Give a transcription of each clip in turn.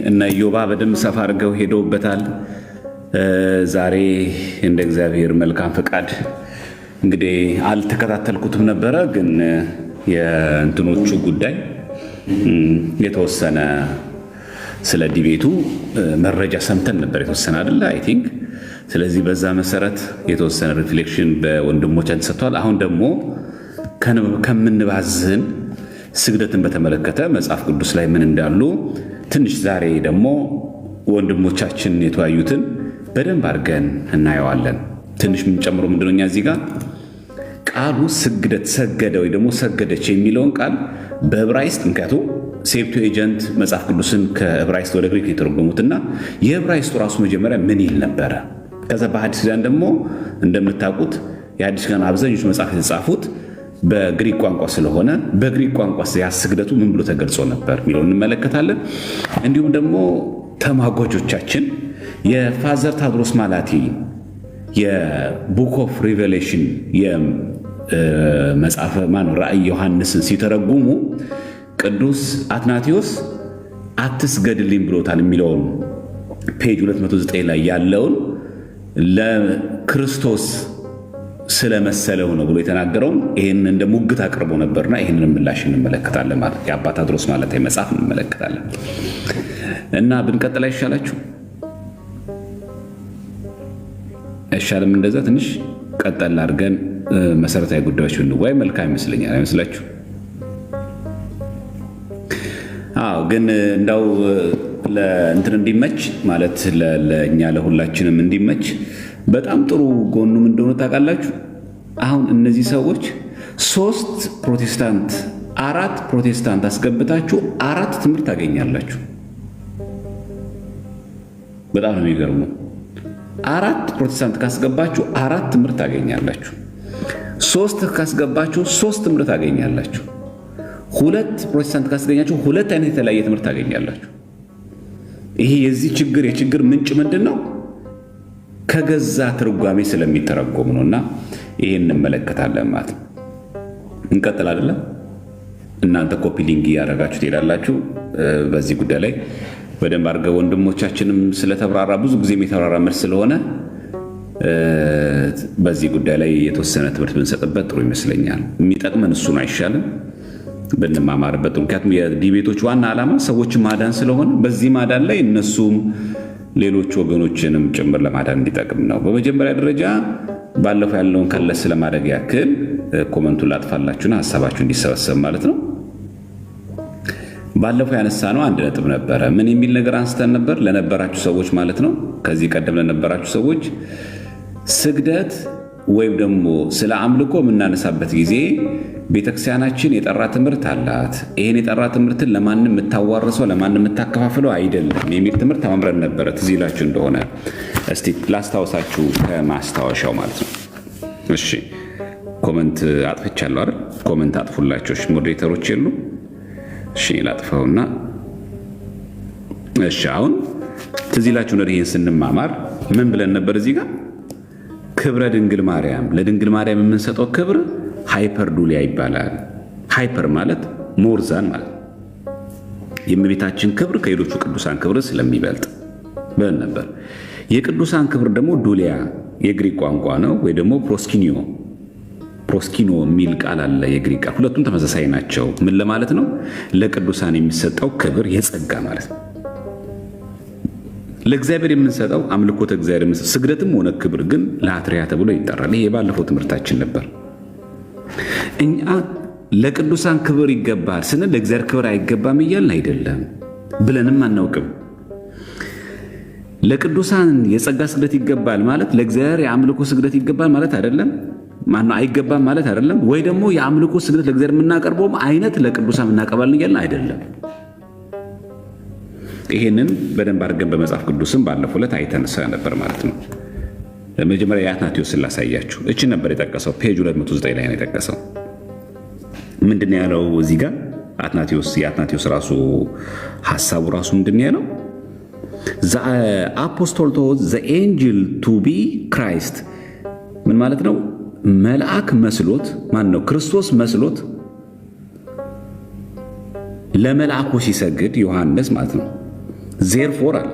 እና ኢዮባ በደንብ ሰፋ አድርገው ሄደውበታል። ዛሬ እንደ እግዚአብሔር መልካም ፈቃድ እንግዲህ አልተከታተልኩትም ነበረ፣ ግን የእንትኖቹ ጉዳይ የተወሰነ ስለ ዲቤቱ መረጃ ሰምተን ነበር የተወሰነ አይደለ አይ ቲንክ። ስለዚህ በዛ መሰረት የተወሰነ ሪፍሌክሽን በወንድሞቻችን ተሰጥቷል። አሁን ደግሞ ከምንባዝን ስግደትን በተመለከተ መጽሐፍ ቅዱስ ላይ ምን እንዳሉ ትንሽ ዛሬ ደግሞ ወንድሞቻችን የተወያዩትን በደንብ አድርገን እናየዋለን። ትንሽ የምንጨምረው ምንድነው እኛ እዚህ ጋር ቃሉ ስግደት ሰገደ ወይ ደግሞ ሰገደች የሚለውን ቃል በዕብራይስጥ ምክንያቱም ሴፕቱኤጀንት መጽሐፍ ቅዱስን ከዕብራይስጥ ወደ ግሪክ የተረጎሙትና የዕብራይስጡ ራሱ መጀመሪያ ምን ይል ነበረ። ከዛ በሐዲስ ኪዳን ደግሞ እንደምታውቁት የሐዲስ ኪዳን አብዛኞቹ መጽሐፍ የተጻፉት በግሪክ ቋንቋ ስለሆነ በግሪክ ቋንቋ ያስግደቱ ምን ብሎ ተገልጾ ነበር የሚለውን እንመለከታለን። እንዲሁም ደግሞ ተማጎጆቻችን የፋዘር ታድሮስ ማላቲ የቡክ ኦፍ ሪቨሌሽን የመጽሐፈ ራእይ ዮሐንስን ሲተረጉሙ ቅዱስ አትናቴዎስ አትስገድልኝ ብሎታል የሚለውን ፔጅ 209 ላይ ያለውን ለክርስቶስ ስለመሰለው ነው ብሎ የተናገረውን ይህን እንደ ሙግት አቅርቦ ነበርና ይህንን ምላሽ እንመለከታለን። ማለት የአባ ታድሮስ ማለት መጽሐፍ እንመለከታለን እና ብንቀጥል አይሻላችሁ? አይሻልም? እንደዛ ትንሽ ቀጠል አድርገን መሰረታዊ ጉዳዮች ብንወያይ መልካም ይመስለኛል። አይመስላችሁ? አዎ። ግን እንዳው ለእንትን እንዲመች ማለት ለእኛ ለሁላችንም እንዲመች በጣም ጥሩ ጎኑም እንደሆነ ታውቃላችሁ። አሁን እነዚህ ሰዎች 3 ፕሮቴስታንት 4 ፕሮቴስታንት አስገብታችሁ 4 ትምህርት ታገኛላችሁ። በጣም ነው የሚገርመው። 4 ፕሮቴስታንት ካስገባችሁ 4 ትምህርት ታገኛላችሁ። 3 ካስገባችሁ 3 ትምህርት ታገኛላችሁ። 2 ፕሮቴስታንት ካስገኛችሁ 2 አይነት የተለያየ ትምህርት ታገኛላችሁ። ይሄ የዚህ የችግር ምንጭ ምንድን ነው? ከገዛ ትርጓሜ ስለሚተረጎም ነውና ይሄን እንመለከታለን ማለት ነው። እንቀጥል አይደለም? እናንተ ኮፒ ሊንክ ያደረጋችሁ ትሄዳላችሁ። በዚህ ጉዳይ ላይ በደንብ አድርገው ወንድሞቻችንም ስለተብራራ ብዙ ጊዜ የተብራራ መልስ ስለሆነ በዚህ ጉዳይ ላይ የተወሰነ ትምህርት ብንሰጥበት ጥሩ ይመስለኛል። የሚጠቅመን እሱ ነው አይሻልም? ብንማማርበት። ምክንያቱም የዲቤቶች ዋና ዓላማ ሰዎችን ማዳን ስለሆነ በዚህ ማዳን ላይ እነሱም ሌሎች ወገኖችንም ጭምር ለማዳን እንዲጠቅም ነው። በመጀመሪያ ደረጃ ባለፈው ያለውን ከለስ ለማድረግ ያክል ኮመንቱን ላጥፋላችሁና ሐሳባችሁ እንዲሰበሰብ ማለት ነው። ባለፈው ያነሳነው አንድ ነጥብ ነበረ። ምን የሚል ነገር አንስተን ነበር? ለነበራችሁ ሰዎች ማለት ነው፣ ከዚህ ቀደም ለነበራችሁ ሰዎች ስግደት ወይም ደግሞ ስለ አምልኮ የምናነሳበት ጊዜ ቤተክርስቲያናችን የጠራ ትምህርት አላት። ይሄን የጠራ ትምህርትን ለማንም የምታዋርሰው ለማንም የምታከፋፍለው አይደለም የሚል ትምህርት ተማምረን ነበረ። ትዝ ይላችሁ እንደሆነ እስቲ ላስታውሳችሁ ከማስታወሻው ማለት ነው። እሺ ኮመንት አጥፍቻለሁ አይደል? ኮመንት አጥፉላችሁ ሞዴሬተሮች የሉ? እሺ ላጥፈውና እሺ አሁን ትዝ ይላችሁ ነው። ይሄን ስንማማር ምን ብለን ነበር? እዚህ ጋር ክብረ ድንግል ማርያም፣ ለድንግል ማርያም የምንሰጠው ክብር ሃይፐር ዱሊያ ይባላል። ሃይፐር ማለት ሞርዛን ማለት የእመቤታችን ክብር ከሌሎቹ ቅዱሳን ክብር ስለሚበልጥ ብለን ነበር። የቅዱሳን ክብር ደግሞ ዱሊያ የግሪክ ቋንቋ ነው፣ ወይ ደግሞ ፕሮስኪኖ የሚል ቃል አለ የግሪክ ቃል። ሁለቱም ተመሳሳይ ናቸው። ምን ለማለት ነው? ለቅዱሳን የሚሰጠው ክብር የጸጋ ማለት ነው። ለእግዚአብሔር የምንሰጠው አምልኮተ እግዚአብሔር የምንሰጠው ስግደትም ሆነ ክብር ግን ለአትሪያ ተብሎ ይጠራል። ይሄ የባለፈው ትምህርታችን ነበር። እኛ ለቅዱሳን ክብር ይገባል ስንል ለእግዚአብሔር ክብር አይገባም እያልን አይደለም፣ ብለንም አናውቅም። ለቅዱሳን የጸጋ ስግደት ይገባል ማለት ለእግዚአብሔር የአምልኮ ስግደት ይገባል ማለት አይደለም። ማነው አይገባም ማለት አይደለም። ወይ ደግሞ የአምልኮ ስግደት ለእግዚአብሔር የምናቀርበውም አይነት ለቅዱሳን እናቀርባለን እያልን አይደለም። ይሄንን በደንብ አድርገን በመጽሐፍ ቅዱስም ባለፈው ዕለት አይተን ነበር ማለት ነው። ለመጀመሪያ የአትናቴዎስን ላሳያችሁ። እችን ነበር የጠቀሰው፣ ፔጅ 209 ላይ ነው የጠቀሰው። ምንድን ነው ያለው እዚህ ጋር? የአትናቴዎስ ራሱ ሐሳቡ ራሱ ምንድን ነው ያለው? አፖስቶል ቶልድ ዘ ኤንጅል ቱ ቢ ክራይስት። ምን ማለት ነው? መልአክ መስሎት ማን ነው? ክርስቶስ መስሎት ለመልአኩ ሲሰግድ ዮሐንስ ማለት ነው ዜርፎር አለ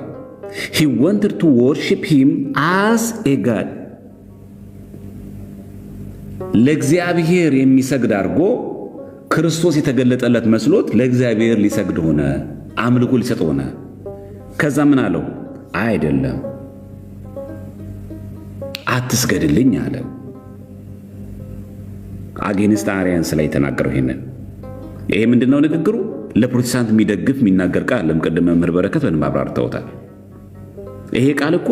he wanted to worship him as a god ለእግዚአብሔር የሚሰግድ አድርጎ ክርስቶስ የተገለጠለት መስሎት ለእግዚአብሔር ሊሰግድ ሆነ፣ አምልኮ ሊሰጥ ሆነ። ከዛ ምን አለው? አይደለም አትስገድልኝ አለ። አጌንስት አሪያንስ ላይ የተናገረው ይሄ ምንድነው ንግግሩ? ለፕሮቴስታንት የሚደግፍ የሚናገር ቃል ለምቀደም መምህር በረከት በደንብ አብራርተውታል። ይሄ ቃል እኮ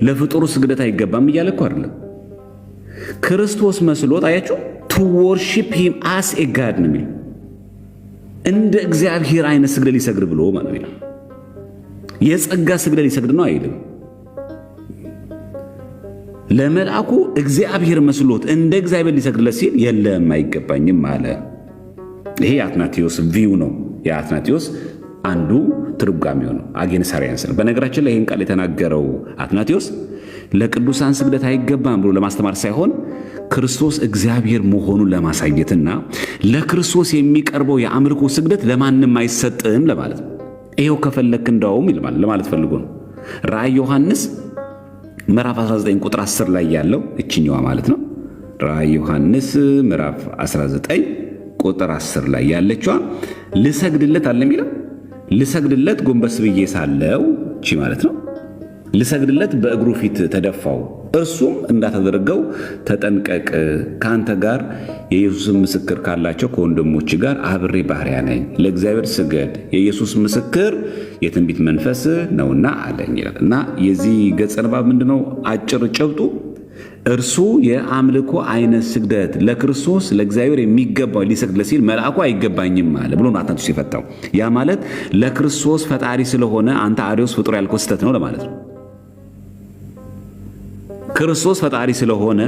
ለፍጡሩ ስግደት አይገባም እያለ እኮ አይደለም። ክርስቶስ መስሎት አያችሁ to worship him as a god ነው የሚለው። እንደ እግዚአብሔር አይነት ስግደት ሊሰግድ ብሎ ማለት ነው። የጸጋ ስግደት ሊሰግድ ነው አይልም። ለመልአኩ እግዚአብሔር መስሎት እንደ እግዚአብሔር ሊሰግድለት ሲል የለም አይገባኝም አለ። ይሄ የአትናቴዎስ ቪው ነው። የአትናቴዎስ አንዱ ትርጓሜው ነው። አጌንሳሪያንስ ነው። በነገራችን ላይ ይህን ቃል የተናገረው አትናቴዎስ ለቅዱሳን ስግደት አይገባም ብሎ ለማስተማር ሳይሆን ክርስቶስ እግዚአብሔር መሆኑን ለማሳየትና ለክርስቶስ የሚቀርበው የአምልኮ ስግደት ለማንም አይሰጥም ለማለት ነው። ይሄው ከፈለክ እንዳውም ይልማል ለማለት ፈልጎ ነው። ራእይ ዮሐንስ ምዕራፍ 19 ቁጥር 10 ላይ ያለው እችኛዋ ማለት ነው። ራእይ ዮሐንስ ምዕራፍ 19 ቁጥር 10 ላይ ያለችዋ ልሰግድለት አለ የሚለው ልሰግድለት ጎንበስ ብዬ ሳለው እቺ ማለት ነው። ልሰግድለት በእግሩ ፊት ተደፋው፣ እርሱም እንዳተደረገው ተጠንቀቅ፣ ካንተ ጋር የኢየሱስን ምስክር ካላቸው ከወንድሞች ጋር አብሬ ባሪያ ነኝ፣ ለእግዚአብሔር ስገድ፣ የኢየሱስ ምስክር የትንቢት መንፈስ ነውና አለኝ ይላል። እና የዚህ ገጸ ንባብ ምንድነው? አጭር ጭብጡ እርሱ የአምልኮ አይነት ስግደት ለክርስቶስ ለእግዚአብሔር የሚገባው ሊሰግድለት ሲል መልአኩ አይገባኝም አለ ብሎ ነው አትናቴዎስ የፈታው። ያ ማለት ለክርስቶስ ፈጣሪ ስለሆነ አንተ አርዮስ ፍጡር ያልከው ስህተት ነው ለማለት ነው። ክርስቶስ ፈጣሪ ስለሆነ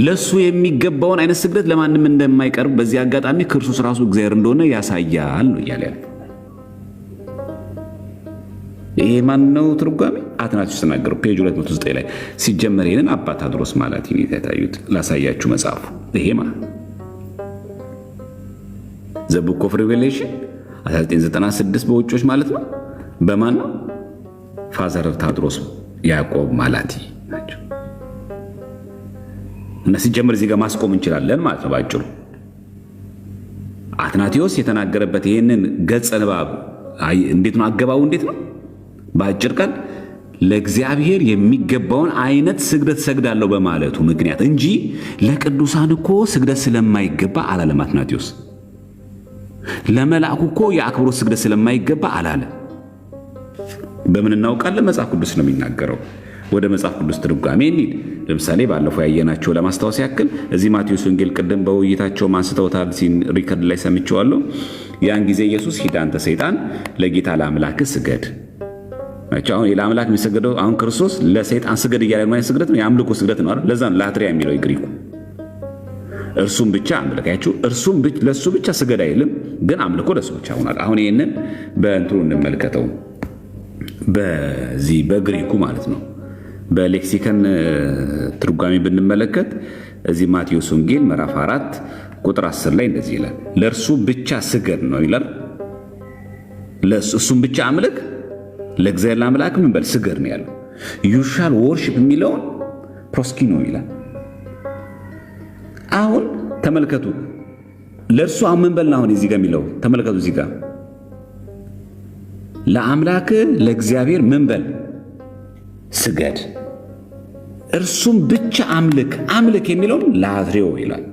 ለሱ የሚገባውን አይነት ስግደት ለማንም እንደማይቀርብ በዚህ አጋጣሚ ክርስቶስ ራሱ እግዚአብሔር እንደሆነ ያሳያል ነው እያለ ያለው። ይሄ ማን ነው ትርጓሜ? አትናቴዎስ ተናገረው ፔጅ 209 ላይ ሲጀመር ይሄንን አባ ታድሮስ ማለት ይታዩት ላሳያችሁ መጽሐፉ ይሄ ማለት ዘ ቡክ ኦፍ ሪቬሌሽን 1996 በውጮች ማለት ነው። በማን ነው? ፋዘር ታድሮስ ያዕቆብ ማላቲ ናቸው። እና ሲጀመር እዚህ ጋር ማስቆም እንችላለን ማለት ነው ባጭሩ። አትናቴዎስ የተናገረበት ይሄንን ገጸ ንባብ እንዴት ነው አገባቡ? እንዴት ነው በአጭር ቃል ለእግዚአብሔር የሚገባውን አይነት ስግደት ሰግዳለሁ በማለቱ ምክንያት እንጂ ለቅዱሳን እኮ ስግደት ስለማይገባ አላለም አትናቴዎስ። ለመላእኩ እኮ የአክብሮት ስግደት ስለማይገባ አላለ። በምን እናውቃለን? መጽሐፍ ቅዱስ ነው የሚናገረው። ወደ መጽሐፍ ቅዱስ ትርጓሜ እንሂድ። ለምሳሌ ባለፈው ያየናቸው ለማስታወስ ያክል እዚህ ማቴዎስ ወንጌል ቅድም በውይይታቸው አንስተውታል፣ ሪከርድ ላይ ሰምቼዋለሁ። ያን ጊዜ ኢየሱስ ሂድ አንተ ሰይጣን ለጌታ ለአምላክህ ስገድ። አሁን ለአምላክ የሚሰገደው አሁን ክርስቶስ ለሰይጣን ስገድ እያለ ነው። ስግደት ነው፣ የአምልኮ ስግደት ነው አይደል? ለዛ ነው ላትሪያ የሚለው ግሪኩ። እርሱም ብቻ አምልካችሁ፣ እርሱም ለሱ ብቻ ስገድ አይልም፣ ግን አምልኮ ለሱ ብቻ ሆኗል። አሁን ይሄንን በእንትኑ እንመልከተው፣ በዚህ በግሪኩ ማለት ነው። በሌክሲከን ትርጓሜ ብንመለከት እዚህ ማቴዎስ ወንጌል ምዕራፍ 4 ቁጥር 10 ላይ እንደዚህ ይላል፣ ለእርሱ ብቻ ስገድ ነው ይላል። እሱም ብቻ አምልክ፣ ለእግዚአብሔር ለአምላክ ምን በል ስገድ ነው ያለው። ዩ ሻል ወርሺፕ የሚለውን ፕሮስኪኖ ይላል። አሁን ተመልከቱ፣ ለእርሱ ምን በል አሁን እዚህ ጋር የሚለው ተመልከቱ። እዚህ ጋር ለአምላክ ለእግዚአብሔር ምን በል ስገድ፣ እርሱም ብቻ አምልክ። አምልክ የሚለውን ላትሬዮ ይላል።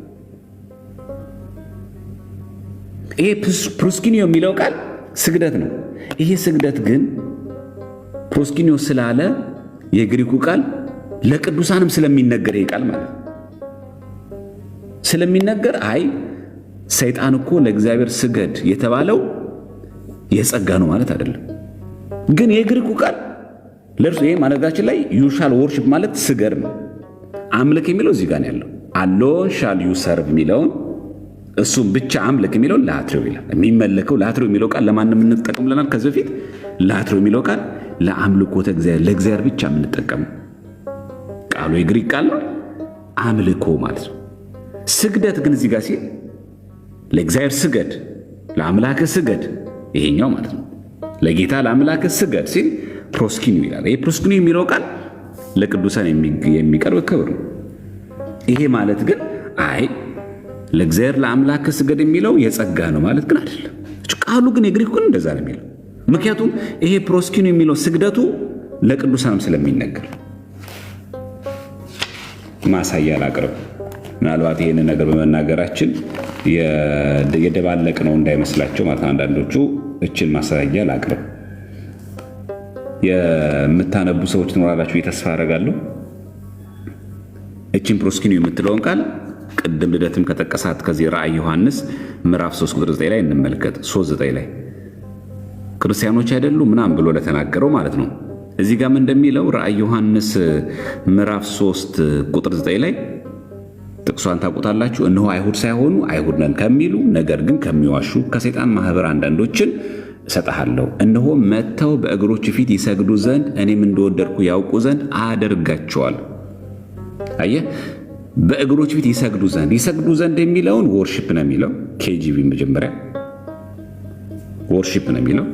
ይሄ ፕሮስኪኒዮ የሚለው ቃል ስግደት ነው። ይሄ ስግደት ግን ፕሮስኪኒዮ ስላለ የግሪኩ ቃል ለቅዱሳንም ስለሚነገር ይሄ ቃል ማለት ስለሚነገር አይ ሰይጣን እኮ ለእግዚአብሔር ስገድ የተባለው የጸጋ ነው ማለት አይደለም። ግን የግሪኩ ቃል ለእርሱ ይሄ ማለታችን ላይ ዩ ሻል ወርሺፕ ማለት ስገድ ነው። አምልክ የሚለው እዚህ ጋር ያለው አሎን ሻል ዩ ሰርቭ የሚለውን እሱም ብቻ አምልክ የሚለውን ላትሬው ይላል። የሚመለከው ላትሬው የሚለው ቃል ለማንም እንጠቀም ብለናል ከዚህ በፊት። ላትሬው የሚለው ቃል ለአምልኮተ እግዚአብሔር ለእግዚአብሔር ብቻ የምንጠቀም ቃሉ የግሪክ ቃል ነው፣ አምልኮ ማለት ነው። ስግደት ግን እዚህ ጋር ሲል ለእግዚአብሔር ስገድ፣ ለአምላክ ስገድ፣ ይሄኛው ማለት ነው። ለጌታ ለአምላክ ስገድ ሲል ፕሮስኪኒዮ ይላል። ይሄ ፕሮስኪኒዮ የሚለው ቃል ለቅዱሳን የሚቀርብ ክብር ነው። ይሄ ማለት ግን አይ ለእግዚአብሔር ለአምላክ ስገድ የሚለው የጸጋ ነው ማለት ግን አይደለም። ቃሉ ግን የግሪኩ ግን እንደዛ ነው የሚለው። ምክንያቱም ይሄ ፕሮስኪኒዮ የሚለው ስግደቱ ለቅዱሳንም ስለሚነገር ማሳያ ላቅርብ። ምናልባት ይህንን ነገር በመናገራችን የደባለቅ ነው እንዳይመስላቸው ማለት አንዳንዶቹ እችን ማሳያ ላቅርብ። የምታነቡ ሰዎች ትኖራላችሁ ተስፋ አደርጋለሁ። እችን ፕሮስኪኒዮ የምትለውን ቃል ቅድም ልደትም ከጠቀሳት ከዚህ ራእይ ዮሐንስ ምዕራፍ 3 ቁጥር 9 ላይ እንመልከት። 3:9 ላይ ክርስቲያኖች አይደሉ ምናምን ብሎ ለተናገረው ማለት ነው። እዚህ ጋርም እንደሚለው ራእይ ዮሐንስ ምዕራፍ 3 ቁጥር 9 ላይ ጥቅሷን ታውቁታላችሁ። እነሆ አይሁድ ሳይሆኑ አይሁድ ነን ከሚሉ ነገር ግን ከሚዋሹ ከሰይጣን ማህበር አንዳንዶችን እሰጥሃለሁ። እነሆ መጥተው በእግሮች ፊት ይሰግዱ ዘንድ እኔም እንደወደድኩ ያውቁ ዘንድ አደርጋቸዋለሁ። አየህ፣ በእግሮች ፊት ይሰግዱ ዘንድ የሚለውን ወርሺፕ ነው የሚለው። ኬጂቪ መጀመሪያ ወርሺፕ ነው የሚለው።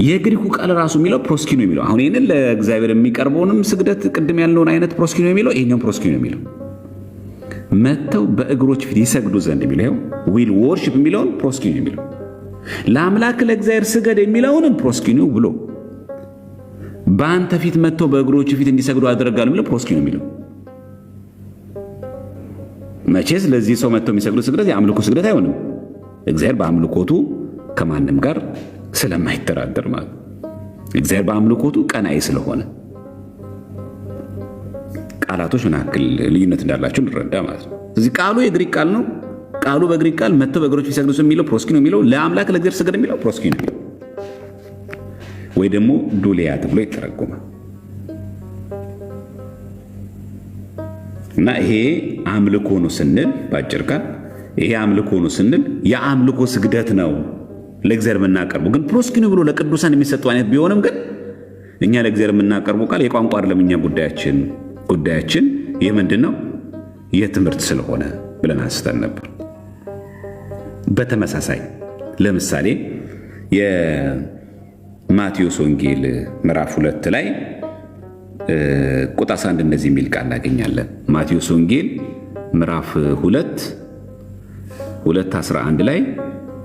የግሪኩ ቃል ራሱ የሚለው ፕሮስኪኒዮ የሚለው። አሁን ይህንን ለእግዚአብሔር የሚቀርበውንም ስግደት ቅድም ያልነውን አይነት ፕሮስኪኒዮ የሚለው ይሄኛው ፕሮስኪኒዮ የሚለው መጥተው በእግሮች ፊት ይሰግዱ ዘንድ የሚለው ዊል ወርሺፕ የሚለውን ፕሮስኪኒዮ የሚለው ለአምላክ ለእግዚአብሔር ስገድ የሚለውንም ፕሮስኪኒዮ ብሎ በአንተ ፊት መጥተው በእግሮች ፊት እንዲሰግዱ አደረጋለሁ የሚለው ፕሮስኪኒዮ የሚለው። መቼስ ለዚህ ሰው መጥተው የሚሰግዱ ስግደት የአምልኮ ስግደት አይሆንም። እግዚአብሔር በአምልኮቱ ከማንም ጋር ስለማይተዳደር ማለት እግዚአብሔር በአምልኮቱ ቀናኢ ስለሆነ ቃላቶች ምን ያክል ልዩነት እንዳላቸው እንረዳ ማለት ነው። ስለዚህ ቃሉ የግሪክ ቃል ነው። ቃሉ በግሪክ ቃል መጥተው በእግሮች ሲሰግዱ የሚለው ፕሮስኪኒዮ የሚለው ለአምላክ ለእግዚአብሔር ስገድ የሚለው ፕሮስኪኒዮ የሚለው ወይ ደግሞ ዱሊያ ተብሎ ይተረጎማል። እና ይሄ አምልኮ ነው ስንል ባጭር ቃል ይሄ አምልኮ ነው ስንል የአምልኮ ስግደት ነው ለእግዚአብሔር የምናቀርበው። ግን ፕሮስኪኒዮ ብሎ ለቅዱሳን የሚሰጠው አይነት ቢሆንም ግን እኛ ለእግዚአብሔር የምናቀርበው ቃል የቋንቋ አይደለም። እኛ ጉዳያችን ይህ ምንድን ነው? የትምህርት ስለሆነ ብለን አንስተን ነበር። በተመሳሳይ ለምሳሌ የማቴዎስ ወንጌል ምዕራፍ 2 ላይ ቁጥር 1 እንደዚህ የሚል ቃል እናገኛለን። ማቴዎስ ወንጌል ምዕራፍ 2:11 ላይ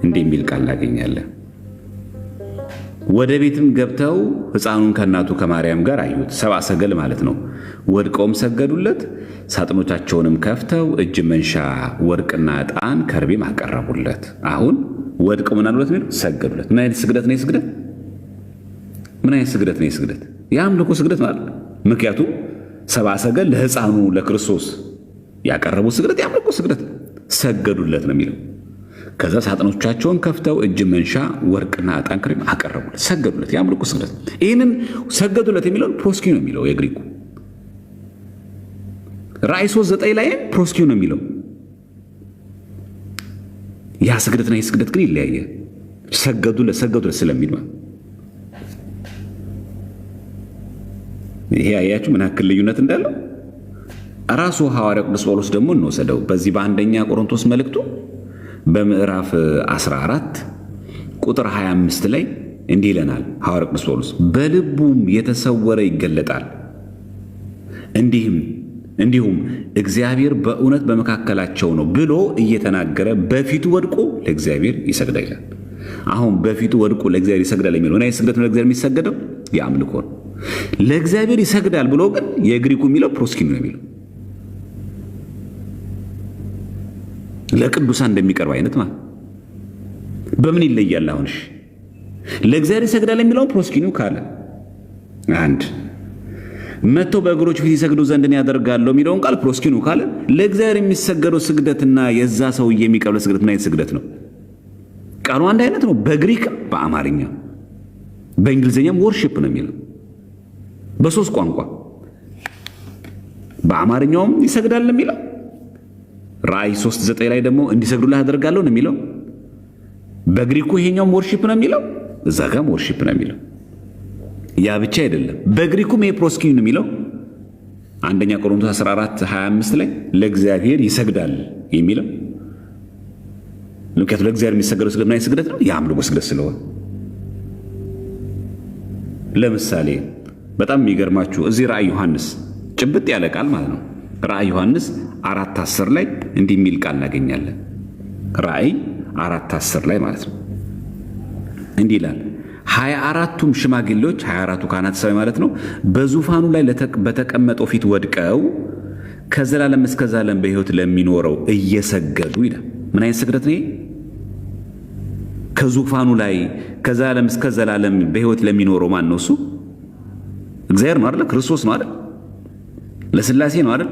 እንዲህ የሚል ቃል እናገኛለን። ወደ ቤትም ገብተው ሕፃኑን ከእናቱ ከማርያም ጋር አዩት። ሰብአ ሰገል ማለት ነው። ወድቀውም ሰገዱለት። ሳጥኖቻቸውንም ከፍተው እጅ መንሻ ወርቅና ዕጣን ከርቤም አቀረቡለት። አሁን ወድቀው ምን አሉለት? ሰገዱለት። ምን አይነት ስግደት ነው? ምን አይነት ስግደት ነው? ስግደት የአምልኮ ስግደት ማለት። ምክንያቱም ሰብአ ሰገል ለሕፃኑ ለክርስቶስ ያቀረቡት ስግደት የአምልኮ ስግደት፣ ሰገዱለት ነው የሚለው። ከዛ ሳጥኖቻቸውን ከፍተው እጅ መንሻ ወርቅና ዕጣን ከርቤም አቀረቡለት፣ ሰገዱለት። የአምልኮ ስግደት። ይህንን ሰገዱለት የሚለውን ፕሮስኪኒዮ ነው የሚለው የግሪኩ። ራእይ 3:9 ላይ ፕሮስኪኒዮ ነው የሚለው። ያ ስግደትና ይህ ስግደት ግን ይለያየ። ሰገዱለት ስለሚል ማለት ይሄ አያችሁ ምን ያክል ልዩነት እንዳለው። ራሱ ሐዋርያው ቅዱስ ጳውሎስ ደግሞ እንወሰደው። በዚህ በአንደኛ ቆሮንቶስ መልእክቱ በምዕራፍ 14 ቁጥር 25 ላይ እንዲህ ይለናል ሐዋርያው ቅዱስ ጳውሎስ፣ በልቡም የተሰወረ ይገለጣል፣ እንዲሁም እግዚአብሔር በእውነት በመካከላቸው ነው ብሎ እየተናገረ በፊቱ ወድቆ ለእግዚአብሔር ይሰግዳል ይላል። አሁን በፊቱ ወድቆ ለእግዚአብሔር ይሰግዳል የሚለው እና ስግደት ነው ለእግዚአብሔር የሚሰገደው የአምልኮ ነው። ለእግዚአብሔር ይሰግዳል ብሎ ግን የግሪኩ የሚለው ፕሮስኪኒዮ ነው የሚለው ለቅዱሳን እንደሚቀርብ አይነት ማለት በምን ይለያል? አሁን ለእግዚአብሔር ይሰግዳል የሚለው ፕሮስኪኒዮ ካለ አንድ መጥተው በእግሮች ፊት ይሰግዱ ዘንድ እኔ ያደርጋለሁ የሚለውን ቃል ፕሮስኪኒዮ ካለ ለእግዚአብሔር የሚሰገደው ስግደትና የዛ ሰው የሚቀርብ ስግደት ምን አይነት ስግደት ነው? ቃሉ አንድ አይነት ነው። በግሪክም በአማርኛ በእንግሊዝኛም ወርሺፕ ነው የሚለው በሶስት ቋንቋ። በአማርኛውም ይሰግዳል የሚለው ራእይ 3:9 ላይ ደግሞ እንዲሰግዱልህ አደርጋለሁ ነው የሚለው። በግሪኩ ይሄኛውም ወርሺፕ ነው የሚለው፣ እዛ ጋርም ወርሺፕ ነው የሚለው። ያ ብቻ አይደለም፣ በግሪኩም ይሄ ፕሮስኪኒዮ ነው የሚለው። አንደኛ ቆሮንቶስ 14:25 ላይ ለእግዚአብሔር ይሰግዳል የሚለው ምክንያቱም ለእግዚአብሔር የሚሰገደው ስግደት ምን አይነት ስግደት ነው? የአምልኮ ስግደት ስለሆነ ለምሳሌ በጣም የሚገርማችሁ እዚህ ራእይ ዮሐንስ ጭብጥ ያለ ቃል ማለት ነው። ራእይ ዮሐንስ 4:10 ላይ እንዲህ የሚል ቃል እናገኛለን። ራእይ 4:10 ላይ ማለት ነው እንዲህ ይላል 24ቱም ሽማግሌዎች 24ቱ ካህናተ ሰማይ ማለት ነው በዙፋኑ ላይ በተቀመጠው ፊት ወድቀው ከዘላለም እስከ ዘላለም በሕይወት ለሚኖረው እየሰገዱ ይላል። ምን አይነት ስግደት ነው? ከዙፋኑ ላይ ከዘላለም እስከ ዘላለም በሕይወት ለሚኖረው ማን ነው? እሱ እግዚአብሔር ነው አይደል? ክርስቶስ ነው አይደል? ለሥላሴ ነው አይደል?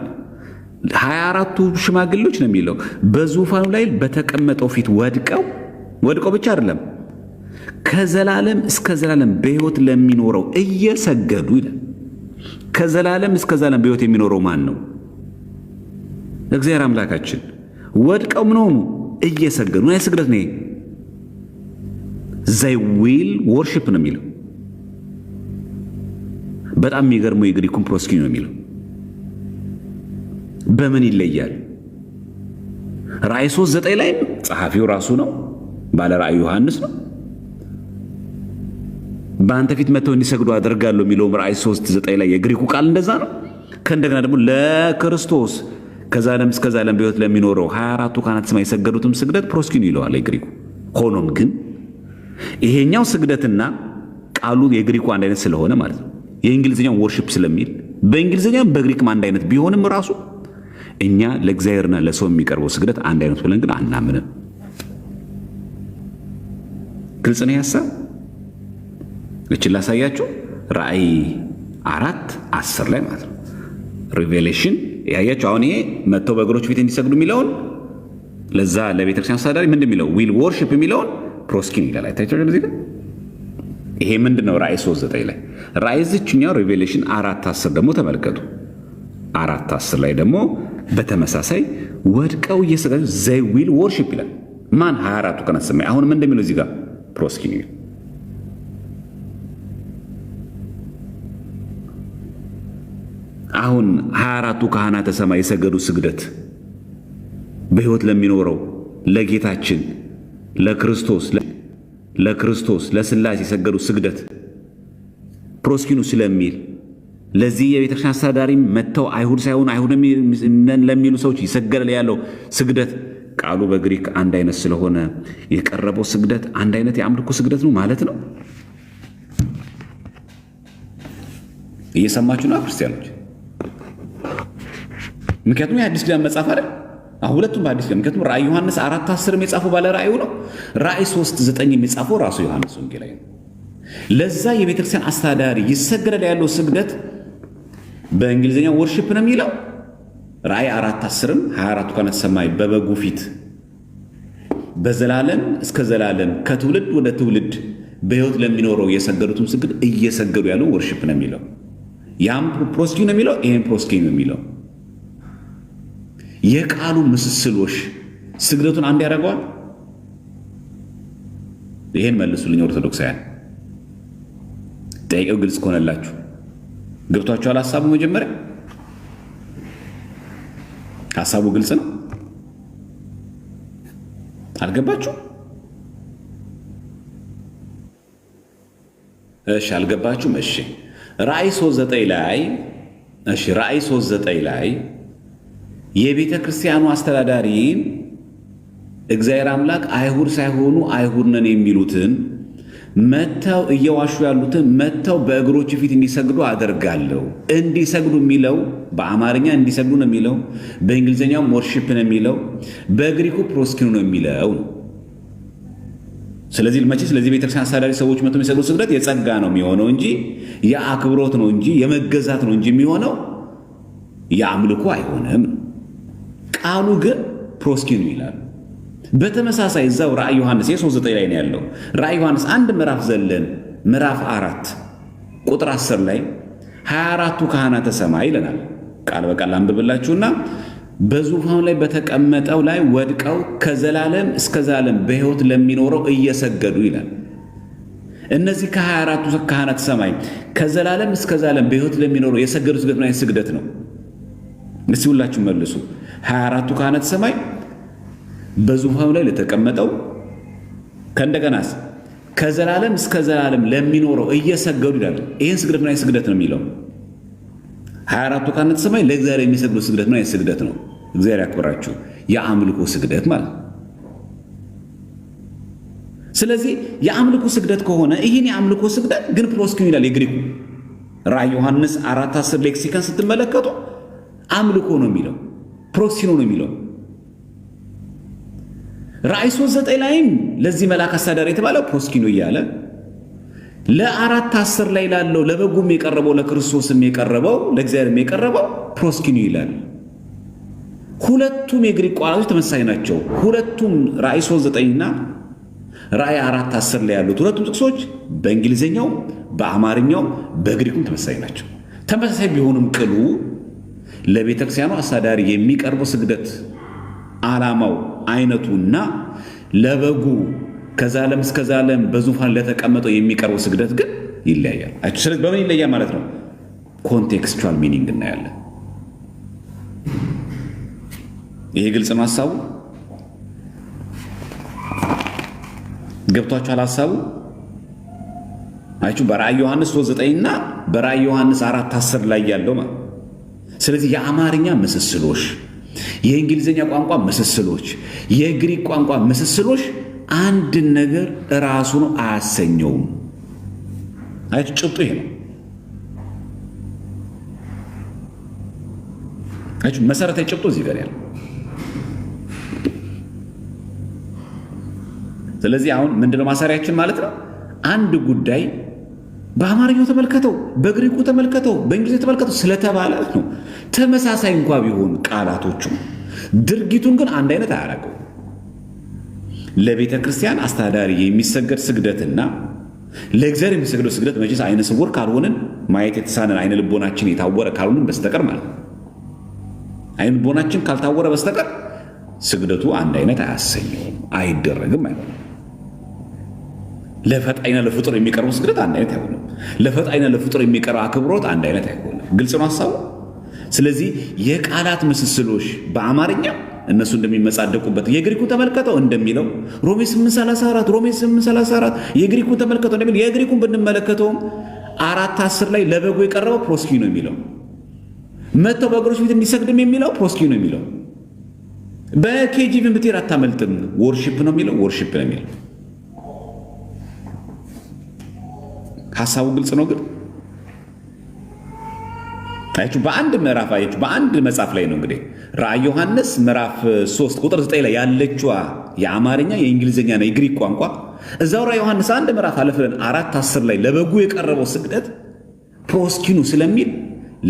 24ቱ ሽማግሌዎች ነው የሚለው በዙፋኑ ላይ በተቀመጠው ፊት ወድቀው ብቻ አይደለም ከዘላለም እስከ ዘላለም በሕይወት ለሚኖረው እየሰገዱ ይላል። ከዘላለም እስከ ዘላለም በሕይወት የሚኖረው ማን ነው? እግዚአብሔር አምላካችን። ወድቀው ምን ሆኑ? እየሰገዱ። ምን አይነት ስግደት ነው? they will worship ነው የሚለው። በጣም የሚገርመው የግሪኩን ፕሮስኪ ነው የሚለው። በምን ይለያል? ራእይ 3:9 ላይ ጸሐፊው ራሱ ነው፣ ባለ ራእይ ዮሐንስ ነው። በአንተ ፊት መጥተው እንዲሰግዱ አደርጋለሁ የሚለውም ራእይ 3:9 ላይ የግሪኩ ቃል እንደዛ ነው። ከእንደገና ደግሞ ለክርስቶስ ከዘላለም እስከ ዘላለም በሕይወት ለሚኖረው 24ቱ ካህናተ ሰማይ የሰገዱትም ስግደት ፕሮስኪኑ ይለዋል የግሪኩ። ሆኖም ግን ይሄኛው ስግደትና ቃሉ የግሪኩ አንድ አይነት ስለሆነ ማለት ነው የእንግሊዝኛው ወርሺፕ ስለሚል በእንግሊዝኛው በግሪክም አንድ አይነት ቢሆንም ራሱ እኛ ለእግዚአብሔርና ለሰው የሚቀርበው ስግደት አንድ አይነት ብለን ግን አናምንም። ግልጽ ነው ሐሳብ። እቺን ላሳያችሁ። ራእይ 4:10 ላይ ማለት ነው ሪቬሌሽን ያያችሁ። አሁን ይሄ መጥተው በእግሮች ፊት እንዲሰግዱ የሚለውን ለዛ ለቤተክርስቲያን አስተዳዳሪ ምንድን የሚለው ዊል ወርሺፕ የሚለውን ፕሮስኪን ይላል። አይታችሁ እዚህ ጋር ይሄ ምንድነው? ራእይ 3:9 ላይ ራእይ ዝችኛው ሪቬሌሽን 4:10 ደግሞ ተመልከቱ። 4:10 ላይ ደግሞ በተመሳሳይ ወድቀው እየሰገዱ they will worship ይላል። ማን? 24ቱ ካህናተ ሰማይ። አሁን ምን እንደሚለው እዚህ ጋር ፕሮስኪን ይላል። አሁን 24ቱ ካህናተ ሰማይ የሰገዱ ስግደት በሕይወት ለሚኖረው ለጌታችን ለክርስቶስ ለሥላሴ የሰገዱ ስግደት ፕሮስኪኑ ስለሚል ለዚህ የቤተክርስቲያን አስተዳዳሪ መጥተው አይሁድ ሳይሆኑ አይሁድ ለሚሉ ሰዎች ይሰገዳል ያለው ስግደት ቃሉ በግሪክ አንድ አይነት ስለሆነ የቀረበው ስግደት አንድ አይነት የአምልኮ ስግደት ነው ማለት ነው። እየሰማችሁ ነው ክርስቲያኖች? ምክንያቱም የአዲስ ኪዳን መጽሐፍ አይደል? ሁለቱም በአዲስ ኪዳን። ምክንያቱም ራእይ ዮሐንስ 4:10 የጻፈው ባለ ራእዩ ነው። ራእይ 3:9 የጻፈው ራሱ ዮሐንስ ወንጌላዊ ነው። ለዛ የቤተክርስቲያን አስተዳዳሪ ይሰገዳል ያለው ስግደት በእንግሊዝኛው ወርሺፕ ነው የሚለው። ራእይ 4:10ም 24ቱ ካህናተ ሰማይ በበጉ ፊት በዘላለም እስከ ዘላለም ከትውልድ ወደ ትውልድ በሕይወት ለሚኖረው የሰገዱትም ስግድ እየሰገዱ ያለው ወርሺፕ ነው የሚለው። ያም ፕሮስኪን ነው የሚለው፣ ይሄም ፕሮስኪን ነው የሚለው። የቃሉ ምስስሎሽ ስግደቱን አንድ ያደርገዋል። ይሄን መልሱልኝ ኦርቶዶክሳውያን። ጠይቀው ግልጽ ከሆነላችሁ ገብቷችኋል ሐሳቡ? መጀመሪያ ሐሳቡ ግልጽ ነው። አልገባችሁ? እሺ አልገባችሁም? እሺ ራእይ 3:9 ላይ ራእይ 3:9 ላይ የቤተ ክርስቲያኑ አስተዳዳሪ እግዚአብሔር አምላክ አይሁድ ሳይሆኑ አይሁድ ነን የሚሉትን መተው እየዋሹ ያሉትን መተው በእግሮች ፊት እንዲሰግዱ አደርጋለሁ። እንዲሰግዱ የሚለው በአማርኛ እንዲሰግዱ ነው የሚለው፣ በእንግሊዝኛው ወርሺፕ ነው የሚለው፣ በግሪኩ ፕሮስኪኑ ነው የሚለው። ስለዚህ ስለዚህ ቤተክርስቲያን አስተዳዳሪ ሰዎች መተው የሚሰግዱ ስግደት የጸጋ ነው የሚሆነው እንጂ የአክብሮት ነው እንጂ የመገዛት ነው እንጂ የሚሆነው የአምልኮ አይሆንም። ቃሉ ግን ፕሮስኪኑ ይላል። በተመሳሳይ እዛው ራእይ ዮሐንስ 3:9 ላይ ነው ያለው። ራእይ ዮሐንስ 1 ምዕራፍ ዘለን ምዕራፍ 4 ቁጥር 10 ላይ 24ቱ ካህናተ ሰማይ ይለናል። ቃል በቃል አንብብላችሁና በዙፋኑ ላይ በተቀመጠው ላይ ወድቀው ከዘላለም እስከ ዘላለም በሕይወት ለሚኖረው እየሰገዱ ይላል። እነዚህ ከ24ቱ ካህናተ ሰማይ ከዘላለም እስከ ዘላለም በሕይወት ለሚኖረው የሰገዱ ስግደት ነው። ስግደት ነው። እስቲ ሁላችሁ መልሱ። 24ቱ ካህናተ ሰማይ በዙፋኑ ላይ ለተቀመጠው ከእንደገናስ ከዘላለም እስከ ዘላለም ለሚኖረው እየሰገዱ ይላል። ይህን ስግደት ምን አይነት ስግደት ነው የሚለው? 24ቱ ካህናተ ሰማይ ለእግዚአብሔር የሚሰግዱ ስግደት ምን አይነት ስግደት ነው? እግዚአብሔር ያክብራችሁ፣ የአምልኮ ስግደት ማለት ነው። ስለዚህ የአምልኮ ስግደት ከሆነ ይህን የአምልኮ ስግደት ግን ፕሮስኪኑ ይላል የግሪኩ። ራዕይ ዮሐንስ 4:10 ሌክሲከን ስትመለከቱ አምልኮ ነው የሚለው፣ ፕሮስኪኑ ነው የሚለው። ራዕይ 3:9 ላይም ለዚህ መልአክ አስተዳዳሪ የተባለው ፕሮስኪኑ እያለ ለ4:10 ላይ ላለው ለበጉም የቀረበው ለክርስቶስም የቀረበው ለእግዚአብሔርም የቀረበው ፕሮስኪኑ ይላል። ሁለቱም የግሪክ ቃላቶች ተመሳሳይ ናቸው። ሁለቱም ራዕይ 3:9 እና ራዕይ 4:10 ላይ ያሉት ሁለቱም ጥቅሶች በእንግሊዝኛው፣ በአማርኛው፣ በግሪኩም ተመሳሳይ ናቸው። ተመሳሳይ ቢሆንም ቅሉ ለቤተ ክርስቲያኑ አስተዳዳሪ የሚቀርበው ስግደት ዓላማው አይነቱና ለበጉ ከዘላለም እስከ ዘላለም በዙፋን ለተቀመጠው የሚቀርበው ስግደት ግን ይለያያል። ስለዚህ በምን ይለያል ማለት ነው? ኮንቴክስቹዋል ሚኒንግ እናያለን። ይሄ ግልጽ ነው ሐሳቡ? ገብቷችኋል ሐሳቡ? አይቹ በራዕይ ዮሐንስ 3:9 እና በራዕይ ዮሐንስ 4:10 ላይ ያለው ማለት። ስለዚህ የአማርኛ ምስስሎች፣ የእንግሊዝኛ ቋንቋ ምስስሎች፣ የግሪክ ቋንቋ ምስስሎች አንድን ነገር ራሱ ነው አያሰኘውም። አይቹ ጭብጡ ይሄ ነው። አይቹ መሰረታዊ ጭብጡ እዚህ ጋር ያለው። ስለዚህ አሁን ምንድነው ማሰሪያችን ማለት ነው? አንድ ጉዳይ በአማርኛው ተመልከተው፣ በግሪኩ ተመልከተው፣ በእንግሊዝኛ ተመልከተው ስለተባለ ነው። ተመሳሳይ እንኳ ቢሆን ቃላቶቹ ድርጊቱን ግን አንድ አይነት አያደርገው። ለቤተ ክርስቲያን አስተዳዳሪ የሚሰገድ ስግደትና ለእግዚአብሔር የሚሰገደው ስግደት መቼስ አይነ ስውር ካልሆንን ማየት የተሳነን አይነ ልቦናችን የታወረ ካልሆንን በስተቀር ማለት ነው። አይነ ልቦናችን ካልታወረ በስተቀር ስግደቱ አንድ አይነት አያሰኘውም፣ አይደረግም አይሆንም። ለፈጣይና ለፍጡር የሚቀርበው ስግደት አንድ አይነት አይሆንም። ለፈጣይና ለፍጡር የሚቀርበው አክብሮት አንድ አይነት አይሆንም። ግልጽ ነው ሐሳቡ። ስለዚህ የቃላት ምስስሎች በአማርኛ እነሱ እንደሚመጻደቁበት የግሪኩን ተመልከተው እንደሚለው ሮሜ 8:34 የግሪኩን ተመልከተው እንደሚለው የግሪኩን ብንመለከተውም 4:10 ላይ ለበጉ የቀረበው ፕሮስኪኑ ነው የሚለው። መጥተው በእግሮች ፊት እንዲሰግድም የሚለው ፕሮስኪኑ ነው የሚለው። በኬጂቪን ብትሄድ አታመልጥም። ወርሺፕ ነው የሚለው፣ ወርሺፕ ነው የሚለው። ሐሳቡ ግልጽ ነው። ግን አያችሁ በአንድ ምዕራፍ አያችሁ በአንድ መጽሐፍ ላይ ነው እንግዲህ ራዕይ ዮሐንስ ምዕራፍ 3:9 ላይ ያለችዋ የአማርኛ የእንግሊዝኛና የግሪክ ቋንቋ እዛው ራዕይ ዮሐንስ 1 ምዕራፍ አለፈን 4:10 ላይ ለበጉ የቀረበው ስግደት ፕሮስኪኑ ስለሚል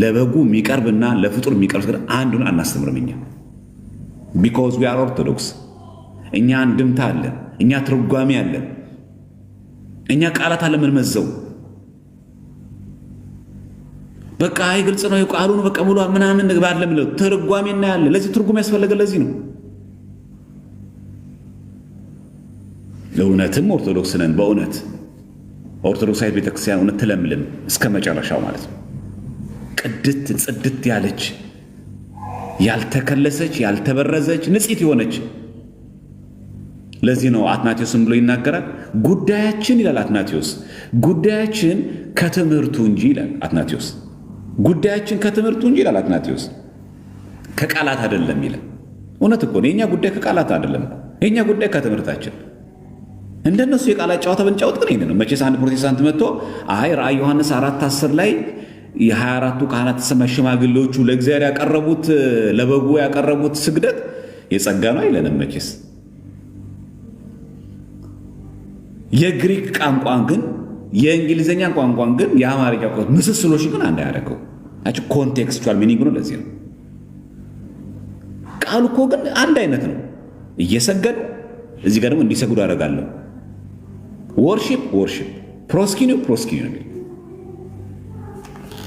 ለበጉ የሚቀርብና ለፍጡር የሚቀርብ ስግደት አንዱን አናስተምርም እኛ። ቢኮዝ ዊ አር ኦርቶዶክስ። እኛ አንድምታ አለን፣ እኛ ትርጓሜ አለን፣ እኛ ቃላት አለ ምን መዘው በቃ አይ ግልጽ ነው ቃሉን በቃ ሙሉ ምናምን ባለ ምን ትርጓሜ እናያለን። ለዚህ ትርጉም ያስፈልጋል። ለዚህ ነው ለእውነትም ኦርቶዶክስ ነን። በእውነት ኦርቶዶክሳዊት ቤተክርስቲያን እውነት ትለምልም እስከ መጨረሻው ማለት ነው። ቅድት ጽድት ያለች ያልተከለሰች ያልተበረዘች ንጽሕት የሆነች። ለዚህ ነው አትናቴዎስም ብሎ ይናገራል። ጉዳያችን ይላል አትናቴዎስ፣ ጉዳያችን ከትምህርቱ እንጂ ይላል አትናቴዎስ። ጉዳያችን ከትምህርቱ እንጂ ይላል አትናቴዎስ፣ ከቃላት አይደለም ይላል። እውነት እኮ ነው። የኛ ጉዳይ ከቃላት አይደለም፣ የኛ ጉዳይ ከትምህርታችን። እንደነሱ የቃላት ጨዋታ ብንጫወት ግን ይሄን ነው። መቼስ አንድ ፕሮቴስታንት መጥቶ አይ ራዕይ ዮሐንስ 4:10 ላይ የ24ቱ ካህናተ ሰማይ ሽማግሌዎቹ ለእግዚአብሔር ያቀረቡት ለበጉ ያቀረቡት ስግደት የጸጋ ነው አይለንም። መቼስ የግሪክ ቋንቋን ግን የእንግሊዝኛ ቋንቋን ግን የአማርኛ ቋንቋ ምስስሎች ግን አንድ ያደረገው አጭ ኮንቴክስቹዋል ሚኒንግ ነው። ለዚህ ነው ቃሉ እኮ ግን አንድ አይነት ነው። እየሰገዱ እዚህ ጋር ደግሞ እንዲሰግዱ አደርጋለሁ። ወርሺፕ ወርሺፕ፣ ፕሮስኪኑ ፕሮስኪኑ ነው።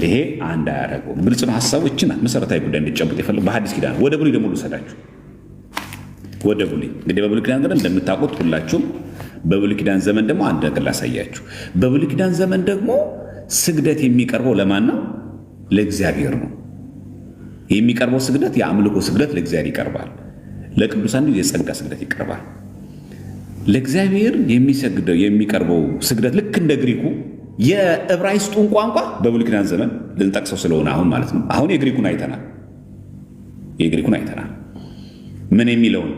ይሄ አንድ አያደርገው። ግልጽ ነው ሐሳቡ። እቺ ናት መሰረታዊ ጉዳይ እንድትጨብጥ የፈለገው። በሐዲስ ኪዳን ወደ ብሉይ ደግሞ ልውሰዳችሁ። ወደ ብሉይ እንግዲህ በብሉይ ኪዳን ግን እንደምታውቁት ሁላችሁም በብሉይ ኪዳን ዘመን ደግሞ አንድ ነገር ላሳያችሁ። በብሉይ ኪዳን ዘመን ደግሞ ስግደት የሚቀርበው ለማን ነው? ለእግዚአብሔር ነው። የሚቀርበው ስግደት የአምልኮ ስግደት ለእግዚአብሔር ይቀርባል። ለቅዱሳን የጸጋ ስግደት ይቀርባል። ለእግዚአብሔር የሚሰግደው የሚቀርበው ስግደት ልክ እንደ ግሪኩ የዕብራይስጡን ቋንቋ በብሉይ ኪዳን ዘመን ልንጠቅሰው ስለሆነ አሁን ማለት ነው። አሁን የግሪኩን አይተናል። ምን የሚለውን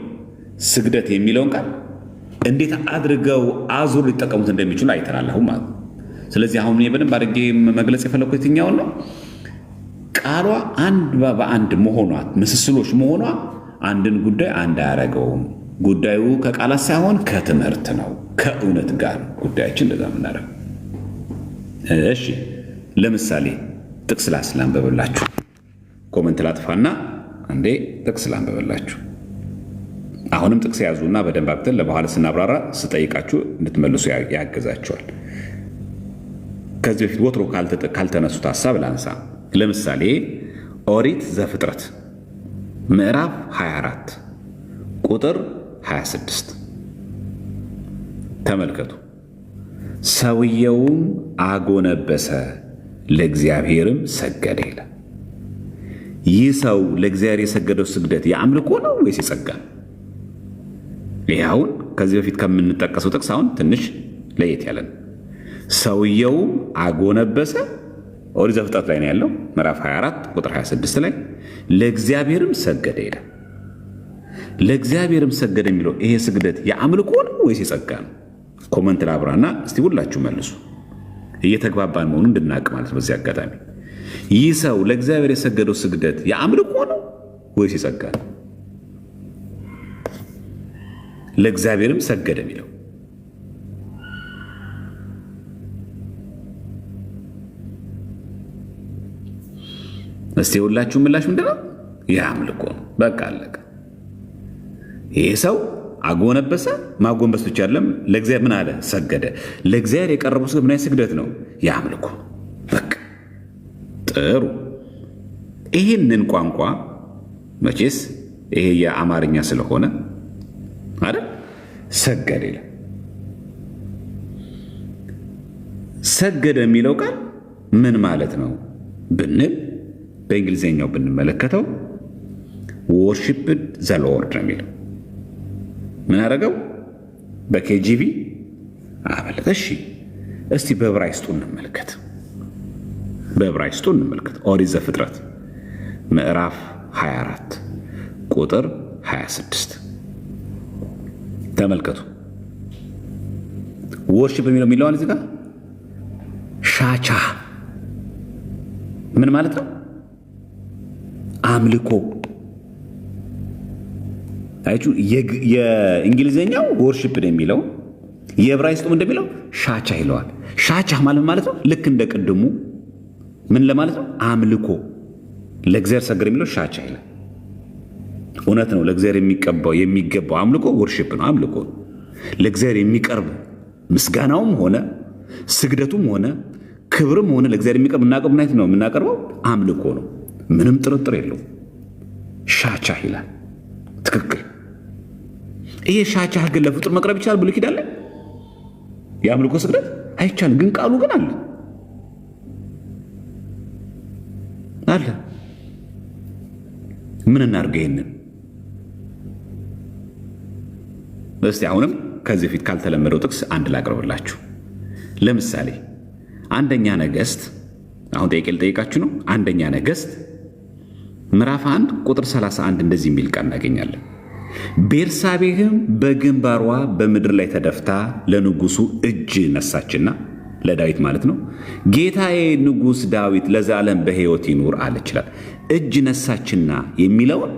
ስግደት የሚለውን ቃል እንዴት አድርገው አዙር ሊጠቀሙት እንደሚችሉ አይተናል አሁን ማለት ነው። ስለዚህ አሁን በደንብ አድርጌ መግለጽ የፈለኩት የትኛውን ነው? ቃሏ አንድ በአንድ መሆኗ ምስስሎች መሆኗ አንድን ጉዳይ አንድ አያደርገውም። ጉዳዩ ከቃላት ሳይሆን ከትምህርት ነው፣ ከእውነት ጋር ጉዳያችን እንደዛ የምናደርገው። እሺ ለምሳሌ ጥቅስ ላንብብላችሁ። ኮመንት ላጥፋና አንዴ ጥቅስ ላንብብላችሁ። አሁንም ጥቅስ ያዙና በደንብ አብተን ለበኋላ ስናብራራ ስጠይቃችሁ እንድትመልሱ ያገዛችኋል። ከዚህ በፊት ወትሮ ካልተነሱት ሐሳብ ላንሳ። ለምሳሌ ኦሪት ዘፍጥረት ምዕራፍ 24 ቁጥር 26 ተመልከቱ። ሰውየውም አጎነበሰ ለእግዚአብሔርም ሰገደ ይላል። ይህ ሰው ለእግዚአብሔር የሰገደው ስግደት የአምልኮ ነው ወይስ የጸጋ? ይህ አሁን ከዚህ በፊት ከምንጠቀሰው ጥቅስ አሁን ትንሽ ለየት ያለ ነው። ሰውየውም አጎነበሰ ኦሪት ዘፍጥረት ላይ ነው ያለው፣ ምዕራፍ 24 ቁጥር 26 ላይ ለእግዚአብሔርም ሰገደ ይላል። ለእግዚአብሔርም ሰገደ የሚለው ይሄ ስግደት የአምልኮ ነው ወይስ የጸጋ ነው? ኮመንት ላብራና እስቲ ሁላችሁ መልሱ። እየተግባባን መሆኑን እንድናቅ ማለት ነው። በዚህ አጋጣሚ ይህ ሰው ለእግዚአብሔር የሰገደው ስግደት የአምልኮ ነው ወይስ የጸጋ ነው? ለእግዚአብሔርም ሰገደ የሚለው እስቲ ሁላችሁ ምላሽ ምንድነው? የአምልኮ ነው። በቃ አለቀ። ይህ ሰው አጎነበሰ። ማጎንበስ ብቻ አይደለም፣ ለእግዚአብሔር ምን አለ? ሰገደ። ለእግዚአብሔር የቀረበው ስግደት ምን አይነት ስግደት ነው? የአምልኮ። በቃ ጥሩ። ይህንን ቋንቋ መቼስ ይሄ የአማርኛ ስለሆነ አይደል ሰገደ ይላል። ሰገደ የሚለው ቃል ምን ማለት ነው ብንል በእንግሊዝኛው ብንመለከተው worshiped the Lord ነው የሚለው። ምን አደረገው? በኬጂቪ አመለከ። እሺ እስቲ በዕብራይስጡ እንመልከት። ኦሪት ዘፍጥረት ምዕራፍ 24 ቁጥር 26 ተመልከቱ። worship የሚለው እዚህ ጋር ሻቻ ምን ማለት ነው? አምልኮ። አይችሁ የእንግሊዘኛው worship የሚለው የዕብራይስጡም እንደሚለው ሻቻ ይለዋል። ሻቻ ማለት ነው ልክ እንደ ቅድሙ ምን ለማለት ነው? አምልኮ። ለእግዚአብሔር ሰገደ የሚለው ሻቻ ይላል። እውነት ነው። ለእግዚአብሔር የሚገባው አምልኮ worship ነው፣ አምልኮ ነው። ለእግዚአብሔር የሚቀርብ ምስጋናውም ሆነ ስግደቱም ሆነ ክብርም ሆነ ለእግዚአብሔር የሚቀርብ የምናቀርበው አምልኮ ነው። ምንም ጥርጥር የለው። ሻቻ ይላል። ትክክል። ይሄ ሻቻ ግን ለፍጡር መቅረብ ይችላል? ብሉይ ኪዳን ላይ የአምልኮ ስግደት አይቻልም። ግን ቃሉ ግን አለ። ምን እናድርገው? ይሄንን እስቲ አሁንም ከዚህ ፊት ካልተለመደው ጥቅስ አንድ ላቅርብላችሁ። ለምሳሌ አንደኛ ነገሥት፣ አሁን ጥያቄ ልጠይቃችሁ ነው። አንደኛ ነገሥት ምዕራፍ 1 ቁጥር 31 እንደዚህ የሚል ቃል እናገኛለን። ቤርሳቤህም በግንባሯ በምድር ላይ ተደፍታ ለንጉሱ እጅ ነሳችና፣ ለዳዊት ማለት ነው፣ ጌታዬ ንጉሥ ዳዊት ለዘላለም በሕይወት ይኑር አለች ይላል። እጅ ነሳችና የሚለውን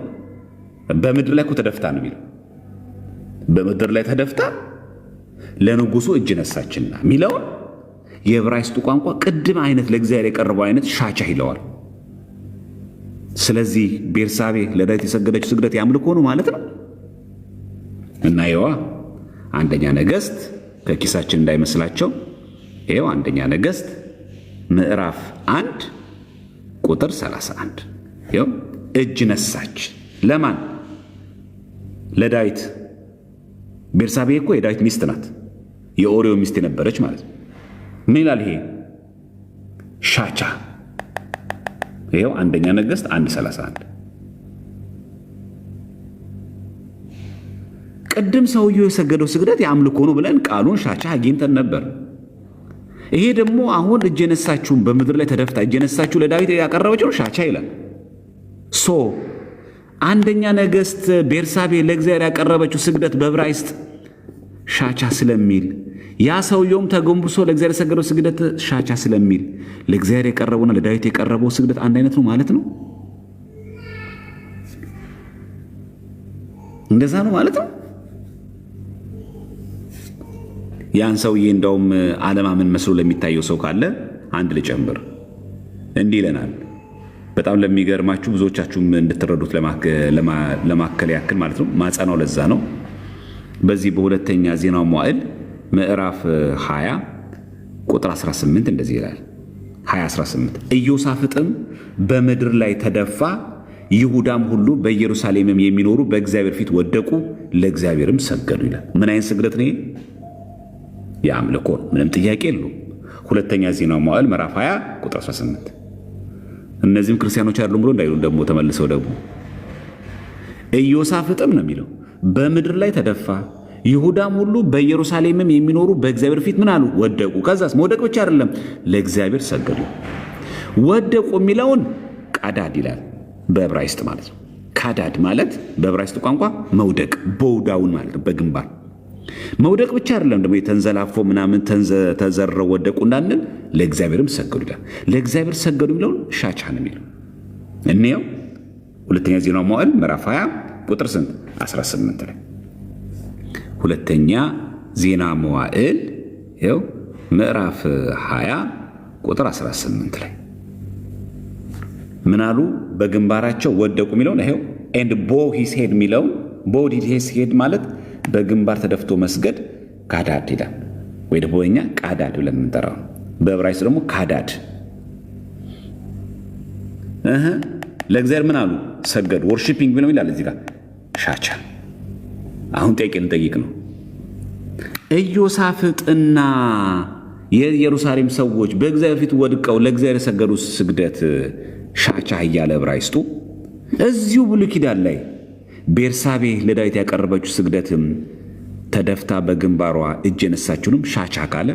በምድር ላይ እኮ ተደፍታ ነው የሚለው። በምድር ላይ ተደፍታ ለንጉሱ እጅ ነሳችና የሚለውን የዕብራይስጡ ቋንቋ ቅድም አይነት ለእግዚአብሔር የቀረበው አይነት ሻቻ ይለዋል። ስለዚህ ቤርሳቤ ለዳዊት የሰገደችው ስግደት ያምልኮ ነው ማለት ነው። እናየዋ አንደኛ ነገሥት ከኪሳችን እንዳይመስላቸው። ይኸው አንደኛ ነገሥት ምዕራፍ 1 ቁጥር 31 ይኸው እጅ ነሳች። ለማን? ለዳዊት። ቤርሳቤ እኮ የዳዊት ሚስት ናት፣ የኦሪዮ ሚስት የነበረች ማለት ነው። ምን ይላል ይሄ? ሻቻ። ይኸው አንደኛ ነገሥት 1:31 ቅድም ሰውየው የሰገደው ስግደት የአምልኮ ነው ብለን ቃሉን ሻቻ አግኝተን ነበር። ይሄ ደግሞ አሁን እጅ የነሳችሁን በምድር ላይ ተደፍታ እጅ የነሳችሁ ለዳዊት ያቀረበችው ሻቻ ይላል። አንደኛ ነገሥት ቤርሳቤ ለእግዚአብሔር ያቀረበችው ስግደት በዕብራይስጥ ሻቻ ስለሚል ያ ሰውየውም ተጎንብሶ ለእግዚአብሔር የሰገደው ስግደት ሻቻ ስለሚል ለእግዚአብሔር የቀረበውና ለዳዊት የቀረበው ስግደት አንድ አይነት ነው ማለት ነው። እንደዛ ነው ማለት ነው። ያን ሰውዬ እንደውም አለማመን መስሎ ለሚታየው ሰው ካለ አንድ ልጨምር። እንዲህ ይለናል። በጣም ለሚገርማችሁ ብዙዎቻችሁም እንድትረዱት ለማከል ያክል ማለት ነው። ማጸናው ለዛ ነው። በዚህ በሁለተኛ ዜናው መዋዕል ምዕራፍ 20 ቁጥር 18 እንደዚህ ይላል። 20:18 ኢዮሳፍጥም በምድር ላይ ተደፋ፣ ይሁዳም ሁሉ በኢየሩሳሌምም የሚኖሩ በእግዚአብሔር ፊት ወደቁ፣ ለእግዚአብሔርም ሰገዱ ይላል። ምን አይነት ስግደት ነው? የአምልኮ ምንም ጥያቄ የለውም። ሁለተኛ ዜናው መዋዕል ምዕራፍ 20 ቁጥር 18 እነዚህም ክርስቲያኖች አይደሉም ብሎ እንዳይሉ ደግሞ ተመልሰው ደግሞ ኢዮሳፍጥም ነው የሚለው በምድር ላይ ተደፋ፣ ይሁዳም ሁሉ በኢየሩሳሌምም የሚኖሩ በእግዚአብሔር ፊት ምን አሉ? ወደቁ። ከዛስ መውደቅ ብቻ አይደለም ለእግዚአብሔር ሰገዱ። ወደቁ የሚለውን ቃዳድ ይላል በዕብራይስጥ ማለት ነው። ካዳድ ማለት በዕብራይስጥ ቋንቋ መውደቅ፣ ቦውዳውን ማለት ነው። በግንባር መውደቅ ብቻ አይደለም ደግሞ የተንዘላፎ ምናምን ተዘረው ወደቁ እንዳንል ለእግዚአብሔርም ሰገዱ ይላል። ለእግዚአብሔር ሰገዱ የሚለውን ሻቻ ነው የሚለው። እንየው ሁለተኛ ዜናው መዋዕል ምዕራፍ 20 ቁጥር 18 ላይ ሁለተኛ ዜና መዋዕል ይኸው ምዕራፍ 20 ቁጥር 18 ላይ ምን አሉ? በግንባራቸው ወደቁ የሚለውን ይኸው ኤንድ ቦው ሂዝ ሄድ የሚለውን ቦው ሂዝ ሄድ ማለት በግንባር ተደፍቶ መስገድ ካዳድ ይላል። ወይ ደግሞ በእኛ ቃዳድ ብለን የምንጠራው በዕብራይስጥ ደግሞ ካዳድ። ለእግዚአብሔር ምን አሉ? ሰገዱ። ወርሺፒንግ ብለው ይላል እዚህ ጋር ሻቻ። አሁን ጥያቄ ልንጠይቅ ነው። ኢዮሳፍጥና የኢየሩሳሌም ሰዎች በእግዚአብሔር ፊት ወድቀው ለእግዚአብሔር የሰገዱ ስግደት ሻቻ እያለ ዕብራይስጡ እዚሁ ብሉይ ኪዳን ላይ ቤርሳቤ ለዳዊት ያቀረበችው ስግደትም ተደፍታ በግንባሯ እጅ የነሳችውንም ሻቻ ካለ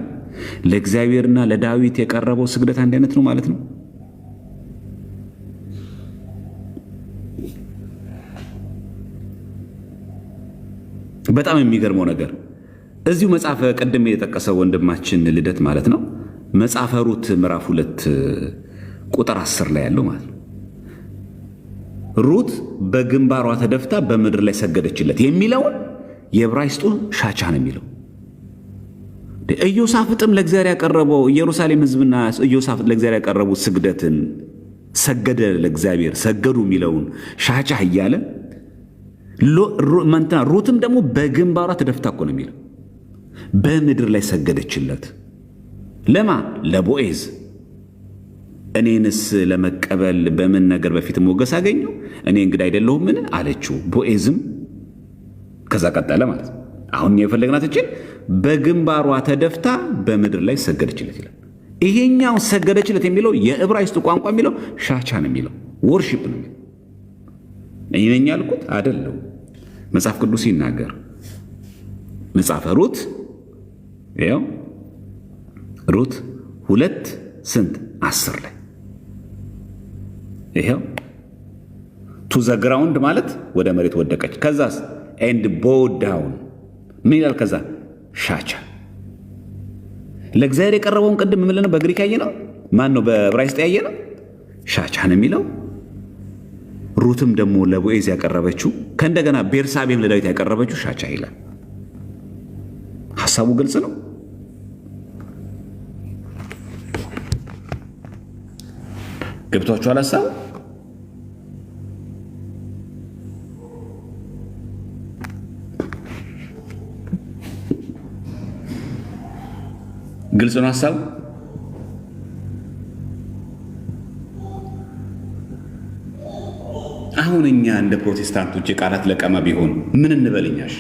ለእግዚአብሔርና ለዳዊት የቀረበው ስግደት አንድ አይነት ነው ማለት ነው። በጣም የሚገርመው ነገር እዚሁ መጽሐፈ ቅድም የጠቀሰው ወንድማችን ልደት ማለት ነው መጽሐፈ ሩት ምዕራፍ 2 ቁጥር 10 ላይ ያለው ማለት ነው። ሩት በግንባሯ ተደፍታ በምድር ላይ ሰገደችለት የሚለውን የዕብራይስጡ ሻቻ ነው የሚለው። ኢዮሳፍጥም ለእግዚአብሔር ያቀረበው ኢየሩሳሌም ሕዝብና ኢዮሳፍጥ ለእግዚአብሔር ያቀረቡት ስግደትን ሰገደ፣ ለእግዚአብሔር ሰገዱ የሚለውን ሻቻ እያለ ሩትም ደግሞ በግንባሯ ተደፍታ እኮ ነው የሚለው። በምድር ላይ ሰገደችለት። ለማ? ለቦዔዝ። እኔንስ ለመቀበል በምን ነገር በፊት ሞገስ አገኘው? እኔ እንግዳ አይደለሁምን አለችው። ቦዔዝም ከዛ ቀጠለ ማለት ነው። አሁን የፈለግናት እችን በግንባሯ ተደፍታ በምድር ላይ ሰገደችለት ይላል። ይሄኛው ሰገደችለት የሚለው የዕብራይስጡ ቋንቋ የሚለው ሻቻ ነው የሚለው፣ ወርሺፕ ነው የሚለው። እኔ ነኝ ያልኩት አይደለም። መጽሐፍ ቅዱስ ሲናገር መጽሐፈ ሩት ይኸው ሩት 2:10 ላይ ይኸው ቱ ዘ ግራውንድ ማለት ወደ መሬት ወደቀች። ከዛስ ኤንድ ቦው ዳውን ምን ይላል? ከዛ ሻቻ። ለእግዚአብሔር የቀረበውን ቅድም ምን ነው በግሪክ ያየ ነው? ማን ነው በዕብራይስጥ ያየ ነው? ሻቻ ነው የሚለው። ሩትም ደግሞ ለቦዔዝ ያቀረበችው ከእንደገና ቤርሳቤም ለዳዊት ያቀረበችው ሻቻ ይላል። ሐሳቡ ግልጽ ነው። ገብቷችኋል ሐሳቡ? ግልጽ ነው ሐሳቡ። አሁን እኛ እንደ ፕሮቴስታንቶች የቃላት ለቀማ ቢሆን ምን እንበልኛሽ?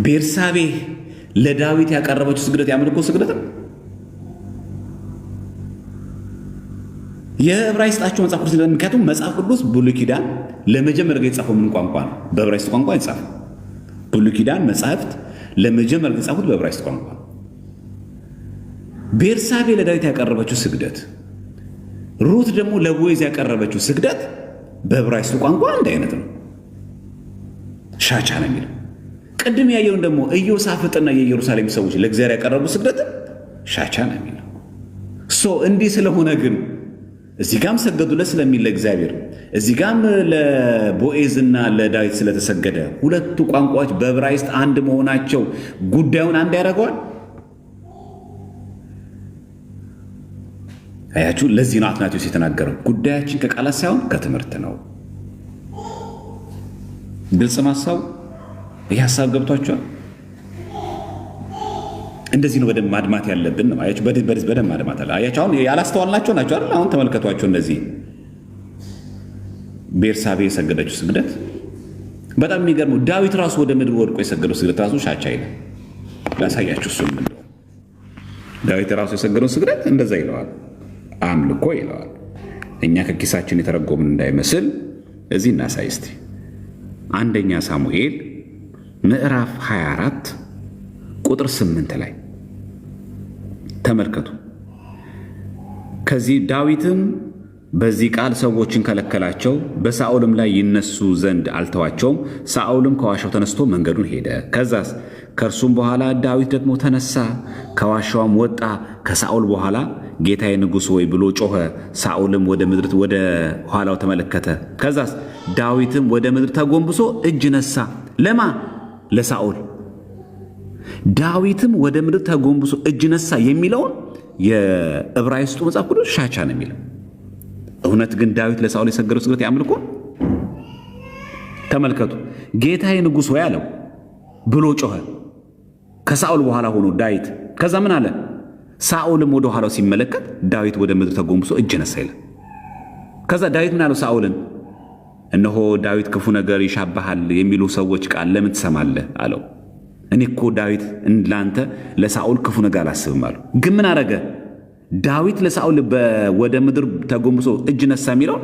ቤርሳቤ ለዳዊት ያቀረበችው ስግደት ያምልኮ ስግደት ነው። የዕብራይስጣቸው መጽሐፍ ቅዱስ ምክንያቱም መጽሐፍ ቅዱስ ብሉይ ኪዳን ለመጀመሪያ ጊዜ የጻፈው ምን ቋንቋ ነው? በዕብራይስጥ ቋንቋ የጻፈው። ብሉይ ኪዳን መጽሐፍት ለመጀመሪያ ጊዜ የጻፉት በዕብራይስጥ ቋንቋ። ቤርሳቤ ለዳዊት ያቀረበችው ስግደት፣ ሩት ደግሞ ለቦዔዝ ያቀረበችው ስግደት በዕብራይስጥ ቋንቋ አንድ አይነት ነው። ሻቻ ነው የሚለው። ቅድም ያየውን ደግሞ ኢዮሳፍጥና የኢየሩሳሌም ሰዎች ለእግዚአብሔር ያቀረቡ ስግደት ሻቻ ነው የሚለው። እንዲህ ስለሆነ ግን እዚህ ጋም ሰገዱለት ስለሚል ለእግዚአብሔር፣ እዚህ ጋም ለቦዔዝና ለዳዊት ስለተሰገደ ሁለቱ ቋንቋዎች በዕብራይስጥ አንድ መሆናቸው ጉዳዩን አንድ ያደርገዋል። አያችሁ፣ ለዚህ ነው አትናቴዎስ የተናገረው ጉዳያችን ከቃላት ሳይሆን ከትምህርት ነው። ግልጽ ማሳብ ይህ ሀሳብ ገብቷቸዋል። እንደዚህ ነው በደንብ ማድማት ያለብን ነው። አያችሁ፣ በደንብ ማድማት አለ። አያችሁ፣ አሁን ያላስተዋልናቸው ናቸው አይደል? አሁን ተመልከቷቸው። እነዚህ ቤርሳቤ የሰገደችው ስግደት በጣም የሚገርመው፣ ዳዊት ራሱ ወደ ምድር ወድቆ የሰገደው ስግደት ራሱ ሻቻ ይላል። ላሳያችሁ። እሱም እንደው ዳዊት ራሱ የሰገደው ስግደት እንደዛ ይለዋል፣ አምልኮ ይለዋል። እኛ ከኪሳችን የተረጎምን እንዳይመስል እዚህ እናሳይ እስቲ። አንደኛ ሳሙኤል ምዕራፍ 24 ቁጥር 8 ላይ ተመልከቱ። ከዚህ ዳዊትም በዚህ ቃል ሰዎችን ከለከላቸው፣ በሳኦልም ላይ ይነሱ ዘንድ አልተዋቸውም። ሳኦልም ከዋሻው ተነስቶ መንገዱን ሄደ። ከዛስ ከእርሱም በኋላ ዳዊት ደግሞ ተነሳ፣ ከዋሻውም ወጣ። ከሳኦል በኋላ ጌታዬ ንጉሥ ወይ ብሎ ጮኸ። ሳኦልም ወደ ምድር ወደ ኋላው ተመለከተ። ከዛስ ዳዊትም ወደ ምድር ተጎንብሶ እጅ ነሳ። ለማ ለሳኦል። ዳዊትም ወደ ምድር ተጎንብሶ እጅ ነሳ የሚለውን የዕብራይስጡ መጽሐፍ ቅዱስ ሻቻ ነው የሚለው። እውነት ግን ዳዊት ለሳኦል የሰገደው ስግደት ያምልኮ? ተመልከቱ። ጌታዬ ንጉሥ ወይ አለው ብሎ ጮኸ። ከሳኦል በኋላ ሆኖ ዳዊት ከዛ ምን አለ? ሳኦልም ወደ ኋላው ሲመለከት ዳዊት ወደ ምድር ተጎንብሶ እጅ ነሳ ይላል። ከዛ ዳዊት ምን አለው ሳኦልን? እነሆ ዳዊት ክፉ ነገር ይሻባሃል የሚሉ ሰዎች ቃል ለምን ትሰማለህ አለው። እኔ እኮ ዳዊት ላንተ ለሳኦል ክፉ ነገር አላስብም አለው። ግን ምን አረገ? ዳዊት ለሳኦል ወደ ምድር ተጎንብሶ እጅ ነሳ የሚለው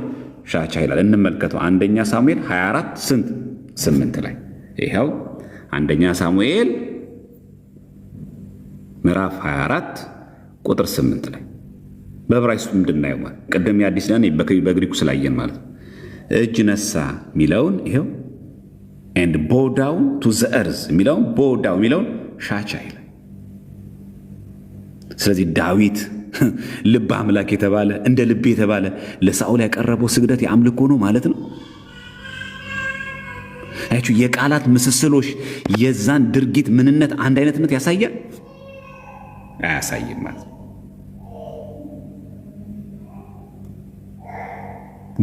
ሻቻ ይላል። እንመልከተው። አንደኛ ሳሙኤል 24 8 ላይ ይኸው አንደኛ ሳሙኤል ምዕራፍ 24 ቁጥር 8 ላይ በዕብራይስጡ ምንድናየው ማለት ቅድም የአዲስ ዳን በግሪኩ ስላየን ማለት ነው። እጅ ነሳ የሚለውን ይኸው and bow down to the earth የሚለውን bow down የሚለውን ሻቻ ይላል። ስለዚህ ዳዊት ልብ አምላክ የተባለ እንደ ልብ የተባለ ለሳኦል ያቀረበው ስግደት የአምልኮ ነው ማለት ነው። አያችሁ፣ የቃላት ምስስሎች የዛን ድርጊት ምንነት አንድ አይነትነት ያሳያል አያሳይም ማለት ነው።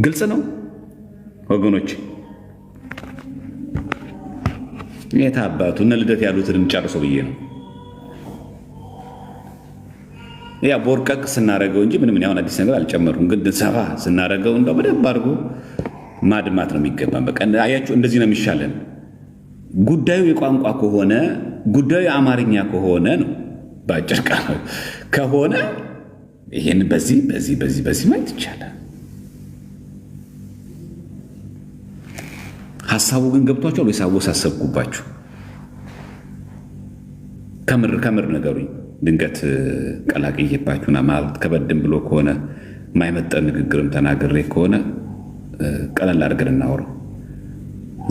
ግልጽ ነው ወገኖች። የታባቱ እነ ልደት ያሉትን ጨርሶ ብዬ ነው ያ ቦርቀቅ ስናረገው እንጂ ምንም ያሁን አዲስ ነገር አልጨመሩም። ግን ሰፋ ስናረገው እንደው በደንብ አድርጎ ማድማት ነው የሚገባን። በቃ አያችሁ፣ እንደዚህ ነው የሚሻለን። ጉዳዩ የቋንቋ ከሆነ ጉዳዩ የአማርኛ ከሆነ ነው ባጭር ቃል ከሆነ ይሄን በዚህ ማለት ይቻላል። ሐሳቡ ግን ገብቷቸዋል ወይስ አወሳሰብኩባችሁ? ከምር ነገሩኝ። ድንገት ቀላቅዬባችሁና ማለት ከበድም ብሎ ከሆነ የማይመጠን ንግግርም ተናግሬ ከሆነ ቀለል አድርገን እናወራው።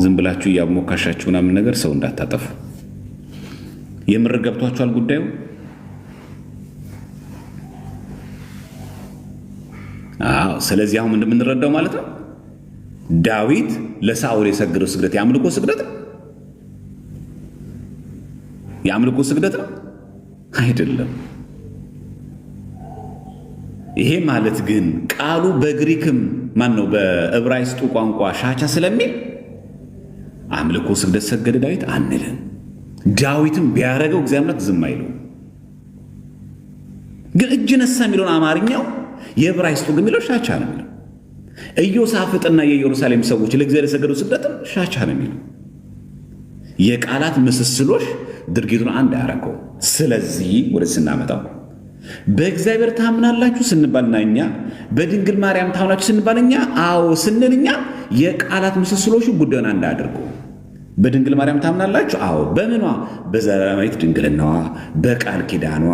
ዝም ብላችሁ እያሞካሻችሁ ምናምን ነገር ሰው እንዳታጠፉ። የምር ገብቷችኋል ጉዳዩ? አዎ። ስለዚህ አሁን እንደምንረዳው ማለት ነው ዳዊት ለሳኦል የሰገደው ስግደት የአምልኮ ስግደት ነው? የአምልኮ ስግደት ነው አይደለም። ይሄ ማለት ግን ቃሉ በግሪክም ነው በዕብራይስጡ ቋንቋ ሻቻ ስለሚል አምልኮ ስግደት ሰገደ ዳዊት አንልን። ዳዊትም ቢያረገው እግዚአብሔር ዝም አይለው። ግን እጅ ነሳ የሚለውን አማርኛው የዕብራይስጡ ግን የሚለው ሻቻ ነው የሚለው። ኢዮሳፍጥና የኢየሩሳሌም ሰዎች ለእግዚአብሔር የሰገደው ስግደትም ሻቻ ነው የሚለው። የቃላት ምስስሎች ድርጊቱን አንድ አያረገው። ስለዚህ ወደ ስናመጣው በእግዚአብሔር ታምናላችሁ ስንባልና እኛ በድንግል ማርያም ታምናችሁ ስንባል እኛ አዎ ስንል እኛ የቃላት ምስስሎሹ ጉዳዩን አንድ አድርጎ በድንግል ማርያም ታምናላችሁ? አዎ። በምኗ? በዘላለማዊት ድንግልናዋ፣ በቃል ኪዳኗ፣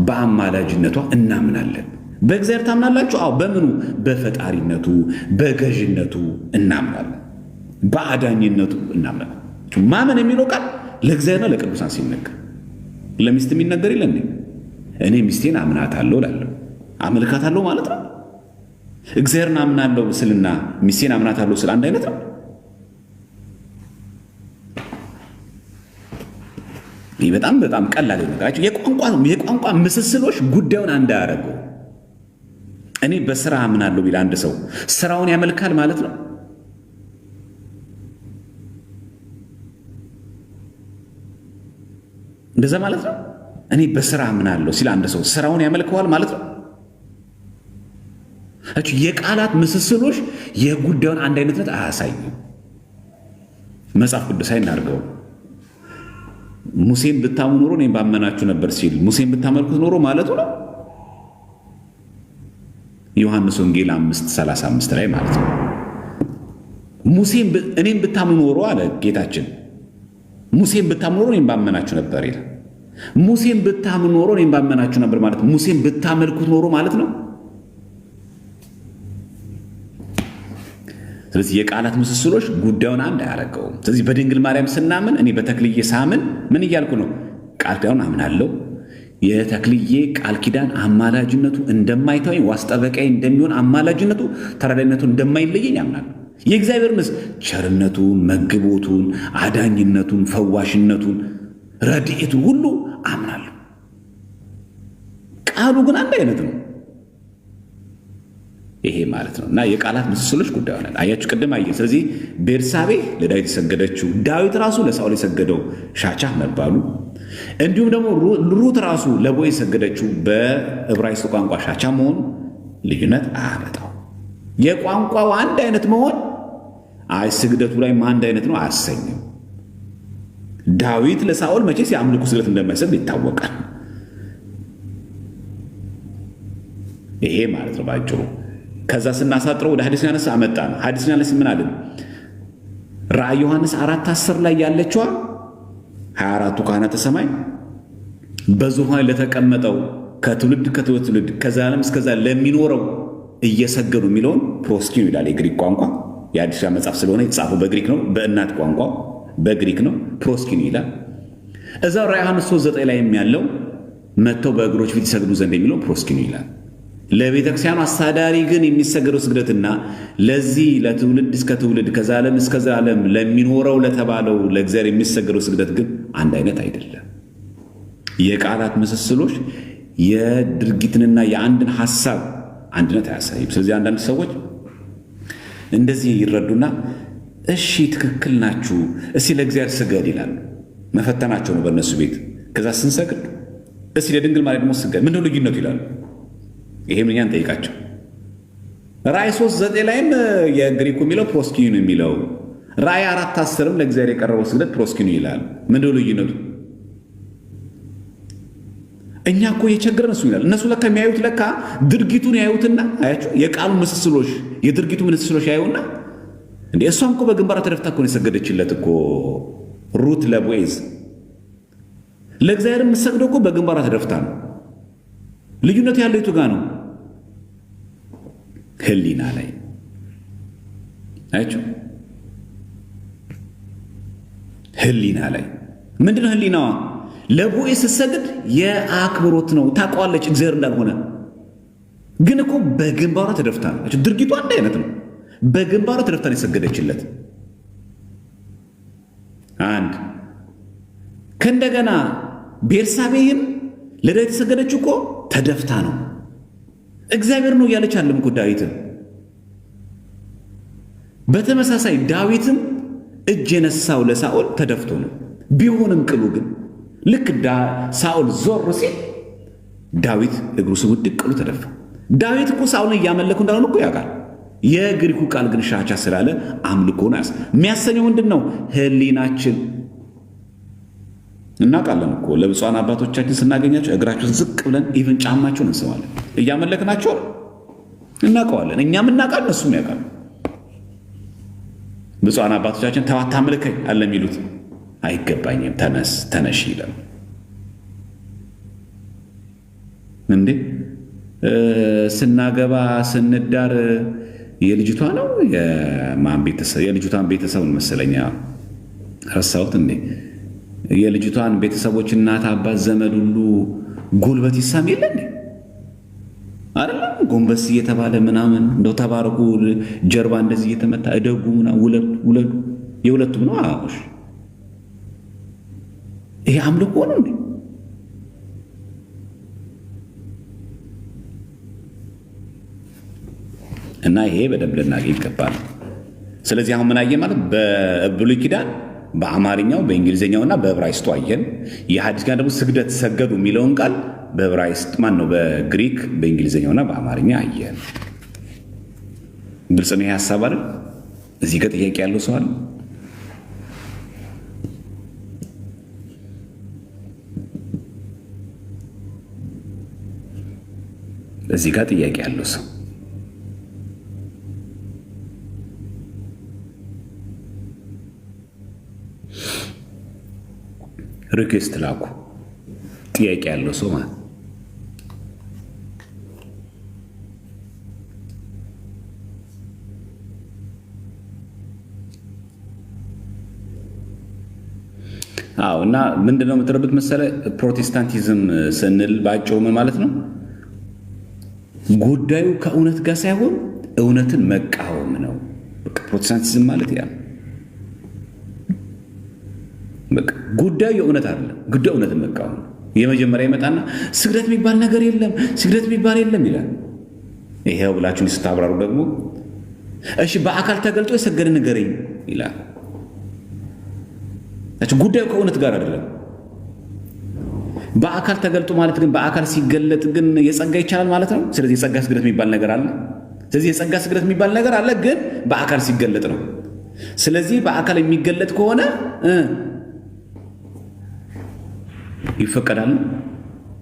በአማላጅነቷ እናምናለን። በእግዚአብሔር ታምናላችሁ? አዎ። በምኑ? በፈጣሪነቱ፣ በገዥነቱ እናምናለን። በአዳኝነቱ እናምናለን። ማመን የሚለው ቃል ለእግዚአብሔርና ለቅዱሳን ሲነገር ለሚስት የሚነገር የለን። እኔ ሚስቴን አምናታለሁ እላለሁ፣ አመልካታለሁ ማለት ነው። እግዚአብሔርን አምናለሁ ስልና ሚስቴን አምናታለሁ ስል አንድ አይነት ነው? ይህ በጣም በጣም ቀላል ነገራቸው። የቋንቋ ምስስሎች ጉዳዩን አንድ አያደርገው። እኔ በስራ አምናለሁ ቢል አንድ ሰው ስራውን ያመልካል ማለት ነው። እንደዛ ማለት ነው። እኔ በስራ አምናለሁ ሲል አንድ ሰው ስራውን ያመልከዋል ማለት ነው። የቃላት ምስስሎች የጉዳዩን አንድ አይነትነት አያሳዩም። መጽሐፍ ቅዱሳዊ እናድርገው። ሙሴን ብታምኑ ኖሮ እኔም ባመናችሁ ነበር ሲል ሙሴን ብታመልኩት ኖሮ ማለቱ ነው። ዮሐንስ ወንጌል 5:35 ላይ ማለት ነው። እኔም ብታምኑ ኖሮ አለ ጌታችን፣ ሙሴን ብታምኑ ኖሮ እኔም ባመናችሁ ነበር ይላል። ሙሴን ብታምኑ ኖሮ እኔም ባመናችሁ ነበር ማለት ሙሴን ብታመልኩት ኖሮ ማለት ነው። ስለዚህ የቃላት ምስስሎች ጉዳዩን አንድ አያደርገውም። ስለዚህ በድንግል ማርያም ስናምን እኔ በተክልዬ ሳምን ምን እያልኩ ነው? ቃል ኪዳኑን አምናለሁ። የተክልዬ ቃል ኪዳን አማላጅነቱ እንደማይተወኝ ዋስ ጠበቃዬ እንደሚሆን አማላጅነቱ ተራዳይነቱ እንደማይለየኝ አምናለሁ። የእግዚአብሔርንስ ቸርነቱን፣ መግቦቱን፣ አዳኝነቱን፣ ፈዋሽነቱን፣ ረድኤቱን ሁሉ አምናለሁ። ቃሉ ግን አንድ አይነት ነው። ይሄ ማለት ነው። እና የቃላት ምስስሎች ጉዳዩ ነው። አያችሁ ቅድም አየን። ስለዚህ ቤርሳቤ ለዳዊት የሰገደችው፣ ዳዊት ራሱ ለሳኦል የሰገደው ሻቻ መባሉ፣ እንዲሁም ደግሞ ሩት ራሱ ለቦዔዝ የሰገደችው በዕብራይስጥ ቋንቋ ሻቻ መሆኑ ልዩነት አያመጣው። የቋንቋው አንድ አይነት መሆን ስግደቱ ላይ አንድ አይነት ነው አያሰኝም። ዳዊት ለሳኦል መቼስ የአምልኮ ስግደት እንደማይሰግድ ይታወቃል። ይሄ ማለት ነው ባጭሩ። ከዛ ስናሳጥረው ወደ ሐዲስ ዮሐንስ አመጣ ነው። ሐዲስ ዮሐንስ ምን አለ? ራእይ ዮሐንስ 4:10 ላይ ያለችዋ 24ቱ ካህናተ ሰማይ በዙፋን ለተቀመጠው ከትውልድ ከትውልድ ከዘላለም እስከ ዘላለም ለሚኖረው እየሰገዱ የሚለውን ፕሮስኪኑ ይላል የግሪክ ቋንቋ። የአዲስ መጽሐፍ ስለሆነ የተጻፈው በግሪክ ነው። በእናት ቋንቋ በግሪክ ነው። ፕሮስኪኑ ይላል። እዛው ራእይ ዮሐንስ 3:9 ላይ ያለው መጥተው በእግሮች ፊት ይሰግዱ ዘንድ የሚለው ፕሮስኪኑ ይላል። ለቤተ ክርስቲያኑ አስተዳዳሪ ግን የሚሰገደው ስግደትና ለዚህ ለትውልድ እስከ ትውልድ ከዘላለም እስከ ዘላለም ለሚኖረው ለተባለው ለእግዚአብሔር የሚሰገደው ስግደት ግን አንድ አይነት አይደለም። የቃላት ምስስሎች የድርጊትንና የአንድን ሐሳብ አንድነት አያሳይም። ስለዚህ አንዳንድ ሰዎች እንደዚህ ይረዱና እሺ ትክክል ናችሁ፣ እስቲ ለእግዚአብሔር ስገድ ይላሉ። መፈተናቸው ነው በእነሱ ቤት። ከዛ ስንሰግድ እስቲ ለድንግል ማርያም ደግሞ ስገድ፣ ምንድነው ልዩነቱ ይላሉ። ይሄም እኛን ጠይቃቸው። ራእይ 3:9 ላይም የግሪኩ የሚለው ፕሮስኪኑ የሚለው፣ ራእይ 4:10 ለእግዚአብሔር የቀረበው ስግደት ፕሮስኪኑ ይላል። ምንድነው ልዩነቱ? እኛ እኮ የቸገረን እሱ ይላል። እነሱ ለካ የሚያዩት ለካ ድርጊቱን ያዩትና አያችሁ፣ የቃሉ ምስስሎች የድርጊቱ ምስስሎች ያዩና እንዴ እሷም እኮ በግንባሯ ተደፍታ እኮ ነው የሰገደችለት እኮ ሩት ለቦዔዝ። ለእግዚአብሔር የምትሰግደው እኮ በግንባሯ ተደፍታ ነው። ልዩነቱ ያለው የቱ ጋር ነው? ህሊና ላይ አያችሁ። ህሊና ላይ ምንድነው ህሊናዋ? ለቦዔዝ ስትሰግድ የአክብሮት ነው። ታውቀዋለች እግዚአብሔር እንዳልሆነ፣ ግን እኮ በግንባሯ ተደፍታ ነው። ድርጊቱ አንድ አይነት ነው። በግንባሯ ተደፍታ ነው የሰገደችለት። አንድ ከእንደገና ቤርሳቤህም ለዳዊት የሰገደችው እኮ ተደፍታ ነው። እግዚአብሔር ነው እያለች አለም እኮ ዳዊትን። በተመሳሳይ ዳዊትም እጅ የነሳው ለሳኦል ተደፍቶ ነው። ቢሆንም ቅሉ ግን ልክ ሳኦል ዞር ሲል ዳዊት እግሩ ስውድቅ ቅሉ ተደፋ። ዳዊት እኮ ሳኦልን እያመለኩ እንዳልሆነ እኮ ያውቃል። የግሪኩ ቃል ግን ሻቻ ስላለ አምልኮ ነው የሚያሰኘው። ምንድን ነው? ህሊናችን እናውቃለን እኮ ለብፁዓን አባቶቻችን ስናገኛቸው እግራቸውን ዝቅ ብለን ኢቭን ጫማቸውን እንስማለን። እያመለክናቸው እናውቀዋለን። እኛም እናውቃለን፣ እሱም ያውቃል። ብፁዓን አባቶቻችን ተው አታምልከኝ አለ የሚሉት አይገባኝም፣ ተነሽ ይላል። እንዴ ስናገባ ስንዳር የልጅቷ ነው የማን ቤተሰብ? የልጅቷን ቤተሰብ መሰለኛ ረሳሁት። እንዴ የልጅቷን ቤተሰቦች እናት፣ አባት፣ ዘመድ ሁሉ ጉልበት ይሳም የለ እንዴ አይደለም? ጎንበስ እየተባለ ምናምን እንደው ተባረኩ፣ ጀርባ እንደዚህ እየተመታ እደጉ ምናምን ውለዱ። የሁለቱም ነው አዎሽ። ይሄ አምልኮ ነው እንዴ? እና ይሄ በደንብ ልናገኝ ይገባል። ስለዚህ አሁን ምን አየን ማለት በብሉይ ኪዳን በአማርኛው በእንግሊዝኛውና በዕብራይስጡ አየን። የሐዲስ ኪዳን ደግሞ ስግደት ሰገዱ የሚለውን ቃል በዕብራይስጥ በግሪክ በእንግሊዝኛውና በአማርኛ አየን። ግልጽ ነው ይሄ ሐሳብ አይደል? እዚህ ጋር ጥያቄ ያለው ሰው አለ? እዚህ ጋር ጥያቄ ያለው ሰው ሪኩዌስት ላኩ። ጥያቄ ያለው ሰው ማለት እና ምንድነው የምትረዱት መሰለ? ፕሮቴስታንቲዝም ስንል ባጭሩ ምን ማለት ነው? ጉዳዩ ከእውነት ጋር ሳይሆን እውነትን መቃወም ነው። በቃ ፕሮቴስታንቲዝም ማለት ያ በቃ ጉዳዩ የእውነት አይደለም፣ ጉዳዩ እውነትን መቃወም ነው። የመጀመሪያ ይመጣና ስግደት የሚባል ነገር የለም፣ ስግደት የሚባል የለም ይላል። ይሄው ብላችሁን ስታብራሩ ደግሞ እሺ በአካል ተገልጦ የሰገደ ንገረኝ ይላል። ጉዳዩ ከእውነት ጋር አይደለም። በአካል ተገልጦ ማለት ግን በአካል ሲገለጥ ግን የጸጋ ይቻላል ማለት ነው። ስለዚህ የጸጋ ስግደት የሚባል ነገር አለ። ስለዚህ የጸጋ ስግደት የሚባል ነገር አለ፣ ግን በአካል ሲገለጥ ነው። ስለዚህ በአካል የሚገለጥ ከሆነ ይፈቀዳል።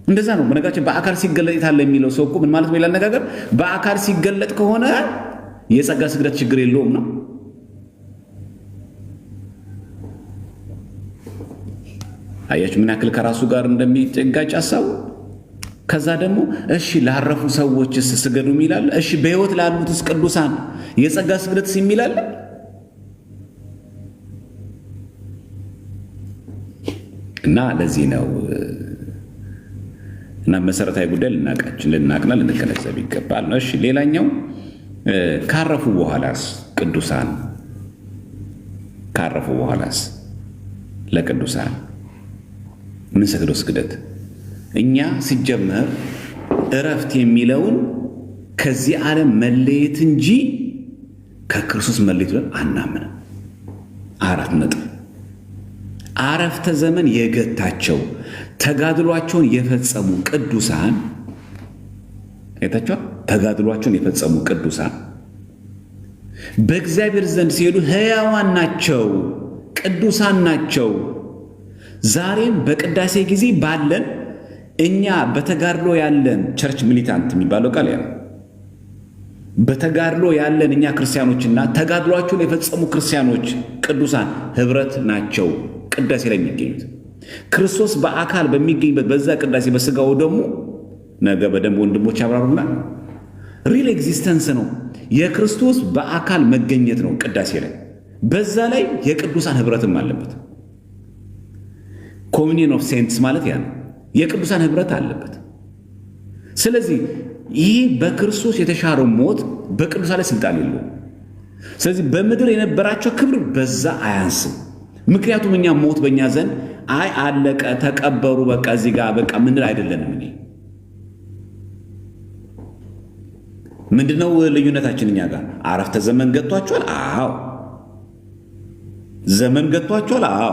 እንደዛ ነው። በነገራችን በአካል ሲገለጥ የታለ የሚለው ሰው እኮ ምን ማለት ነው? ይላል አነጋገር በአካል ሲገለጥ ከሆነ የጸጋ ስግደት ችግር የለውም ነው። አያችሁ ምን ያክል ከራሱ ጋር እንደሚጨጋጭ ሐሳቡ። ከዛ ደግሞ እሺ ላረፉ ሰዎችስ ስገዱ ይላል። እሺ በሕይወት ላሉትስ ቅዱሳን የጸጋ ስግደትስ ይላል። እና ለዚህ ነው እና መሰረታዊ ጉዳይ ልናቅና ልንገነዘብ ይገባል ነው። እሺ ሌላኛው ካረፉ በኋላስ ቅዱሳን ካረፉ በኋላስ ለቅዱሳን ምን ሰግደው ስግደት? እኛ ሲጀመር እረፍት የሚለውን ከዚህ ዓለም መለየት እንጂ ከክርስቶስ መለየት ብለን አናምንም። 4 ነጥብ። አረፍተ ዘመን የገታቸው ተጋድሏቸውን የፈጸሙ ቅዱሳን አይታችኋል። ተጋድሏቸውን የፈጸሙ ቅዱሳን በእግዚአብሔር ዘንድ ሲሄዱ ሕያዋን ናቸው፣ ቅዱሳን ናቸው። ዛሬም በቅዳሴ ጊዜ ባለን እኛ በተጋድሎ ያለን ቸርች ሚሊታንት የሚባለው ቃል ያ በተጋድሎ ያለን እኛ ክርስቲያኖችና ተጋድሏቸውን የፈጸሙ ክርስቲያኖች ቅዱሳን ህብረት ናቸው። ቅዳሴ ላይ የሚገኙት ክርስቶስ በአካል በሚገኝበት በዛ ቅዳሴ በስጋው ደግሞ ነገ በደንብ ወንድሞች ያብራሩና ሪል ኤግዚስተንስ ነው። የክርስቶስ በአካል መገኘት ነው ቅዳሴ ላይ። በዛ ላይ የቅዱሳን ህብረትም አለበት። ኮሚኒየን ኦፍ ሴንትስ ማለት ያ ነው። የቅዱሳን ህብረት አለበት። ስለዚህ ይህ በክርስቶስ የተሻረው ሞት በቅዱሳን ላይ ስልጣን የለውም። ስለዚህ በምድር የነበራቸው ክብር በዛ አያንስም። ምክንያቱም እኛ ሞት በእኛ ዘንድ አይ አለቀ ተቀበሩ በቃ እዚህ ጋር በቃ ምንል አይደለንም። እኔ ምንድነው ልዩነታችን? እኛ ጋር አረፍተ ዘመን ገጥቷቸዋል። አዎ ዘመን ገጥቷቸዋል። አዎ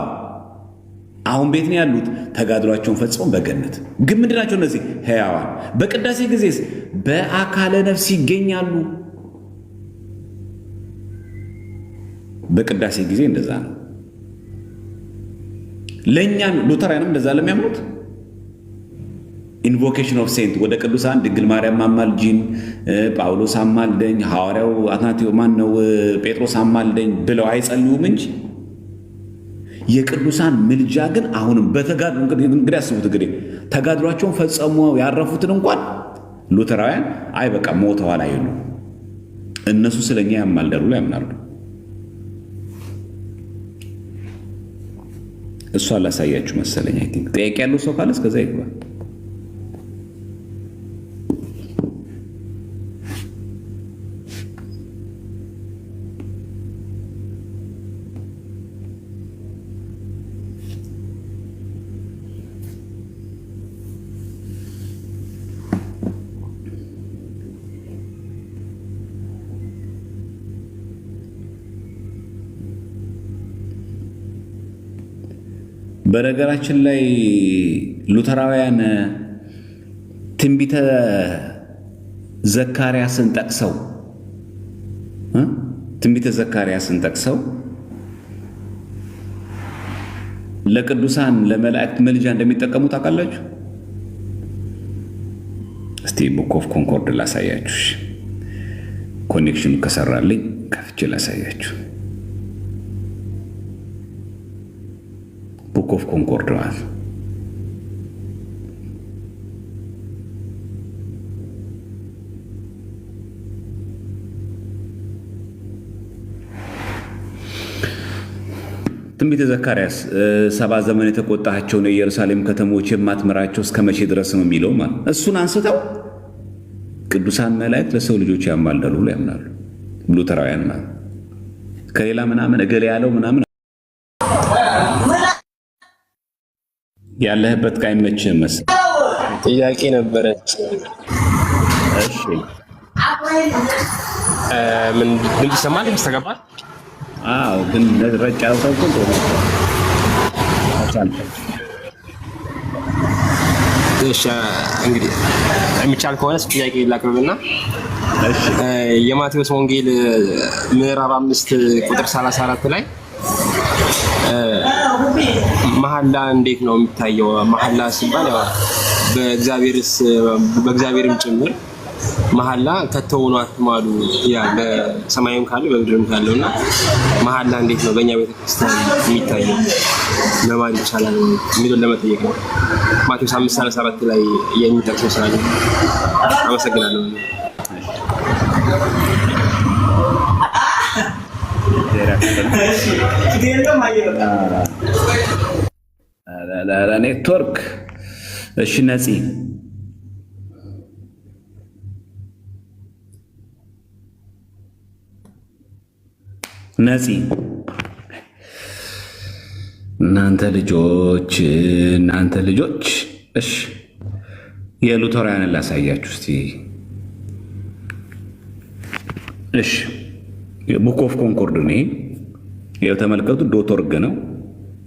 አሁን ቤት ነው ያሉት። ተጋድሏቸውን ፈጽመው በገነት ግን ምንድናቸው እነዚህ ሕያዋን? በቅዳሴ ጊዜስ በአካለ ነፍስ ይገኛሉ። በቅዳሴ ጊዜ እንደዛ ነው። ለእኛም ሉተራውያንም እንደዛ ለሚያምኑት ኢንቮኬሽን ኦፍ ሴንት ወደ ቅዱሳን ድንግል ማርያም አማልጂን፣ ጳውሎስ አማልደኝ፣ ሐዋርያው አትናቴዎ ማነው ጴጥሮስ አማልደኝ ብለው አይጸልዩም እንጂ የቅዱሳን ምልጃ ግን አሁንም በተጋድሎ እንግዲህ አስቡት እንግዲህ ተጋድሏቸውን ፈጸሙ ያረፉትን እንኳን ሉተራውያን አይ በቃ ሞተዋል አይሉ እነሱ ስለኛ ያማልዳሉ ያምናሉ። እሷ ላሳያችሁ መሰለኝ። አይ ቲንክ ጥያቄ ያለው ሰው ካለ እስከዛ ይግባ። በነገራችን ላይ ሉተራውያን ትንቢተ ዘካርያስን ጠቅሰው ለቅዱሳን ለመላእክት መልጃ እንደሚጠቀሙ ታውቃላችሁ? እስቲ ቡክ ኦፍ ኮንኮርድ ላሳያችሁ። ኮኔክሽኑ ከሰራልኝ ከፍቼ ላሳያችሁ። ቡክ ኦፍ ኮንኮርድ ማለት ትንቢተ ዘካርያስ 70 ዘመን የተቆጣቸውን የኢየሩሳሌም ከተሞች የማትመራቸው እስከ መቼ ድረስ ነው የሚለው ማለት እሱን አንስተው ቅዱሳን መላእክት ለሰው ልጆች ያማልዳሉ ብሎ ያምናሉ ሉተራውያን ማለት ከሌላ ምናምን እገሌ ያለው ምናምን ያለህበት ጋር አይመችህም መሰለኝ። ጥያቄ ነበረች። እሺ ምን ድምፅ ይሰማል? ይስተጋባል? አዎ፣ ግን ረጭ ያልከው እኮ ነው። እሺ እንግዲህ የሚቻል ከሆነ ጥያቄ ላቅርብና እሺ የማቴዎስ ወንጌል ምዕራፍ 5 ቁጥር 34 ላይ መሐላ እንዴት ነው የሚታየው? መሐላ ሲባል ያው በእግዚአብሔርም ጭምር መሐላ ከተውኑ አትማሉ ያ በሰማይም ካለ በምድርም ካለውና መሐላ እንዴት ነው በእኛ ቤተክርስቲያን የሚታየው? ለማን ይቻላል የሚለውን ለመጠየቅ ነው። ማቴዎስ 5:34 ላይ የሚጠቅሰው ስላለ አመሰግናለሁ። ኔትወርክ እሺ ነፂ እናንተ ልጆች እሺ የሉተራውያንን ላሳያችሁ እስቲ። እሺ ቡክ ኦፍ ኮንኮርድ ነው። ይሄው ተመልከቱ። ዶት.ኦርግ ነው።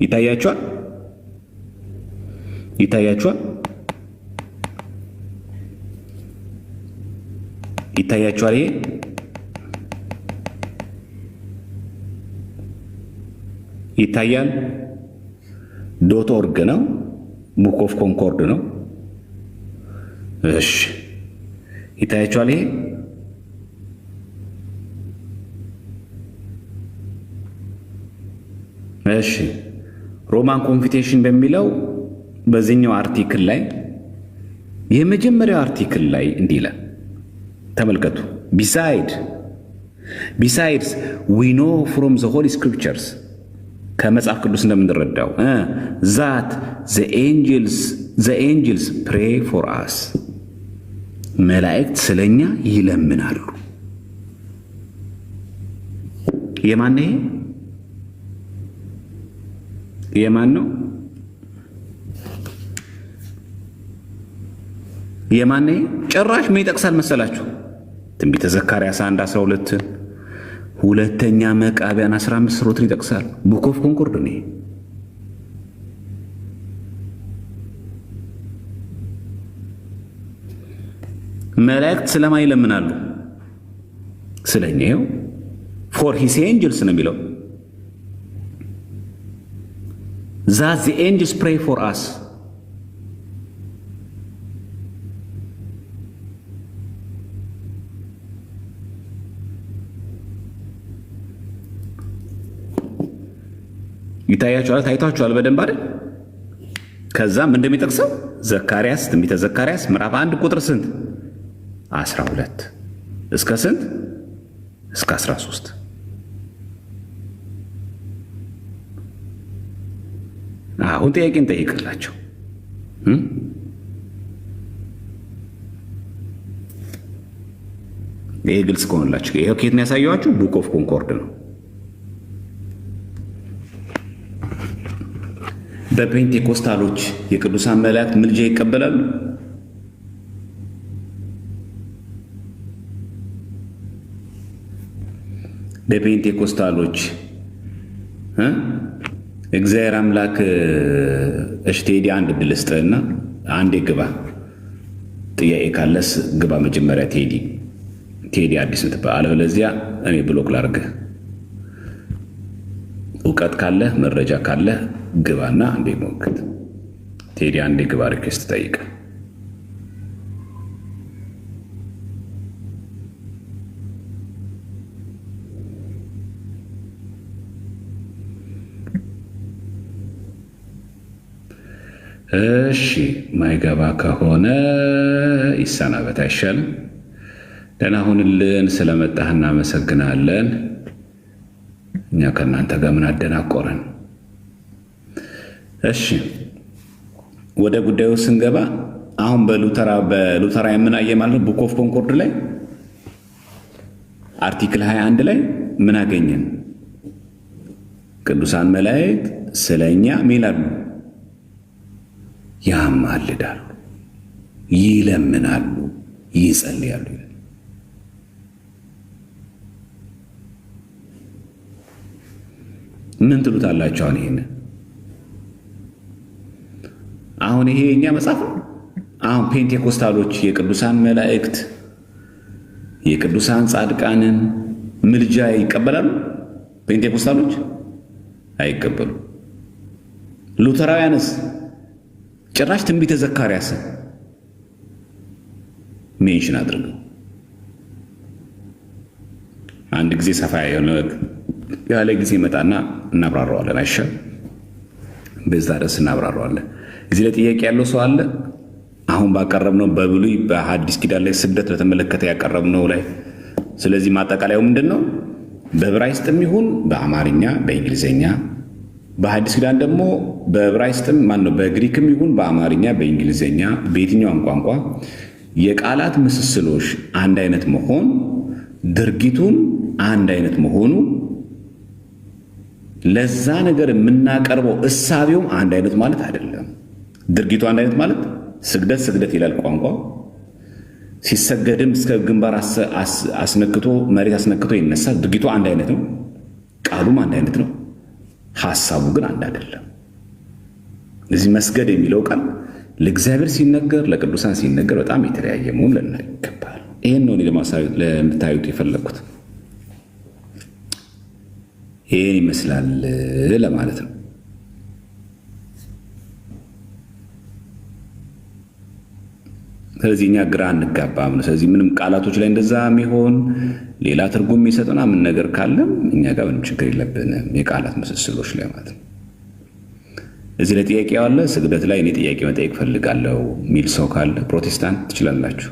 ይታያችኋል? ይታያችኋል? ይሄ ይታያል። ዶት.ኦርግ ነው። ቡክ ኦፍ ኮንኮርድ ነው። እሺ ይታያችኋል? ይሄ እሺ ሮማን ኮንፊቴሽን በሚለው በዚህኛው አርቲክል ላይ የመጀመሪያው አርቲክል ላይ እንዲህ ይላል። ተመልከቱ። ቢሳይድስ we know from the holy scriptures ከመጽሐፍ ቅዱስ እንደምንረዳው that the angels pray for us መላእክት ስለኛ ይለምናሉ። የማን ነው? ጭራሽ ምን ይጠቅሳል መሰላችሁ? ትንቢተ ዘካርያስ 1:12 ሁለተኛ መቃብያን 15 ይጠቅሳል። ቡክ ኦፍ ኮንኮርድ ነው። መላእክት ስለማን ይለምናሉ? ስለኛው ፎር ሂስ ኤንጀልስ ነው የሚለው። that the angels pray for us. ይታያችኋል፣ ታይቷችኋል በደንብ አይደል? ከዛም እንደሚጠቅሰው ዘካርያስ ትንቢተ ዘካርያስ ምዕራፍ 1 ቁጥር ስንት 12 እስከ ስንት እስከ 13። አሁን ጥያቄ እንጠይቅላቸው። ይሄ ግልጽ ከሆነላችሁ ይሄው ከየት ነው ያሳየኋችሁ? ቡክ ኦፍ ኮንኮርድ ነው። በፔንቴኮስታሎች የቅዱሳን መላእክት ምልጃ ይቀበላሉ? በፔንቴኮስታሎች እግዚአብሔር አምላክ እሺ ቴዲ አንድ ዕድል ስጥህና አንዴ ግባ። ጥያቄ ካለስ ግባ መጀመሪያ ቴዲ አዲስ ምትባል፣ አለበለዚያ እኔ ብሎክ ላድርግህ። እውቀት ካለህ መረጃ ካለህ ግባና አንዴ ሞክት። ቴዲ አንዴ ግባ ሪኩዌስት ጠይቅ። እሺ ማይገባ ከሆነ ይሰናበት አይሻልም? ደህና ሁንልን። ስለመጣህ እናመሰግናለን። እኛ ከእናንተ ጋር ምን አደናቆረን? እሺ ወደ ጉዳዩ ስንገባ አሁን በሉተራ የምናየ ማለት ነው። ቡክ ኦፍ ኮንኮርድ ላይ አርቲክል 21 ላይ ምን አገኘን? ቅዱሳን መላእክት ስለኛ ሚላሉ ያማልዳሉ፣ ይለምናሉ፣ ይጸልያሉ። ምን ትሉታላችሁ? አሁን ይሄ የኛ መጽሐፍ ነው። አሁን ፔንቴኮስታሎች የቅዱሳን መላእክት የቅዱሳን ጻድቃንን ምልጃ ይቀበላሉ? ፔንቴኮስታሎች አይቀበሉ። ሉተራውያንስ ጭራሽ ትንቢተ ዘካርያስን ሜንሽን አድርገው አንድ ጊዜ ሰፋ ያለ ጊዜ መጣና እናብራራዋለን። አይሻል? በዛ ድረስ እናብራራዋለን። እዚህ ላይ ጥያቄ ያለው ሰው አለ? አሁን ባቀረብነው በብሉይ በሐዲስ ኪዳን ላይ ስደት በተመለከተ ያቀረብነው ላይ። ስለዚህ ማጠቃለያው ምንድነው? በዕብራይስጥም ይሁን በአማርኛ በእንግሊዘኛ፣ በሐዲስ ኪዳን ደግሞ በዕብራይስጥም በግሪክም ይሁን በአማርኛ በእንግሊዘኛ፣ በየትኛውም ቋንቋ የቃላት ምስስሎች አንድ አይነት መሆን፣ ድርጊቱን አንድ አይነት መሆኑ፣ ለዛ ነገር የምናቀርበው እሳቤውም አንድ አይነት ማለት አይደለም። ድርጊቱ አንድ አይነት ማለት ስግደት ይላል ቋንቋ። ሲሰገድም እስከ ግንባር አስነክቶ መሬት አስነክቶ ይነሳል። ድርጊቱ አንድ አይነት ነው፣ ቃሉም አንድ አይነት ነው። ሐሳቡ ግን አንድ አይደለም። እዚህ መስገድ የሚለው ቃል ለእግዚአብሔር ሲነገር ለቅዱሳን ሲነገር በጣም የተለያየ መሆኑን ልናይ ይገባል። ይሄን ነው ለምታዩት የፈለኩት። ይሄን ይመስላል ለማለት ነው። ስለዚህ እኛ ግራ እንጋባም ነው። ስለዚህ ምንም ቃላቶች ላይ እንደዛ የሚሆን ሌላ ትርጉም የሚሰጥና ምን ነገር ካለም እኛ ጋር ምንም ችግር የለብንም። የቃላት ምስስሎች ላይ ማለት ነው። እዚህ ላይ ጥያቄ ያለ ስግደት ላይ እኔ ጥያቄ መጠየቅ ፈልጋለሁ የሚል ሰው ካለ ፕሮቴስታንት ትችላላችሁ።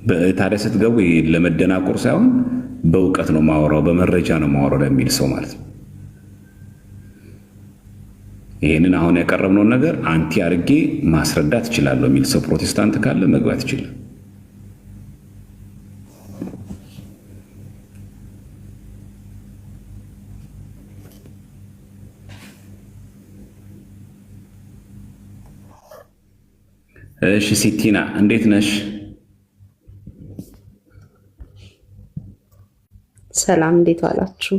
በታዲያ ስትገቡ ለመደናቆር ሳይሆን በእውቀት ነው ማወራው፣ በመረጃ ነው ማወራው ለሚል ሰው ማለት ነው። ይህንን አሁን ያቀረብነውን ነገር አንቲ አድርጌ ማስረዳት እችላለሁ የሚል ሰው ፕሮቴስታንት ካለ መግባት ይችላል። እሺ ሲቲና እንዴት ነሽ? ሰላም፣ እንዴት ዋላችሁ?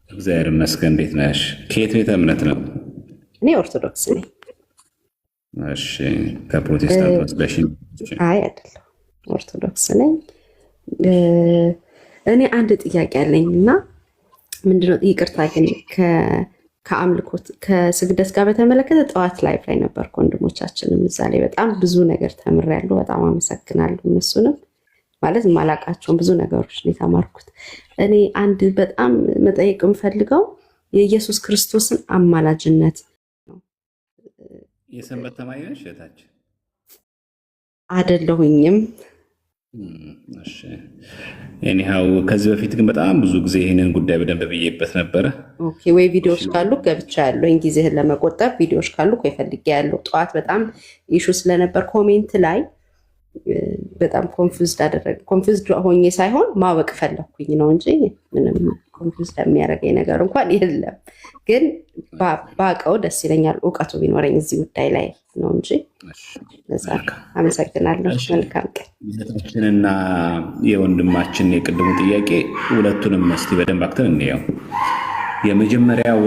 እግዚአብሔር ይመስገን። እንዴት ነሽ? ከየት ቤተ እምነት ነው? እኔ ኦርቶዶክስ ነኝ። እሺ፣ ከፕሮቴስታንት መስለሽ? አይ አይደለም፣ ኦርቶዶክስ ነኝ። እኔ አንድ ጥያቄ አለኝ እና ምንድነው፣ ይቅርታ ግን ከአምልኮት ከስግደት ጋር በተመለከተ ጠዋት ላይቭ ላይ ነበርኩ። ወንድሞቻችንም እዛ ላይ በጣም ብዙ ነገር ተምሬያለሁ። በጣም አመሰግናለሁ። እነሱንም ማለት የማላውቃቸውን ብዙ ነገሮች ነው የተማርኩት። እኔ አንድ በጣም መጠየቅ የምፈልገው የኢየሱስ ክርስቶስን አማላጅነት ነው። የሰንበት ተማሪ ነሽ እህታችን? አይደለሁኝም። ኒሃው ከዚህ በፊት ግን በጣም ብዙ ጊዜ ይህንን ጉዳይ በደንብ ብዬበት ነበረ። ወይ ቪዲዮዎች ካሉ ገብቻ ያለሁኝ ጊዜህን ለመቆጠብ ቪዲዮዎች ካሉ ፈልጌ ያለው ጠዋት በጣም ኢሹ ስለነበር ኮሜንት ላይ በጣም ኮንፊውዝድ ሆኜ ሳይሆን ማወቅ ፈለኩኝ ነው እንጂ ምንም ኮንፊውዝድ የሚያደርገኝ ነገር እንኳን የለም። ግን ባውቀው ደስ ይለኛል፣ እውቀቱ ቢኖረኝ እዚህ ጉዳይ ላይ ነው እንጂ። አመሰግናለሁ። መልካም ቀን። የእህታችንና የወንድማችን የቅድሙ ጥያቄ ሁለቱንም እስቲ በደንብ አክተን እንየው። የመጀመሪያው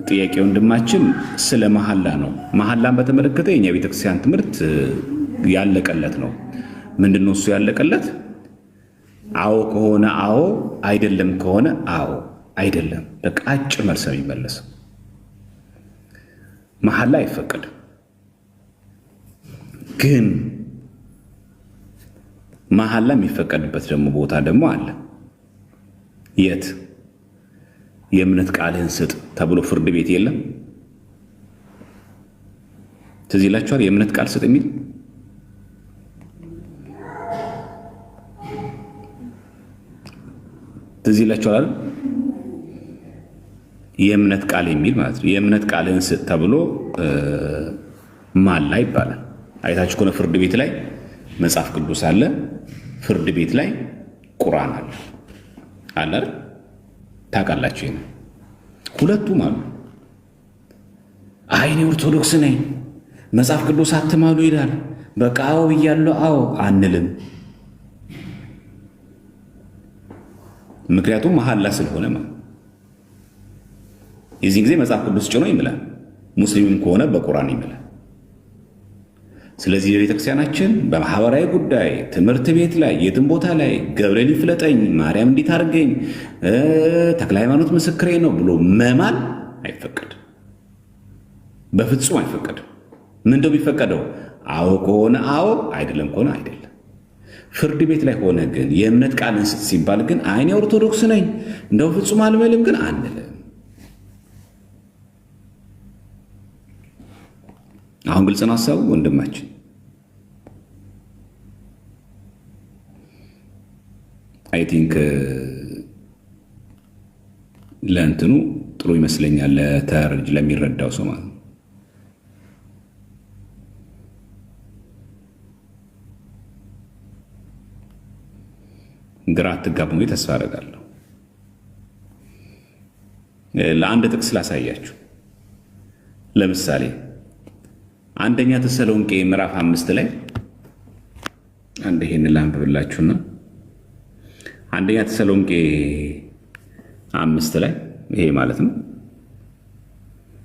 ጥያቄ ወንድማችን ስለ መሐላ ነው። መሐላን በተመለከተ የኛ ቤተክርስቲያን ትምህርት ያለቀለት ነው። ምንድነው እሱ ያለቀለት? አዎ ከሆነ አዎ፣ አይደለም ከሆነ አዎ አይደለም። በቃ አጭር መልስ የሚመለሰው። መሐላ አይፈቀድም። ግን መሐላ የሚፈቀድበት ደግሞ ቦታ ደግሞ አለ። የት? የእምነት ቃልህን ስጥ ተብሎ ፍርድ ቤት የለም? ትዝ ይላችኋል? የእምነት ቃል ስጥ የሚል ትዝ ይላችኋል? የእምነት ቃል የሚል ማለት ነው። የእምነት ቃልህን ስጥ ተብሎ ማላ ይባላል። አይታችሁ ከሆነ ፍርድ ቤት ላይ መጽሐፍ ቅዱስ አለ፣ ፍርድ ቤት ላይ ቁርአን አለ አይደል? ታውቃላችሁ? ይሄን ሁለቱም አሉ። አይ እኔ ኦርቶዶክስ ነኝ መጽሐፍ ቅዱስ አትማሉ ይላል። በቃ አዎ ብያለሁ አዎ አንልም። ምክንያቱም መሐላ ስለሆነ ማለት የዚህ ጊዜ መጽሐፍ ቅዱስ ጭኖ ይምላል። ሙስሊምም ከሆነ በቁርአን ይምላል። ስለዚህ በቤተክርስቲያናችን በማህበራዊ ጉዳይ ትምህርት ቤት ላይ የትም ቦታ ላይ ገብርኤል ይፍለጠኝ፣ ማርያም እንዲት አድርገኝ፣ ተክለ ሃይማኖት ምስክሬ ነው ብሎ መማል አይፈቀድም። በፍጹም አይፈቀድም። ምንድነው የሚፈቀደው? አዎ ከሆነ አዎ፣ አይደለም ከሆነ አይደለም። ፍርድ ቤት ላይ ሆነ ግን የእምነት ቃልን ስጥ ሲባል ግን አይኔ ኦርቶዶክስ ነኝ እንደው ፍጹም አልበልም ግን አንልም። አሁን ግልጽ ነው ሐሳቡ ወንድማችን? አይ ቲንክ ለእንትኑ ጥሩ ይመስለኛል፣ ለተረጅ ለሚረዳው ሰው ማለት ነው። ግራ አትጋቡ ተስፋ አደርጋለሁ። ለአንድ ጥቅስ ላሳያችሁ። ለምሳሌ አንደኛ ተሰሎንቄ ምዕራፍ 5 ላይ አንድ ይሄን ላንብብላችሁና አንደኛ ተሰሎንቄ 5 ላይ ይሄ ማለት ነው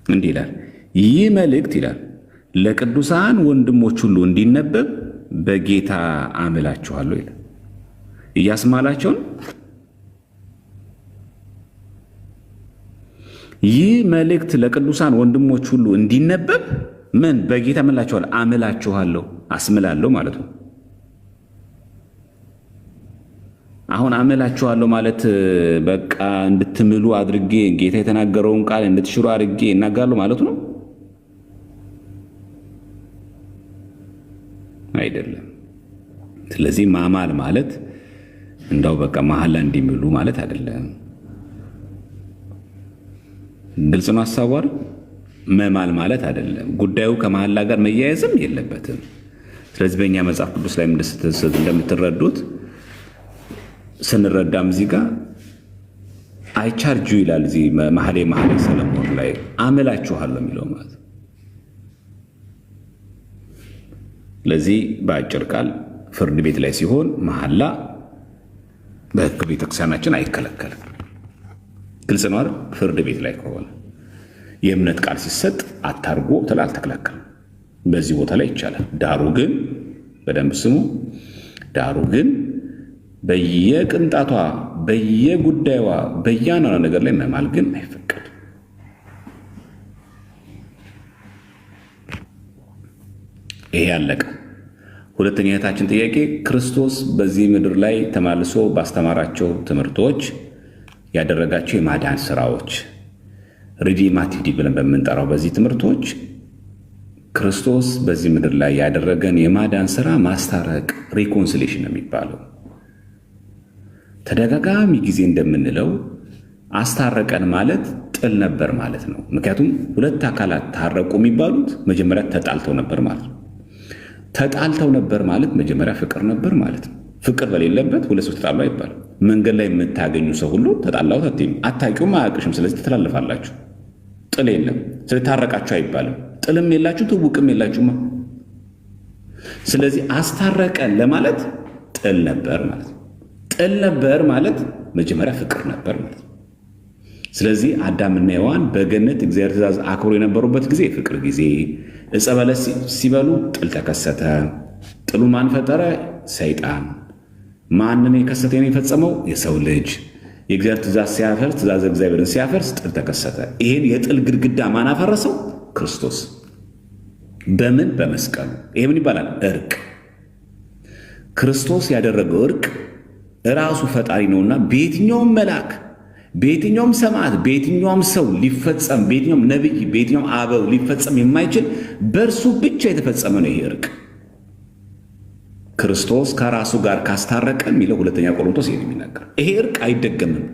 እንዲህ ይላል፣ ይህ መልእክት ይላል ለቅዱሳን ወንድሞች ሁሉ እንዲነበብ በጌታ አምላችኋለሁ ይላል። እያስማላቸው ነው። ይህ መልእክት ለቅዱሳን ወንድሞች ሁሉ እንዲነበብ ምን በጌታ ምላችኋለሁ፣ አምላችኋለሁ፣ አስምላለሁ ማለት ነው። አሁን አምላችኋለሁ ማለት በቃ እንድትምሉ አድርጌ ጌታ የተናገረውን ቃል እንድትሽሩ አድርጌ እናጋለሁ ማለት ነው አይደለም። ስለዚህ ማማል ማለት እንዳው በቃ መሐላ እንዲምሉ ማለት አይደለም። ግልጽ ነው ሐሳቡ አይደል? መማል ማለት አይደለም። ጉዳዩ ከመሐላ ጋር መያያዝም የለበትም። ስለዚህ በእኛ መጽሐፍ ቅዱስ ላይ እንደምትረዱት ስንረዳም እዚህ ጋር አይቻርጁ ይላል። እዚህ መኃልየ ሰሎሞን ላይ አምላችኋለሁ የሚለው ማለት። ስለዚህ በአጭር ቃል ፍርድ ቤት ላይ ሲሆን መሐላ በሕግ ቤተክርስቲያናችን አይከለከልም። ግልጽ ነው አይደል? ፍርድ ቤት ላይ ከሆነ የእምነት ቃል ሲሰጥ አታርጎ አልተከለከለም። በዚህ ቦታ ላይ ይቻላል። ዳሩ ግን በደንብ ስሙ፣ ዳሩ ግን በየቅንጣቷ በየጉዳዩዋ በያናው ነገር ላይ መማል ግን አይፈቀድም። ይሄ ያለቀ። ሁለተኛ እህታችን ጥያቄ ክርስቶስ በዚህ ምድር ላይ ተማልሶ ባስተማራቸው ትምህርቶች ያደረጋቸው የማዳን ስራዎች ሪዲማቲቭ ብለን በምንጠራው በዚህ ትምህርቶች ክርስቶስ በዚህ ምድር ላይ ያደረገን የማዳን ስራ ማስታረቅ ሪኮንሲሌሽን ነው የሚባለው። ተደጋጋሚ ጊዜ እንደምንለው አስታረቀን ማለት ጥል ነበር ማለት ነው። ምክንያቱም ሁለት አካላት ታረቁ የሚባሉት መጀመሪያ ተጣልተው ነበር ማለት ነው። ተጣልተው ነበር ማለት መጀመሪያ ፍቅር ነበር ማለት ነው። ፍቅር በሌለበት ሁለት ሰው ተጣሉ አይባልም። መንገድ ላይ የምታገኙ ሰው ሁሉ ተጣላሁት አታውቂውም፣ አያውቅሽም፣ ስለዚህ ትተላለፋላችሁ። ጥል የለም፣ ስለዚህ ታረቃችሁ አይባልም። ጥልም የላችሁ ትውቅም የላችሁማ። ስለዚህ አስታረቀን ለማለት ጥል ነበር ማለት ነው። ጥል ነበር ማለት መጀመሪያ ፍቅር ነበር ማለት ነው። ስለዚህ አዳምና ሔዋን በገነት እግዚአብሔር ትእዛዝ አክብሮ የነበሩበት ጊዜ ፍቅር ጊዜ፣ ዕፀ በለስ ሲበሉ ጥል ተከሰተ። ጥሉ ማን ፈጠረ? ሰይጣን። ማንን የከሰተ የፈጸመው? የሰው ልጅ። የእግዚአብሔር ትእዛዝ ሲያፈርስ፣ ትእዛዝ እግዚአብሔርን ሲያፈርስ ጥል ተከሰተ። ይሄን የጥል ግድግዳ ማን አፈረሰው? ክርስቶስ። በምን? በመስቀሉ። ይሄ ምን ይባላል? እርቅ። ክርስቶስ ያደረገው እርቅ ራሱ ፈጣሪ ነውና በየትኛውም መልአክ፣ በየትኛውም ሰማዕት፣ በየትኛውም ሰው ሊፈጸም፣ በየትኛውም ነቢይ፣ በየትኛውም አበው ሊፈጸም የማይችል በእርሱ ብቻ የተፈጸመ ነው ይሄ እርቅ። ክርስቶስ ከራሱ ጋር ካስታረቀ የሚለው ሁለተኛ ቆሮንቶስ ይሄን የሚናገር። ይሄ እርቅ አይደገምም።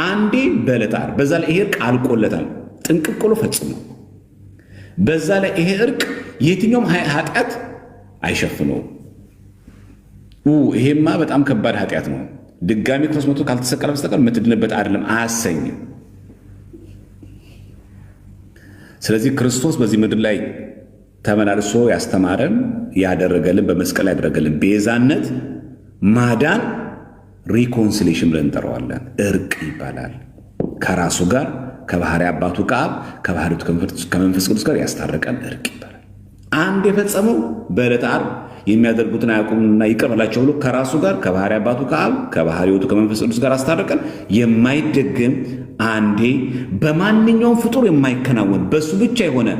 አንዴ በዕለተ ዓርብ፣ በዛ ላይ ይሄ እርቅ አልቆለታል፣ ጥንቅቅሎ ፈጽሞ። በዛ ላይ ይሄ እርቅ የትኛውም ኃጢአት አይሸፍነውም። ይሄማ በጣም ከባድ ኃጢአት ነው። ድጋሚ ክርስቶስ መጥቶ ካልተሰቀለ በስተቀር የምትድንበት አይደለም፣ አያሰኝም። ስለዚህ ክርስቶስ በዚህ ምድር ላይ ተመላልሶ ያስተማረን ያደረገልን፣ በመስቀል ያደረገልን ቤዛነት፣ ማዳን ሪኮንሲሌሽን ብለን እንጠራዋለን። እርቅ ይባላል። ከራሱ ጋር ከባህሪ አባቱ ከአብ ከባህሪቱ ከመንፈስ ቅዱስ ጋር ያስታረቀን እርቅ ይባላል። አንድ የፈጸመው በዕለተ ዓርብ የሚያደርጉትን አያውቁምና ይቅር በላቸው ብሎ ከራሱ ጋር ከባህሪ አባቱ ከአብ ከባህሪቱ ከመንፈስ ቅዱስ ጋር አስታረቀን። የማይደግም አንዴ በማንኛውም ፍጡር የማይከናወን በሱ ብቻ የሆነ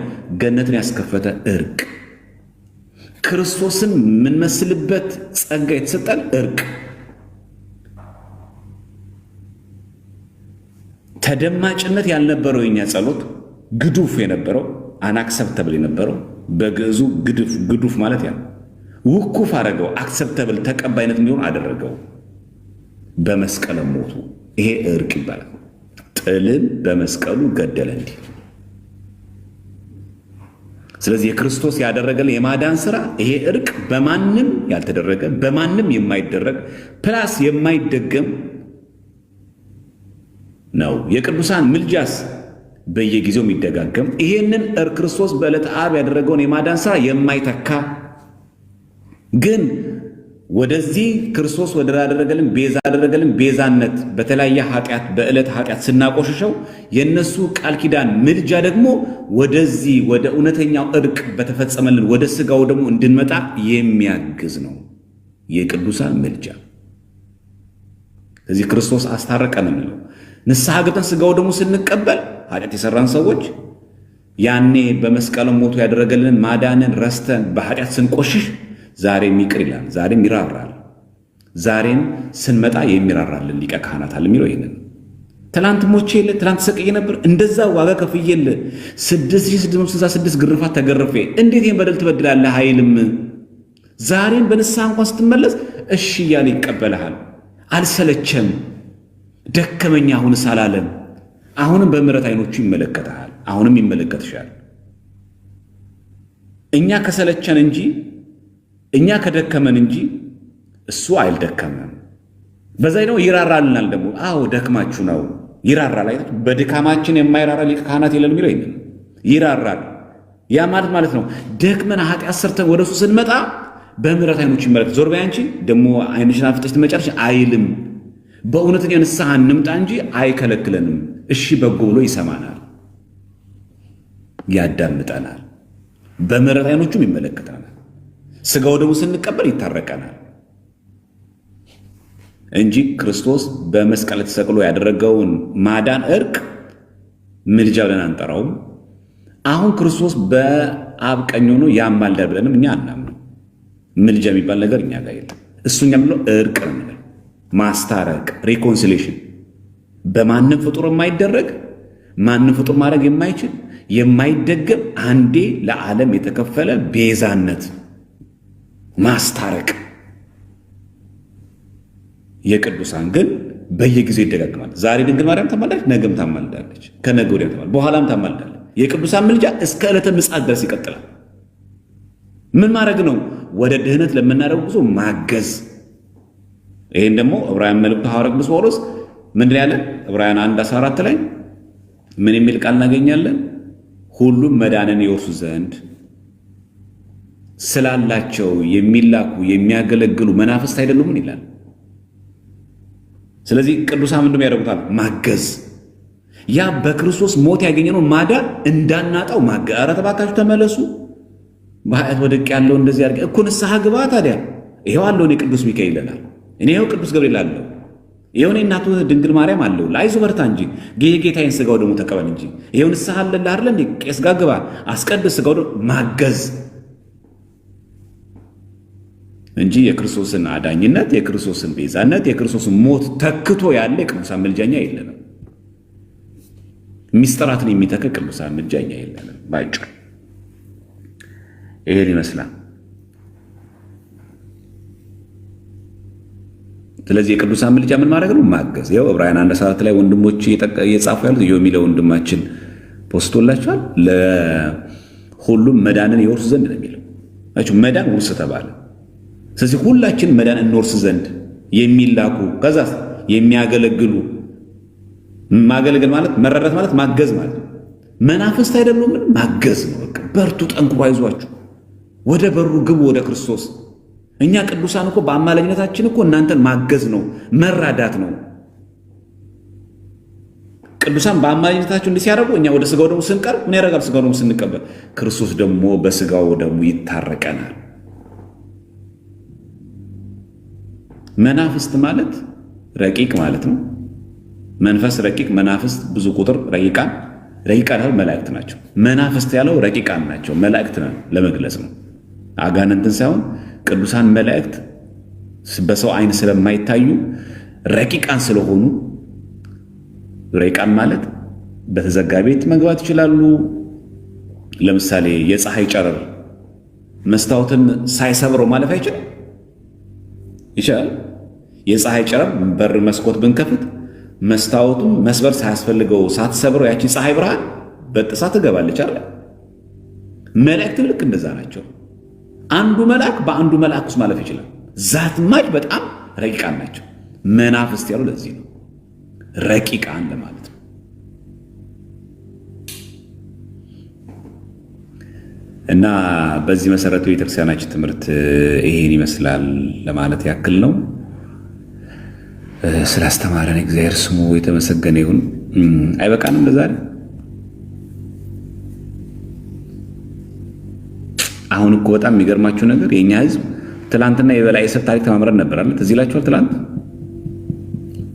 ገነትን ያስከፈተ እርቅ፣ ክርስቶስን የምንመስልበት ጸጋ የተሰጠን እርቅ፣ ተደማጭነት ያልነበረው የኛ ጸሎት ግዱፍ የነበረው አናክሰፕተብል የነበረው በግዕዙ ግዱፍ ማለት ያ ውኩፍ አደረገው። አክሰፕተብል ተቀባይነት እንዲሆን አደረገው በመስቀል ሞቱ። ይሄ እርቅ ይባላል። ጥልን በመስቀሉ ገደለ እንዲህ። ስለዚህ የክርስቶስ ያደረገልን የማዳን ስራ ይሄ እርቅ በማንም ያልተደረገ በማንም የማይደረግ ፕላስ የማይደገም ነው። የቅዱሳን ምልጃስ በየጊዜው የሚደጋገም ይሄንን ክርስቶስ በዕለተ ዓርብ ያደረገውን የማዳን ስራ የማይተካ ግን ወደዚህ ክርስቶስ ወደ ያደረገልን ቤዛነት በተለያየ ኃጢአት በዕለት ኃጢአት ስናቆሽሸው የነሱ ቃል ኪዳን ምልጃ ደግሞ ወደዚህ ወደ እውነተኛው እርቅ በተፈጸመልን ወደ ስጋው ደግሞ እንድንመጣ የሚያግዝ ነው የቅዱሳን ምልጃ። ስለዚህ ክርስቶስ አስታረቀን ነው። ንስሐ ገብተን ስጋው ደግሞ ስንቀበል ኃጢአት የሰራን ሰዎች ያኔ በመስቀል ሞቱ ያደረገልን ማዳንን ረስተን በኃጢአት ስንቆሽሽ ዛሬም ይቅር ይላል፣ ዛሬም ይራራል። ዛሬም ስንመጣ የሚራራልን ሊቀ ካህናት አለ የሚለው ይሄንን። ትላንት ሞቼ የለ ትላንት ሰቅዬ ነበር እንደዛ ዋጋ ከፍዬ የለ 6666 ግርፋት ተገርፌ እንዴት ይህን በደል ትበድላለህ አይልም። ዛሬም በንስሐ እንኳን ስትመለስ እሺ እያለ ይቀበልሃል። አልሰለቸም፣ ደከመኛ አሁንስ አላለም። አሁንም በምሕረት አይኖቹ ይመለከትሃል፣ አሁንም ይመለከትሻል። እኛ ከሰለቸን እንጂ እኛ ከደከመን እንጂ እሱ አይልደከመም። በዛ ነው ይራራልናል ደግሞ። አዎ ደክማችሁ ነው ይራራል። አይደል? በድካማችን የማይራራ ሊቀ ካህናት የለም የሚለው ይሄን ይራራል። ያ ማለት ነው ደክመን ኃጢአት ሰርተን ወደሱ ስንመጣ በምሕረት አይኖች ይመለከት። ዞር በይ አንቺ ደግሞ አይንሽን አፍጥተሽ ትመጫለሽ አይልም። በእውነተኛ ንስሐ እንምጣ እንጂ አይከለክለንም። እሺ በጎ ብሎ ይሰማናል፣ ያዳምጠናል፣ በምሕረት አይኖቹም ይመለከተናል። ስጋው ደግሞ ስንቀበል ይታረቀናል እንጂ ክርስቶስ በመስቀል ተሰቅሎ ያደረገውን ማዳን እርቅ ምልጃ ብለን አንጠራውም። አሁን ክርስቶስ አብ ቀኝ ሆኖ ያማልዳል ብለንም እኛ አናምነው። ምልጃ የሚባል ነገር እኛ ጋር የለም። እሱኛ ብለው እርቅ ነው፣ ማስታረቅ፣ ሪኮንሲሌሽን በማንም ፍጡር የማይደረግ ማንም ፍጡር ማድረግ የማይችል የማይደገም አንዴ ለዓለም የተከፈለ ቤዛነት ማስታረቅ። የቅዱሳን ግን በየጊዜው ይደጋግማል። ዛሬ ድንግል ማርያም ታማልዳለች፣ ነገም ታማልዳለች፣ ከነገ ወዲያም ታማልዳለች፣ በኋላም ታማልዳለች። የቅዱሳን ምልጃ እስከ ዕለተ ምጽአት ድረስ ይቀጥላል። ምን ማድረግ ነው? ወደ ድህነት ለምናደርገው ጉዞ ማገዝ። ይህን ደግሞ ዕብራውያን መልእክቱ ሐዋርያ ቅዱስ ጳውሎስ ምንድን ያለን? ዕብራውያን 1:14 ላይ ምን የሚል ቃል እናገኛለን? ሁሉም መዳንን ይወርሱ ዘንድ ስላላቸው የሚላኩ የሚያገለግሉ መናፍስት አይደሉምን ይላል። ስለዚህ ቅዱሳን ምንድን ያደርጉታል? ማገዝ። ያ በክርስቶስ ሞት ያገኘነው ማዳን እንዳናጣው ማገዝ። ኧረ ተባካችሁ ተመለሱ፣ በኃጢአት ወድቅ ያለው እንደዚህ አድርገህ እኮ ንስሐ ግባ። ታዲያ ይኸው አለው እኔ ቅዱስ ሚካኤል ይለናል፣ እኔ ይኸው ቅዱስ ገብርኤል አለው፣ ይኸው እኔ እናቱ ድንግል ማርያም አለው። ላይዞ በርታ እንጂ የጌታዬን ስጋው ደግሞ ተቀበል እንጂ ይኸው ንስሐ አለልህ አይደል እንዴ? ቄስ ጋር ግባ፣ አስቀድስ፣ ስጋው ደግሞ ማገዝ እንጂ የክርስቶስን አዳኝነት፣ የክርስቶስን ቤዛነት፣ የክርስቶስን ሞት ተክቶ ያለ የቅዱሳን ምልጃኛ የለንም። ሚስጥራትን የሚተካ ቅዱሳን ምልጃኛ የለንም። ባጭሩ ይሄን ይመስላል። ስለዚህ የቅዱሳን ምልጃ ምን ማድረግ ነው? ማገዝ። ያው ዕብራውያን 1:7 ላይ ወንድሞች እየጻፉ ያሉት የሚለው ወንድማችን ፖስቶላችኋል። ለሁሉም መዳንን ይወርሱ ዘንድ ነው የሚለው። መዳን ውርስ ተባለ። ስለዚህ ሁላችን መዳን እንወርስ ዘንድ የሚላኩ ከዛ የሚያገለግሉ፣ ማገለገል ማለት መረዳት ማለት ማገዝ ማለት ነው። መናፍስት አይደሉም፣ ምን ማገዝ ነው። በቃ በርቱ፣ ጠንክሮ፣ አይዟችሁ፣ ወደ በሩ ግቡ፣ ወደ ክርስቶስ። እኛ ቅዱሳን እኮ በአማላጅነታችን እኮ እናንተን ማገዝ ነው፣ መራዳት ነው። ቅዱሳን በአማላጅነታቸው እንዲህ ሲያደርጉ እኛ ወደ ስጋው ደግሞ ስንቀርብ ምን ያደርጋል? ስጋው ደግሞ ስንቀበል ክርስቶስ ደግሞ በስጋው ደግሞ ይታረቀናል። መናፍስት ማለት ረቂቅ ማለት ነው። መንፈስ ረቂቅ፣ መናፍስት ብዙ ቁጥር፣ ረቂቃን ያለው መላእክት ናቸው። መናፍስት ያለው ረቂቃን ናቸው፣ መላእክት ነው ለመግለጽ ነው፣ አጋንንትን ሳይሆን። ቅዱሳን መላእክት በሰው አይን ስለማይታዩ ረቂቃን ስለሆኑ፣ ረቂቃን ማለት በተዘጋ ቤት መግባት ይችላሉ። ለምሳሌ የፀሐይ ጨረር መስታወትን ሳይሰብረው ማለፍ አይችልም? ይችላል። የፀሐይ ጨረር በር መስኮት ብንከፍት መስታወቱም መስበር ሳያስፈልገው ሳትሰብረው ያቺ ፀሐይ ብርሃን በጥሳ ትገባለች አይደል? መላእክት ልክ እንደዛ ናቸው። አንዱ መልአክ በአንዱ መልአክ ውስጥ ማለፍ ይችላል። ዛትማጅ በጣም ረቂቃን ናቸው። መናፍስት ያሉ ለዚህ ነው፣ ረቂቃን ለማለት ነው። እና በዚህ መሰረቱ የቤተክርስቲያናችን ትምህርት ይሄን ይመስላል ለማለት ያክል ነው። ስላስተማረን እግዚአብሔር ስሙ የተመሰገነ ይሁን። አይበቃንም ለዛሬ? አሁን እኮ በጣም የሚገርማችሁ ነገር የኛ ሕዝብ ትላንትና የበላይ የሰብ ታሪክ ተማምረን ነበር አለ። ትዝ ይላችኋል?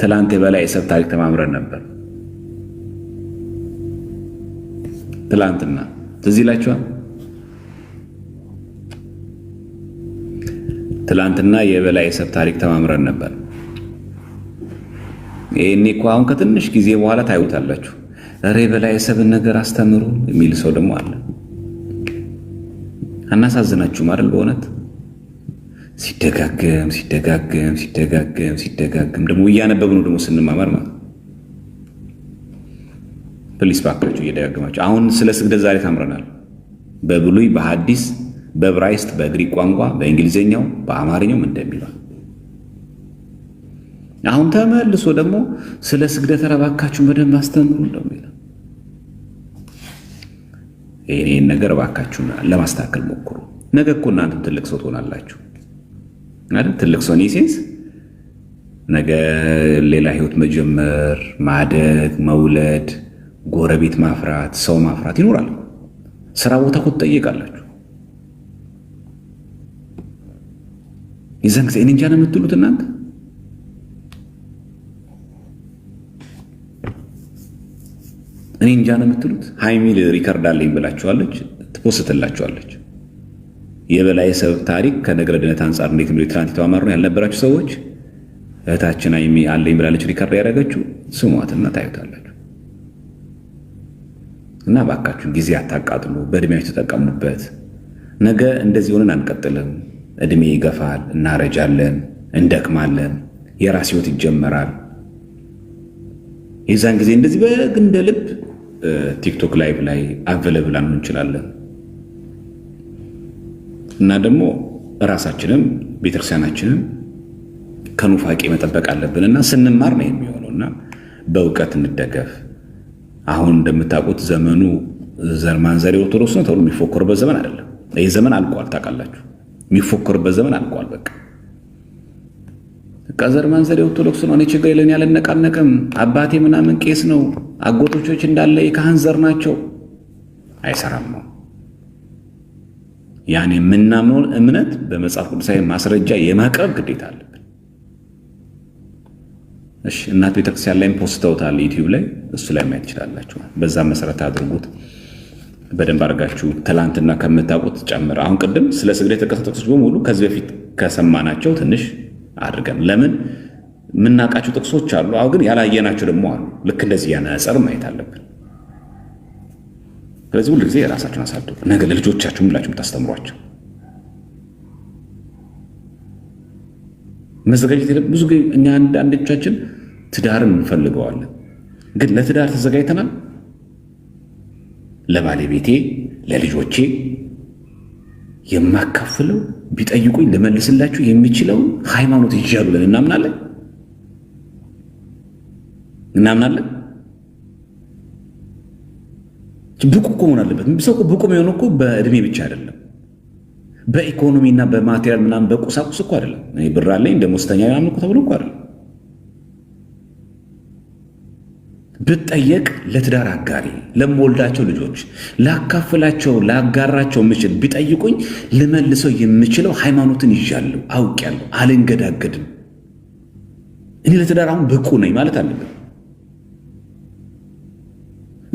ትላንት የበላይ የሰብ ታሪክ ተማምረን ነበር። ትላንትና ትዝ ይላችኋል? ትላንትና የበላይ የሰብ ታሪክ ተማምረን ነበር። ይሄኔ እኮ አሁን ከትንሽ ጊዜ በኋላ ታዩታላችሁ። ኧረ የበላይ የሰብን ነገር አስተምሩ የሚል ሰው ደግሞ አለ። አናሳዝናችሁም አይደል? በእውነት ሲደጋገም ደግሞ እያነበብን ደግሞ ስንማማር ማለት ፕሊስ ባካችሁ እየደጋገማችሁ። አሁን ስለ ስግደት ዛሬ ታምረናል። በብሉይ በሐዲስ በዕብራይስጥ በግሪክ ቋንቋ በእንግሊዝኛው በአማርኛው እንደሚለው አሁን ተመልሶ ደግሞ ስለ ስግደት እባካችሁ በደንብ አስተምሩ እንደሚለው ይሄን ነገር እባካችሁ ለማስተካከል ሞክሩ። ነገ እኮ እናንተም ትልቅ ሰው ትሆናላችሁ አይደል? ትልቅ ሰው ኔሴንስ ነገ ሌላ ህይወት መጀመር፣ ማደግ፣ መውለድ፣ ጎረቤት ማፍራት፣ ሰው ማፍራት ይኖራል። ስራ ቦታ እኮ ትጠየቃላችሁ። የዛን ጊዜ እኔ እንጃ ነው የምትሉት እናንተ። እኔ እንጃ ነው የምትሉት። ሃይሚል ሪከርድ አለኝ ብላችኋለች፣ ትፖስትላችኋለች። የበላይ ሰብ ታሪክ ከነገረ ድነት አንጻር እንዴት ነው ትናንት የተማማሩ ያልነበራችሁ ሰዎች እህታችን አይሚ አለኝ ብላለች ሪካርድ ያደረገችው ስሟትና ታዩታላችሁ። እና ባካችሁ ጊዜ አታቃጥሉ፣ በእድሜያችሁ ተጠቀሙበት። ነገ እንደዚህ ሆነን አንቀጥልም። እድሜ ይገፋል፣ እናረጃለን፣ እንደክማለን፣ የራስ ህይወት ይጀመራል። የዛን ጊዜ እንደዚህ በግንደ ልብ ቲክቶክ ላይቭ ላይ አቬለብል አንሆን እንችላለን። እና ደግሞ ራሳችንም ቤተክርስቲያናችንም ከኑፋቄ መጠበቅ አለብንና ስንማር ነው የሚሆነውና በእውቀት እንደገፍ። አሁን እንደምታውቁት ዘመኑ ዘር ማንዘር ኦርቶዶክስ ነው ተብሎ የሚፎከርበት ዘመን አይደለም። ይህ ዘመን አልቋል። ታውቃላችሁ፣ የሚፎከርበት ዘመን አልቋል። በቃ ዘር ማንዘር ኦርቶዶክስ ነው፣ እኔ ችግር የለን ያልነቃነቅም፣ አባቴ ምናምን ቄስ ነው፣ አጎቶቾች እንዳለ የካህን ዘር ናቸው። አይሰራም ነው። ያን የምናምነውን እምነት በመጽሐፍ ቅዱሳዊ ማስረጃ የማቅረብ ግዴታ አለብን። እሺ፣ እናት ቤተክርስቲያን ላይም ፖስተውታል ዩቲዩብ ላይ፣ እሱ ላይ ማየት ትችላላችሁ። በዛ መሰረት አድርጉት በደንብ አድርጋችሁ። ትላንትና ከምታውቁት ጨምር። አሁን ቅድም ስለ ስግደት የተጠቀሱ ጥቅሶች በሙሉ ከዚህ በፊት ከሰማናቸው ትንሽ አድርገን ለምን የምናውቃቸው ጥቅሶች አሉ፣ አሁን ግን ያላየናቸው ደግሞ አሉ። ልክ እንደዚህ ያነጸር ማየት አለብን። ስለዚህ ሁሉ ጊዜ የራሳችሁን አሳድጉ። ነገ ለልጆቻችሁ ሁላችሁ የምታስተምሯቸው መዘጋጀት የለም። ብዙ ጊዜ እኛ አንዳንዶቻችን ትዳርን እንፈልገዋለን፣ ግን ለትዳር ተዘጋጅተናል? ለባለቤቴ ለልጆቼ የማካፍለው ቢጠይቁኝ ልመልስላችሁ የሚችለው ሃይማኖት ይዣሉ ብለን እናምናለን። ብቁ እኮ መሆን አለበት። ሰው ብቁ የሚሆን እኮ በእድሜ ብቻ አይደለም፣ በኢኮኖሚና በማቴሪያል ምናምን በቁሳቁስ እኮ አይደለም። ብር አለኝ ደሞዝተኛ ምናምን እኮ ተብሎ እኮ አይደለም። ብጠየቅ ለትዳር አጋሪ፣ ለምወልዳቸው ልጆች ላካፍላቸው፣ ላጋራቸው የምችል ቢጠይቁኝ ልመልሰው የምችለው ሃይማኖትን ይዣለሁ፣ አውቄያለሁ፣ አልንገዳገድም። እኔ ለትዳር አሁን ብቁ ነኝ ማለት አለብን።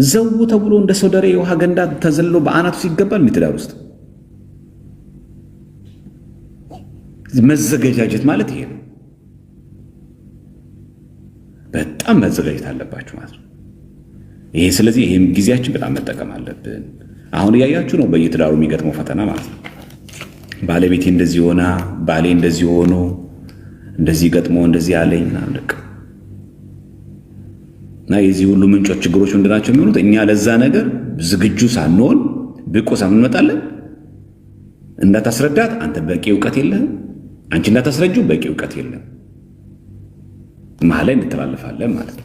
ዘው ተብሎ እንደ ሶደሬ የውሃ ገንዳ ተዘልሎ በአናቱ ሲገባል ትዳር ውስጥ መዘገጃጀት ማለት ይሄ ነው። በጣም መዘጋጀት አለባችሁ ማለት ነው ይሄ። ስለዚህ ይሄም ጊዜያችን በጣም መጠቀም አለብን። አሁን እያያችሁ ነው በየትዳሩ የሚገጥመው ፈተና ማለት ነው። ባለቤቴ እንደዚህ ሆና፣ ባሌ እንደዚህ ሆኖ፣ እንደዚህ ገጥሞ እንደዚህ ያለኝ ምናምን እና የዚህ ሁሉ ምንጮች ችግሮች ምንድናቸው የሚሆኑት? እኛ ለዛ ነገር ዝግጁ ሳንሆን ብቁ ሳንሆን እንመጣለን። እንዳታስረዳት አንተ በቂ እውቀት የለህም፣ አንቺ እንዳታስረጂው በቂ እውቀት የለም፣ መሀል ላይ እንተላለፋለን ማለት ነው።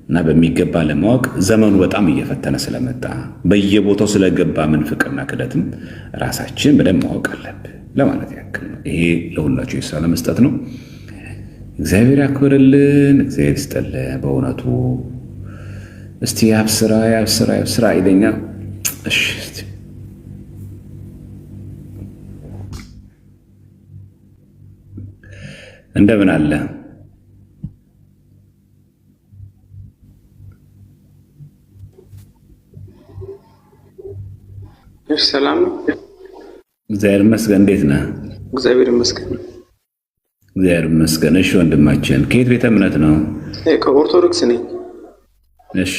እና በሚገባ ለማወቅ ዘመኑ በጣም እየፈተነ ስለመጣ በየቦታው ስለገባ ምንፍቅና ክደትም ራሳችን በደንብ ማወቅ አለብን ለማለት ያክል ነው። ይሄ ለሁላችሁ የሳለ መስጠት ነው። እግዚአብሔር ያክብርልን፣ እግዚአብሔር ይስጠልን። በእውነቱ እስቲ ያብስራ ይለኛ። እሺ እንደምን አለ? እሺ ሰላም ነው። እግዚአብሔር ይመስገን። እንዴት ነህ? እግዚአብሔር ይመስገን። እግዚአብሔር ይመስገን። እሺ ወንድማችን ከየት ቤተ እምነት ነው? ከኦርቶዶክስ ነኝ። እሺ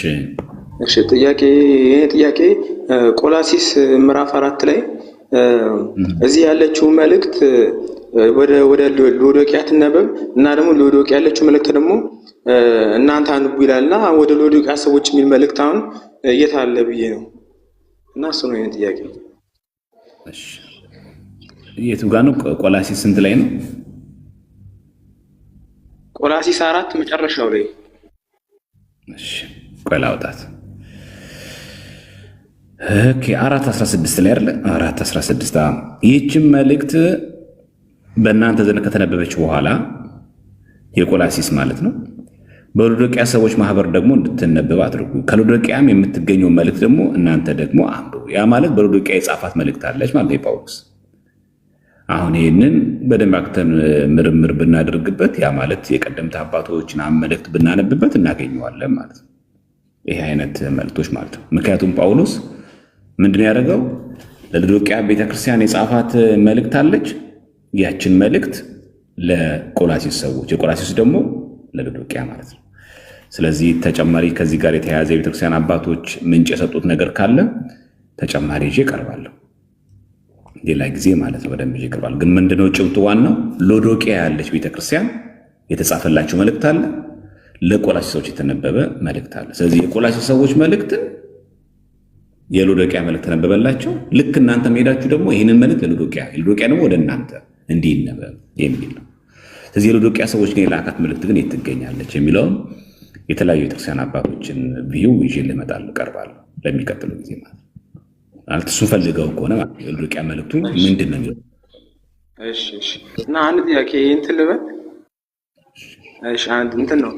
ጥያቄ ቆላሲስ ምዕራፍ 4 ላይ እዚህ ያለችው መልእክት ወደ ሎዶቅያ ትነበብ እና ደግሞ ሎዶቅያ ያለችው መልእክት ደግሞ እናንተ አንቡ ይላልና ወደ ሎዶቅያ ሰዎች የሚል መልእክት አሁን የት አለ ብዬ ነው። እና እሱ ነው የኔ ጥያቄ። እሺ የቱ ጋር ነው? ቆላሲስ ስንት ላይ ነው? ቆላሲስ 4 መጨረሻው ላይ። እሺ ቆይ ላውጣት። ኦኬ 4:16 ላይ አይደለ? 4:16 ይህችም መልእክት በእናንተ ዘንድ ከተነበበች በኋላ የቆላሲስ ማለት ነው በሎዶቅያ ሰዎች ማህበር ደግሞ እንድትነበብ አድርጉ። ከሎዶቅያም የምትገኘው መልእክት ደግሞ እናንተ ደግሞ አንብቡ። ያ ማለት በሎዶቅያ የጻፋት መልእክት አለች ማለት ነው ጳውሎስ። አሁን ይህንን በደንብ አክተን ምርምር ብናደርግበት ያ ማለት የቀደምት አባቶችን መልእክት ብናነብበት እናገኘዋለን ማለት ነው። ይሄ አይነት መልእክቶች ማለት ነው። ምክንያቱም ጳውሎስ ምንድን ያደረገው ለሎዶቅያ ቤተክርስቲያን የጻፋት መልእክት አለች። ያችን መልእክት ለቆላሲስ ሰዎች፣ የቆላሲስ ደግሞ ለሎዶቅያ ማለት ነው። ስለዚህ ተጨማሪ ከዚህ ጋር የተያያዘ የቤተክርስቲያን አባቶች ምንጭ የሰጡት ነገር ካለ ተጨማሪ ይዤ እቀርባለሁ፣ ሌላ ጊዜ ማለት ነው። በደንብ ይዤ እቀርባለሁ። ግን ምንድነው ጭብጡ? ዋናው ሎዶቅያ ያለች ቤተክርስቲያን የተጻፈላቸው መልእክት አለ፣ ለቆላሲስ ሰዎች የተነበበ መልእክት አለ። ስለዚህ የቆላሲስ ሰዎች መልእክትን የሎዶቅያ መልእክት ተነበበላቸው። ልክ እናንተ ሄዳችሁ ደግሞ ይህንን መልእክት ለሎዶቅያ ደግሞ ወደ እናንተ እንዲነበብ የሚል ነው። ስለዚህ የሎዶቅያ ሰዎች ግን የላካት መልእክት ግን የት ትገኛለች የሚለውም የተለያዩ ቤተክርስቲያን አባቶችን ቪው ይዤ ልመጣለሁ እቀርባለሁ ለሚቀጥሉ ጊዜ ማለት እሱን ፈልገው ከሆነ ማለት የሎዶቅያ መልእክቱ ምንድን ነው የሚለው። እና አንድ ጥያቄ እንትን ልበል። አንድ እንትን ነው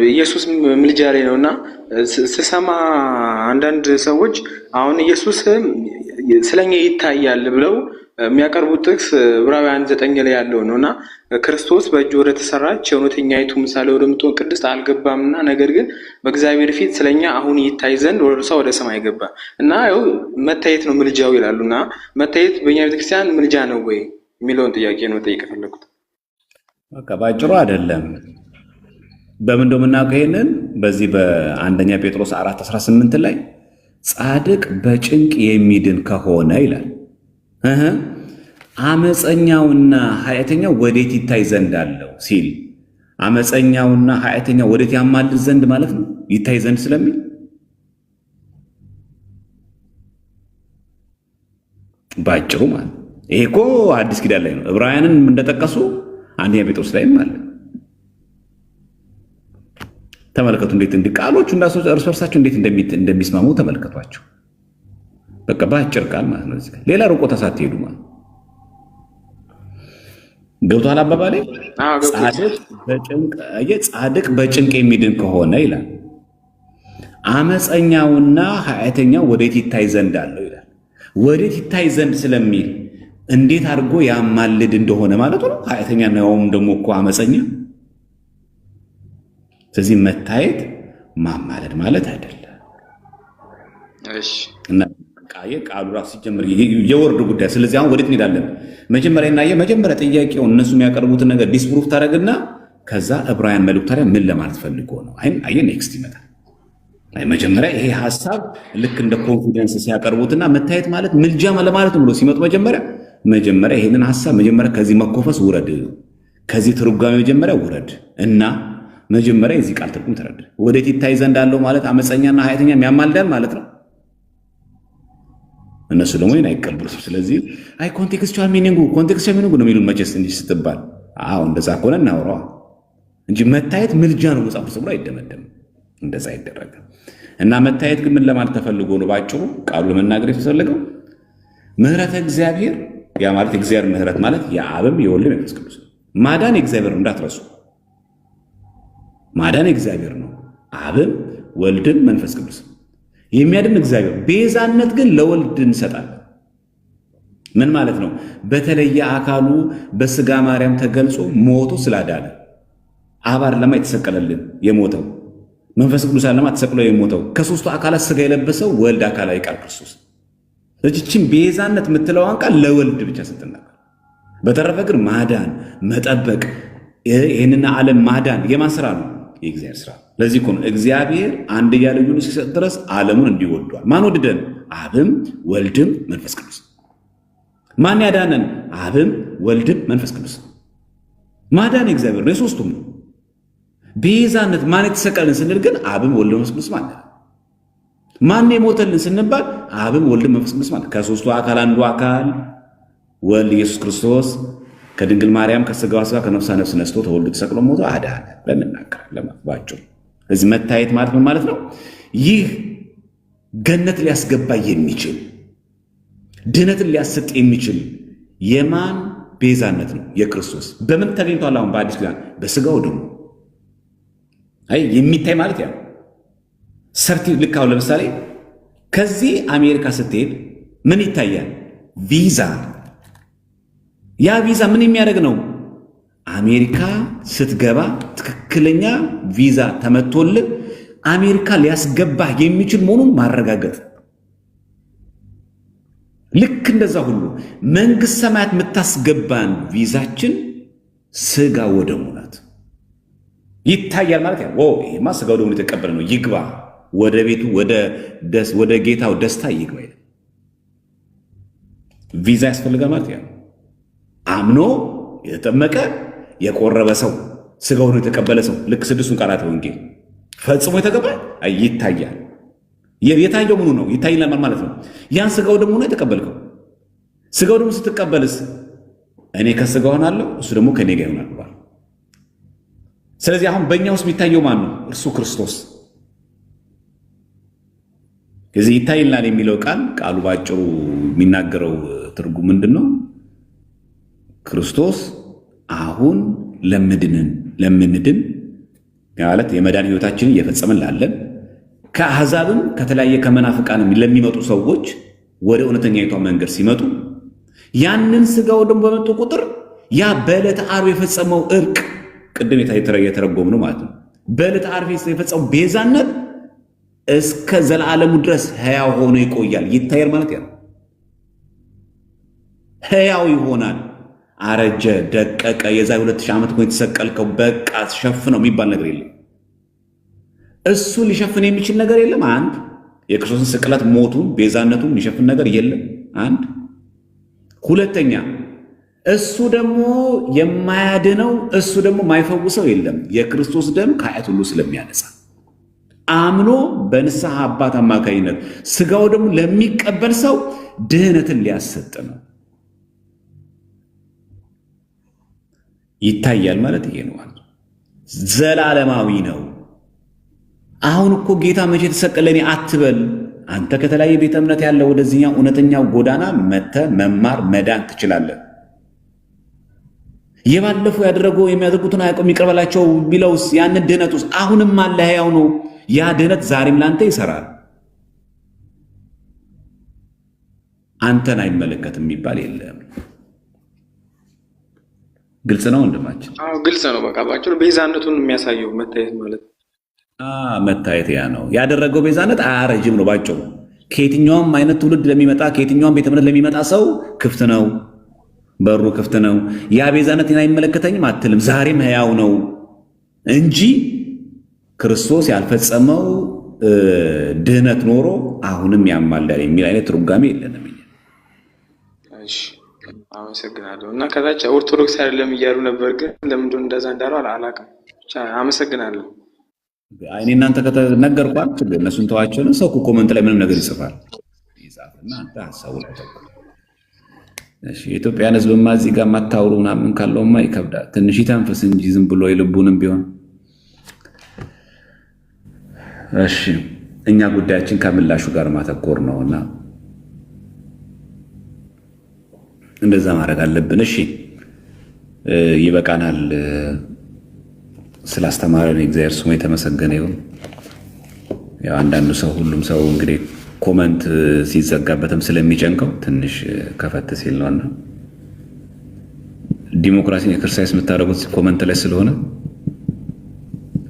ኢየሱስ ምልጃ ላይ ነው እና ስሰማ አንዳንድ ሰዎች አሁን ኢየሱስ ስለኛ ይታያል ብለው የሚያቀርቡት ጥቅስ ዕብራውያን 9 ላይ ያለው ነው እና ክርስቶስ በእጁ ወደ ተሰራች የእውነተኛይቱ ምሳሌ ወደምትሆን ቅድስት አልገባምና ነገር ግን በእግዚአብሔር ፊት ስለኛ አሁን ይታይ ዘንድ ወደ ሰማይ ገባ እና ያው መታየት ነው ምልጃው ይላሉ። እና መታየት በእኛ ቤተክርስቲያን ምልጃ ነው ወይ የሚለውን ጥያቄ ነው ጠይቅ ፈለኩት። በቃ ባጭሩ አይደለም። በምን እንደምናውቀው ይሄንን በዚህ በአንደኛ ጴጥሮስ 4:18 ላይ ጻድቅ በጭንቅ የሚድን ከሆነ ይላል አመፀኛውና ኃጢአተኛው ወዴት ይታይ ዘንድ አለው ሲል አመፀኛውና ኃጢአተኛው ወዴት ያማልድ ዘንድ ማለት ነው ይታይ ዘንድ ስለሚል ባጭሩ ማለት ይሄ እኮ አዲስ ኪዳን ላይ ነው። ዕብራውያንን እንደጠቀሱ አንደኛ ጴጥሮስ ላይም አለ። ተመልከቱ እንዴት ቃሎቹ እንዳሰው እርስ በርሳቸው እንዴት እንደሚስማሙ ተመልከቷቸው። በቃ በአጭር ቃል ማለት ነው። እዚህ ሌላ ሩቆ ተሳትሄዱ ማለት ገብቷል አባባሌ። ጻድቅ በጭንቅ የሚድን ከሆነ ይላል አመፀኛውና ኃጢአተኛው ወዴት ይታይ ዘንድ አለው ይላል። ወዴት ይታይ ዘንድ ስለሚል እንዴት አድርጎ ያማልድ እንደሆነ ማለት ነው። ኃጢአተኛ ነውም ደግሞ እኮ አመፀኛ። ስለዚህ መታየት ማማለድ ማለት አይደለም። እና ቃሉ ራሱ ሲጀምር የወርድ ጉዳይ። ስለዚህ አሁን ወዴት እንሄዳለን? መጀመሪያ ጥያቄውን እነሱ የሚያቀርቡትን ነገር ዲስፕሩፍ ታደርግና ከዛ ዕብራውያን መልእክት ታዲያ ምን ለማለት ፈልጎ ነው? አይ ኔክስት ይመጣል። መጀመሪያ ይሄ ሐሳብ ልክ እንደ ኮንፊደንስ ሲያቀርቡትና መታየት ማለት ምልጃ ለማለት ነው ብሎ ሲመጡ መጀመሪያ ይሄንን ሐሳብ መጀመሪያ ከዚህ መኮፈስ ውረድ፣ ከዚህ ትርጓሜ መጀመሪያ ውረድ እና መጀመሪያ የዚህ ቃል ትርጉም ተረዳ። ወዴት ይታይ ዘንድ አለው ማለት አመፀኛና ኃጢአተኛ ያማልዳል ማለት ነው። እነሱ ደግሞ ይሄን አይቀበሉም። ስለዚህ ኮንቴክስቹዋል ሚኒንጉ ነው የሚሉን መቼስ እንጂ ስትባል እንደዛ ከሆነ እናውራው እንጂ መታየት ምልጃ ነው መጽሐፍ ተብሎ አይደመደምም። እንደዛ አይደረግም። እና መታየት ግን ምን ለማለት ተፈልጎ ነው? ባጭሩ ቃሉ ለመናገር የተፈለገው ምህረተ እግዚአብሔር፣ ያ ማለት የእግዚአብሔር ምህረት ማለት የአብም የወልድም የመንፈስ ቅዱስ ማዳን የእግዚአብሔር ነው። እንዳትረሱ፣ ማዳን የእግዚአብሔር ነው። አብም ወልድም መንፈስ ቅዱስ የሚያድን እግዚአብሔር። ቤዛነት ግን ለወልድ እንሰጣለን። ምን ማለት ነው? በተለየ አካሉ በስጋ ማርያም ተገልጾ ሞቶ ስላዳነ አብ አይደለማ የተሰቀለልን የሞተው መንፈስ ቅዱስ አይደለማ ተሰቅሎ የሞተው ከሶስቱ አካላት ስጋ የለበሰው ወልድ አካላዊ ቃል ክርስቶስ። ስለዚህችን ቤዛነት የምትለዋን ቃል ለወልድ ብቻ ስትናገር፣ በተረፈ ግን ማዳን መጠበቅ፣ ይህንን ዓለም ማዳን የማን ስራ ነው? የእግዚአብሔር ስራ። ለዚህ እኮ ነው እግዚአብሔር አንድያ ልጁን እስኪሰጥ ድረስ ዓለሙን እንዲወዷል። ማን ወደደን? አብም ወልድም መንፈስ ቅዱስ። ማን ያዳነን? አብም ወልድም መንፈስ ቅዱስ። ማዳን የእግዚአብሔር ነው፣ የሶስቱም ነው። ቤዛነት ማን የተሰቀልን ስንል ግን አብም ወልድም መንፈስ ቅዱስ ማለት ነው። ማን የሞተልን ስንባል አብም ወልድም መንፈስ ቅዱስ ማለት ከሶስቱ አካል አንዱ አካል ወልድ ኢየሱስ ክርስቶስ ከድንግል ማርያም ከስጋዋ ስጋ ከነፍሷ ነፍስ ነስቶ ተወልዶ ተሰቅሎ ሞቶ አዳነ ለምናከር ለማባቸው። እዚህ መታየት ማለት ምን ማለት ነው? ይህ ገነት ሊያስገባ የሚችል ድነትን ሊያሰጥ የሚችል የማን ቤዛነት ነው? የክርስቶስ። በምን ተገኝቷል? አሁን በአዲስ ኪዳን በስጋው ደግሞ የሚታይ ማለት ያ ሰርቲ። ልክ አሁን ለምሳሌ ከዚህ አሜሪካ ስትሄድ ምን ይታያል? ቪዛ። ያ ቪዛ ምን የሚያደርግ ነው? አሜሪካ ስትገባ ትክክለኛ ቪዛ ተመቶልን አሜሪካ ሊያስገባህ የሚችል መሆኑን ማረጋገጥ። ልክ እንደዛ ሁሉ መንግሥት ሰማያት የምታስገባን ቪዛችን ስጋ ወደሙ ናት። ይታያል ማለት ያ ይሄማ ስጋ ወደሙ የተቀበለ ነው፣ ይግባ ወደ ቤቱ ወደ ጌታው ደስታ ይግባ። ቪዛ ያስፈልጋል ማለት ያ አምኖ የተጠመቀ የቆረበ ሰው ስጋ ወደሙ የተቀበለ ሰው ልክ 6ቱን ቃላት ወንጌል ፈጽሞ የተቀበለ ይታያል። የታየው ምኑ ነው? ይታይላል ማለት ነው። ያን ስጋው ደግሞ ነው የተቀበልከው። ስጋው ደግሞ ስትቀበልስ እኔ ከስጋው ሆናለሁ እሱ ደግሞ ከኔ ጋር ይሆናል ብሏል። ስለዚህ አሁን በእኛ ውስጥ የሚታየው ማን ነው? እርሱ ክርስቶስ። ከዚህ ይታይላል የሚለው ቃሉ ባጭሩ የሚናገረው ትርጉም ምንድን ነው? ክርስቶስ አሁን ለምንድን ማለት የመዳን ህይወታችንን እየፈጸመን ላለን ከአሕዛብም ከተለያየ ከመናፍቃንም ለሚመጡ ሰዎች ወደ እውነተኛይቷ መንገድ ሲመጡ ያንን ስጋው ደግሞ በመጡ ቁጥር ያ በዕለተ ዓርብ የፈጸመው እርቅ ቅድም የተረጎም ነው ማለት ነው። በዕለተ ዓርብ የፈጸመው ቤዛነት እስከ ዘላለሙ ድረስ ሕያው ሆኖ ይቆያል። ይታያል ማለት ያ ሕያው ይሆናል። አረጀ፣ ደቀቀ፣ የዛሬ 2000 ዓመት እኮ የተሰቀልከው በቃ ሸፍነው የሚባል ነገር የለም። እሱ ሊሸፍን የሚችል ነገር የለም። አንድ የክርስቶስን ስቅለት ሞቱን ቤዛነቱን ሊሸፍን ነገር የለም። አንድ ሁለተኛ እሱ ደግሞ የማያድነው እሱ ደግሞ የማይፈውሰው የለም። የክርስቶስ ደም ከኃጢአት ሁሉ ስለሚያነጻ አምኖ በንስሐ አባት አማካኝነት ስጋው ደግሞ ለሚቀበል ሰው ድህነትን ሊያሰጥ ነው። ይታያል ማለት ይሄ ነው። ዘላለማዊ ነው። አሁን እኮ ጌታ መቼ ተሰቀለ እኔ አትበል። አንተ ከተለያየ ቤተ እምነት ያለው ወደዚህኛው እውነተኛው ጎዳና መጥተህ መማር መዳን ትችላለህ። የባለፈው ያደረገው የሚያደርጉትን አያውቁም ይቅር በላቸው ቢለውስ ያንን ድህነት ውስጥ አሁንም አለ፣ ሕያው ነው። ያ ድህነት ዛሬም ላንተ ይሰራል። አንተን አይመለከትም የሚባል የለም። ግልጽ ነው ወንድማችን? አዎ ግልጽ ነው። በቃ ባጭሩ ቤዛነቱን የሚያሳየው መታየት ማለት መታየት ያ ነው ያደረገው። ቤዛነት አያረጅም ነው ባጭሩ። ከየትኛውም አይነት ትውልድ ለሚመጣ ከየትኛውም ቤተ እምነት ለሚመጣ ሰው ክፍት ነው፣ በሩ ክፍት ነው። ያ ቤዛነት አይመለከተኝም አትልም። ዛሬም ሕያው ነው እንጂ ክርስቶስ ያልፈጸመው ድህነት ኖሮ አሁንም ያማልዳል የሚል አይነት ትርጓሜ የለንም። እሺ አመሰግናለሁ። እና ከታች ኦርቶዶክስ አይደለም እያሉ ነበር፣ ግን ለምንድን እንደዛ እንዳሉ አላውቅም። አመሰግናለሁ። እኔ እናንተ ከተነገርኳል ችግር እነሱን ተዋቸው ነው። ሰው ኮመንት ላይ ምንም ነገር ይጽፋል ይጻፍና አንተ ሐሳቡን አተኩር። እሺ የኢትዮጵያን ሕዝብማ እዚህ ጋር ማታውሩ ምናምን ካለውማ ይከብዳል። ትንሽ ይተንፍስ እንጂ ዝም ብሎ የልቡንም ቢሆን። እሺ እኛ ጉዳያችን ከምላሹ ጋር ማተኮር ነውና እንደዛ ማድረግ አለብን። እሺ ይበቃናል። ስላስተማረን እግዚአብሔር ስሙ የተመሰገነ ይሁን። ያው አንዳንዱ ሰው ሁሉም ሰው እንግዲህ ኮመንት ሲዘጋበትም ስለሚጨንቀው ትንሽ ከፈት ሲል ነውና ዲሞክራሲን ኤክሰርሳይዝ የምታደርጉት ኮመንት ላይ ስለሆነ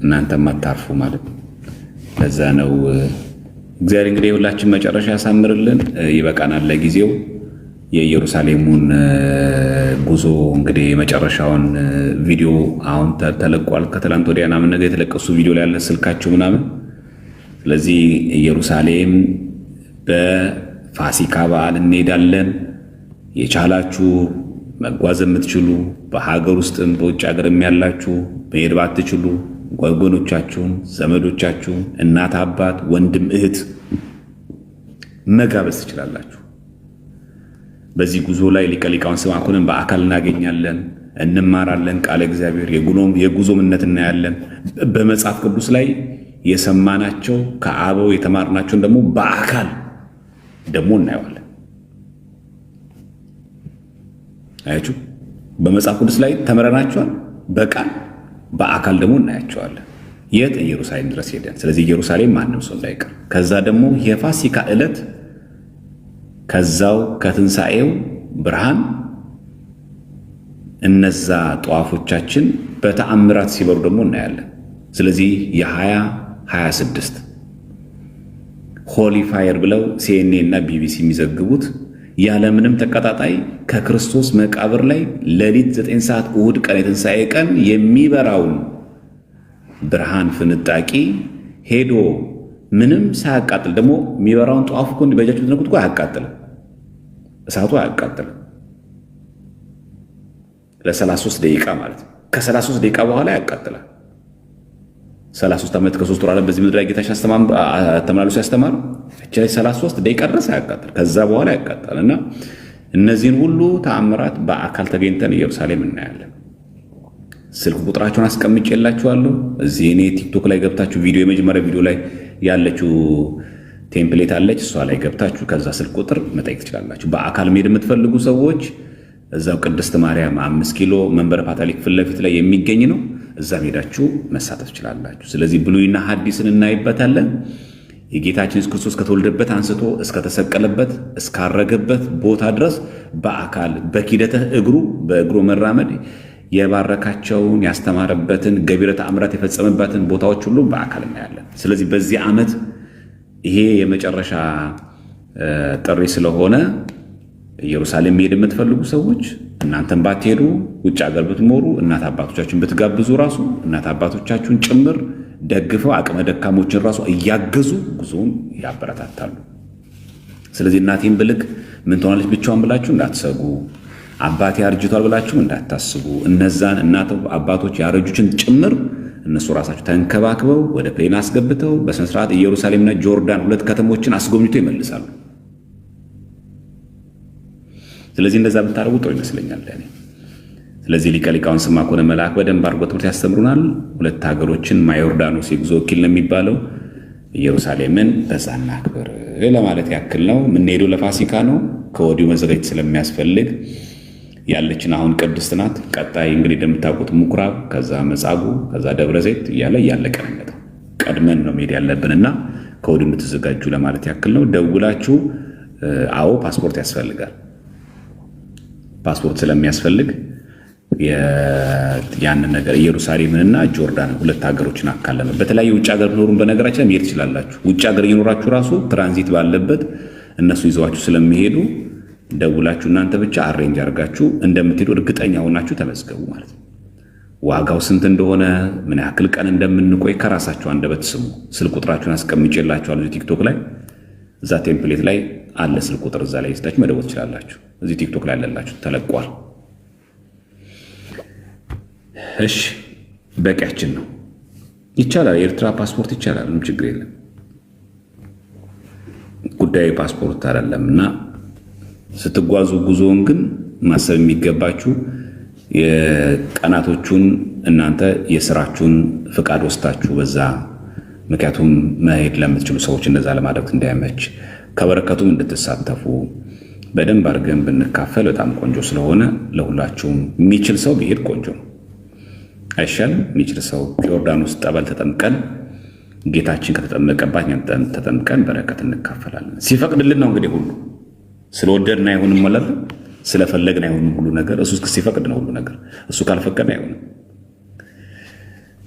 እናንተም አታርፉ ማለት ለዛ ነው። እግዚአብሔር እንግዲህ ሁላችን መጨረሻ ያሳምርልን። ይበቃናል ለጊዜው። የኢየሩሳሌሙን ጉዞ እንግዲህ የመጨረሻውን ቪዲዮ አሁን ተለቋል። ከትላንት ወዲያ ምናምን ነገር የተለቀሱ ቪዲዮ ላይ ያለ ስልካቸው ምናምን። ስለዚህ ኢየሩሳሌም በፋሲካ በዓል እንሄዳለን። የቻላችሁ መጓዝ የምትችሉ በሀገር ውስጥም በውጭ ሀገርም ያላችሁ መሄድ ባትችሉ ወገኖቻችሁን፣ ዘመዶቻችሁን፣ እናት አባት፣ ወንድም እህት መጋበዝ ትችላላችሁ። በዚህ ጉዞ ላይ ሊቀ ሊቃውንት ስምዐኮንን በአካል እናገኛለን፣ እንማራለን። ቃለ እግዚአብሔር የጉዞ ምንነት እናያለን። በመጽሐፍ ቅዱስ ላይ የሰማናቸው ከአበው የተማርናቸውን ደግሞ በአካል ደግሞ እናየዋለን። አያችሁ፣ በመጽሐፍ ቅዱስ ላይ ተምረናቸዋል፣ በቃል በአካል ደግሞ እናያቸዋለን። የት? ኢየሩሳሌም ድረስ ሄደን። ስለዚህ ኢየሩሳሌም ማንም ሰው እንዳይቀር። ከዛ ደግሞ የፋሲካ ዕለት ከዛው ከትንሣኤው ብርሃን እነዛ ጠዋፎቻችን በተአምራት ሲበሩ ደግሞ እናያለን። ስለዚህ የ20 26 ሆሊ ፋየር ብለው ሲኤንኤን እና ቢቢሲ የሚዘግቡት ያለምንም ተቀጣጣይ ከክርስቶስ መቃብር ላይ ሌሊት 9 ሰዓት እሁድ ቀን የትንሣኤ ቀን የሚበራውን ብርሃን ፍንጣቂ ሄዶ ምንም ሳያቃጥል ደግሞ የሚበራውን ጧፍ እኮ በእጃችሁ ትነኩት እኮ አያቃጥልም፣ እሳቱ አያቃጥልም። ለ33 ደቂቃ ማለት ነው። ከ33 ደቂቃ በኋላ ያቃጥላል። 33 ዓመት ከ3 ወር ዓለም በዚህ ምድር ላይ ጌታችን ተመላልሶ ያስተማሩ 33 ደቂቃ ድረስ አያቃጥል፣ ከዛ በኋላ ያቃጥላል። እና እነዚህን ሁሉ ተአምራት በአካል ተገኝተን ኢየሩሳሌም እናያለን። ስልክ ቁጥራቸውን አስቀምጬላችኋለሁ እዚህ እኔ ቲክቶክ ላይ ገብታችሁ ቪዲዮ የመጀመሪያ ቪዲዮ ላይ ያለችው ቴምፕሌት አለች፣ እሷ ላይ ገብታችሁ ከዛ ስልክ ቁጥር መጠየቅ ትችላላችሁ። በአካል መሄድ የምትፈልጉ ሰዎች እዛው ቅድስት ማርያም 5 ኪሎ መንበረ ፓትርያርክ ፊት ለፊት ላይ የሚገኝ ነው። እዛ ሄዳችሁ መሳተፍ ትችላላችሁ። ስለዚህ ብሉይና ሐዲስን እናይበታለን። የጌታችን ኢየሱስ ክርስቶስ ከተወለደበት አንስቶ እስከተሰቀለበት እስካረገበት ቦታ ድረስ በአካል በኪደተ እግሩ በእግሩ መራመድ የባረካቸውን ያስተማረበትን ገቢረ ተአምራት የፈጸመበትን ቦታዎች ሁሉ በአካል እናያለን። ስለዚህ በዚህ ዓመት ይሄ የመጨረሻ ጥሪ ስለሆነ ኢየሩሳሌም መሄድ የምትፈልጉ ሰዎች እናንተም ባትሄዱ ውጭ ሀገር ብትኖሩ እናት አባቶቻችሁን ብትጋብዙ ራሱ እናት አባቶቻችሁን ጭምር ደግፈው አቅመ ደካሞችን ራሱ እያገዙ ጉዞውን ያበረታታሉ። ስለዚህ እናቴን ብልክ ምን ትሆናለች ብቻዋን ብላችሁ እንዳትሰጉ፣ አባቴ አርጅቷል ብላችሁ እንዳታስቡ። እነዛን እናት አባቶች ያረጁችን ጭምር እነሱ ራሳቸው ተንከባክበው ወደ ፕሌን አስገብተው በስነ ስርዓት ኢየሩሳሌምና ጆርዳን 2 ከተሞችን አስጎብኝቶ ይመልሳሉ። ስለዚህ እንደዛ ብታደርጉ ጥሩ ይመስለኛል ለኔ። ስለዚህ ሊቀ ሊቃውንት ስምዐኮነ መልአክ በደንብ አድርጎ ትምህርት ያስተምሩናል። 2 ሀገሮችን ማዮርዳኖስ የጉዞ ወኪል ነው የሚባለው። ኢየሩሳሌምን በዛ እናክብር ለማለት ያክል ነው። የምንሄደው ለፋሲካ ነው። ከወዲሁ መዘጋጀት ስለሚያስፈልግ ያለችን አሁን ቅድስት ናት። ቀጣይ እንግዲህ እንደምታውቁት ምኩራብ፣ ከዛ መጻጉዕ፣ ከዛ ደብረ ዘይት እያለ እያለቀ ነው። ቀድመን ነው መሄድ ያለብንና ከወዲሁ እንድትዘጋጁ ለማለት ያክል ነው። ደውላችሁ አዎ ፓስፖርት ያስፈልጋል። ፓስፖርት ስለሚያስፈልግ ያንን ነገር ኢየሩሳሌምንና ጆርዳን 2 ሀገሮችን አካለመ። በተለያየ ውጭ ሀገር ኖሩን በነገራችን ላይ መሄድ ትችላላችሁ። ውጭ ሀገር እየኖራችሁ ራሱ ትራንዚት ባለበት እነሱ ይዘዋችሁ ስለሚሄዱ ደውላችሁ እናንተ ብቻ አሬንጅ አድርጋችሁ እንደምትሄዱ እርግጠኛ ሆናችሁ ተመዝገቡ ማለት ነው። ዋጋው ስንት እንደሆነ ምን ያክል ቀን እንደምንቆይ ከራሳችሁ አንደበት ስሙ። ስልክ ቁጥራችሁን አስቀምጬላችኋለሁ ቲክቶክ ላይ፣ እዛ ቴምፕሌት ላይ አለ ስልክ ቁጥር፣ እዛ ላይ ይስጣችሁ መደወል ትችላላችሁ። እዚህ ቲክቶክ ላይ ያለላችሁ ተለቋል። እሺ በቂያችን ነው። ይቻላል፣ የኤርትራ ፓስፖርት ይቻላል፣ ምንም ችግር የለም። ጉዳዩ ፓስፖርት አይደለምና ስትጓዙ ጉዞውን ግን ማሰብ የሚገባችሁ የቀናቶቹን እናንተ የስራችሁን ፍቃድ ወስታችሁ በዛ፣ ምክንያቱም መሄድ ለምትችሉ ሰዎች እንደዛ ለማድረግ እንዳይመች ከበረከቱም እንድትሳተፉ በደንብ አድርገን ብንካፈል በጣም ቆንጆ ስለሆነ ለሁላችሁም የሚችል ሰው ቢሄድ ቆንጆ ነው። አይሻልም? የሚችል ሰው ዮርዳኖስ ጠበል ተጠምቀን ጌታችን ከተጠመቀባት ተጠምቀን በረከት እንካፈላለን። ሲፈቅድልን ነው እንግዲህ ሁሉ ስለወደድን አይሆንም ማለት ነው። ስለፈለግን አይሆንም ሁሉ ነገር። እሱ ሲፈቅድ ነው ሁሉ ነገር። እሱ ካልፈቀደ አይሆንም።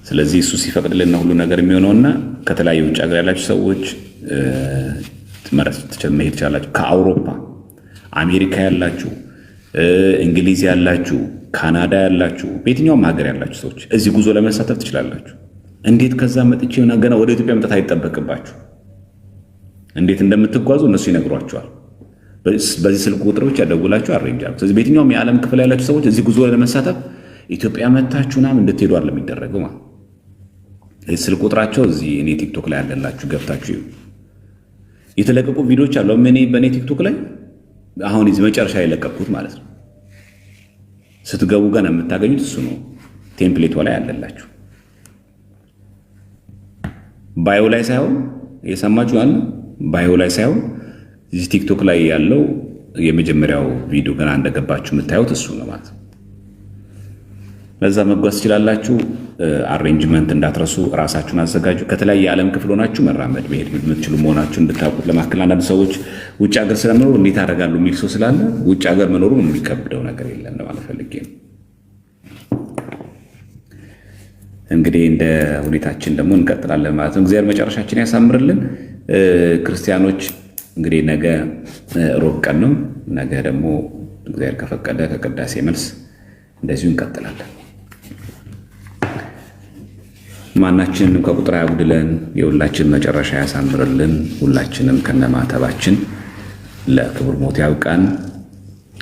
ስለዚህ እሱ ሲፈቅድልን ነው ሁሉ ነገር የሚሆነውና ከተለያዩ ውጭ ሀገር ያላችሁ ሰዎች መሄድ ትችላላችሁ። ከአውሮፓ አሜሪካ ያላችሁ፣ እንግሊዝ ያላችሁ፣ ካናዳ ያላችሁ፣ በየትኛውም ሀገር ያላችሁ ሰዎች እዚህ ጉዞ ለመሳተፍ ትችላላችሁ። እንዴት ከዛ መጥቼ ገና ወደ ኢትዮጵያ መምጣት አይጠበቅባችሁ። እንዴት እንደምትጓዙ እነሱ ይነግሯቸዋል። በዚህ ስልክ ቁጥር ብቻ ደውላችሁ አሬንጅ አድርጉ። ስለዚህ በየትኛውም የዓለም ክፍል ያላችሁ ሰዎች እዚህ ጉዞ ለመሳተፍ ኢትዮጵያ መታችሁ ምናምን እንድትሄዱ አይደለም የሚደረገው ማለት ነው። ስልክ ቁጥራቸው እዚህ እኔ ቲክቶክ ላይ ያለላችሁ ገብታችሁ የተለቀቁ ቪዲዮዎች አሉ። በእኔ ቲክቶክ ላይ አሁን እዚህ መጨረሻ የለቀቁት ማለት ነው። ስትገቡ ገና የምታገኙት እሱ ነው። ቴምፕሌቷ ላይ ያለላችሁ ባዮ ላይ ሳይሆን የሰማችሁ አለ ባዮ ላይ ሳይሆን እዚህ ቲክቶክ ላይ ያለው የመጀመሪያው ቪዲዮ ገና እንደገባችሁ የምታዩት እሱ ነው ማለት ነው። በዛ መጓዝ ትችላላችሁ። አሬንጅመንት እንዳትረሱ፣ ራሳችሁን አዘጋጁ። ከተለያየ የዓለም ክፍል ሆናችሁ መራመድ መሄድ የምትችሉ መሆናችሁ እንድታውቁት ለማከል አንዳንድ ሰዎች ውጭ ሀገር ስለመኖሩ እንዴት አደርጋሉ የሚል ሰው ስላለ ውጭ ሀገር መኖሩ የሚከብደው ነገር የለም ለማለት ፈልጌ ነው። እንግዲህ እንደ ሁኔታችን ደግሞ እንቀጥላለን ማለት ነው። እግዚአብሔር መጨረሻችን ያሳምርልን። ክርስቲያኖች እንግዲህ ነገ ሮብ ቀን ነው። ነገ ደግሞ እግዚአብሔር ከፈቀደ ከቅዳሴ መልስ እንደዚሁ እንቀጥላለን። ማናችንንም ከቁጥር ያጉድለን፣ የሁላችን መጨረሻ ያሳምርልን። ሁላችንም ከነማተባችን ለክቡር ሞት ያብቃን።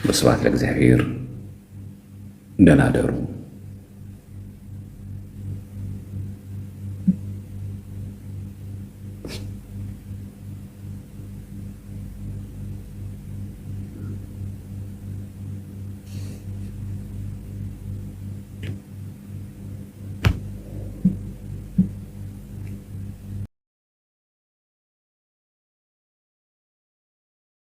ወስብሐት ለእግዚአብሔር። ደህና እደሩ።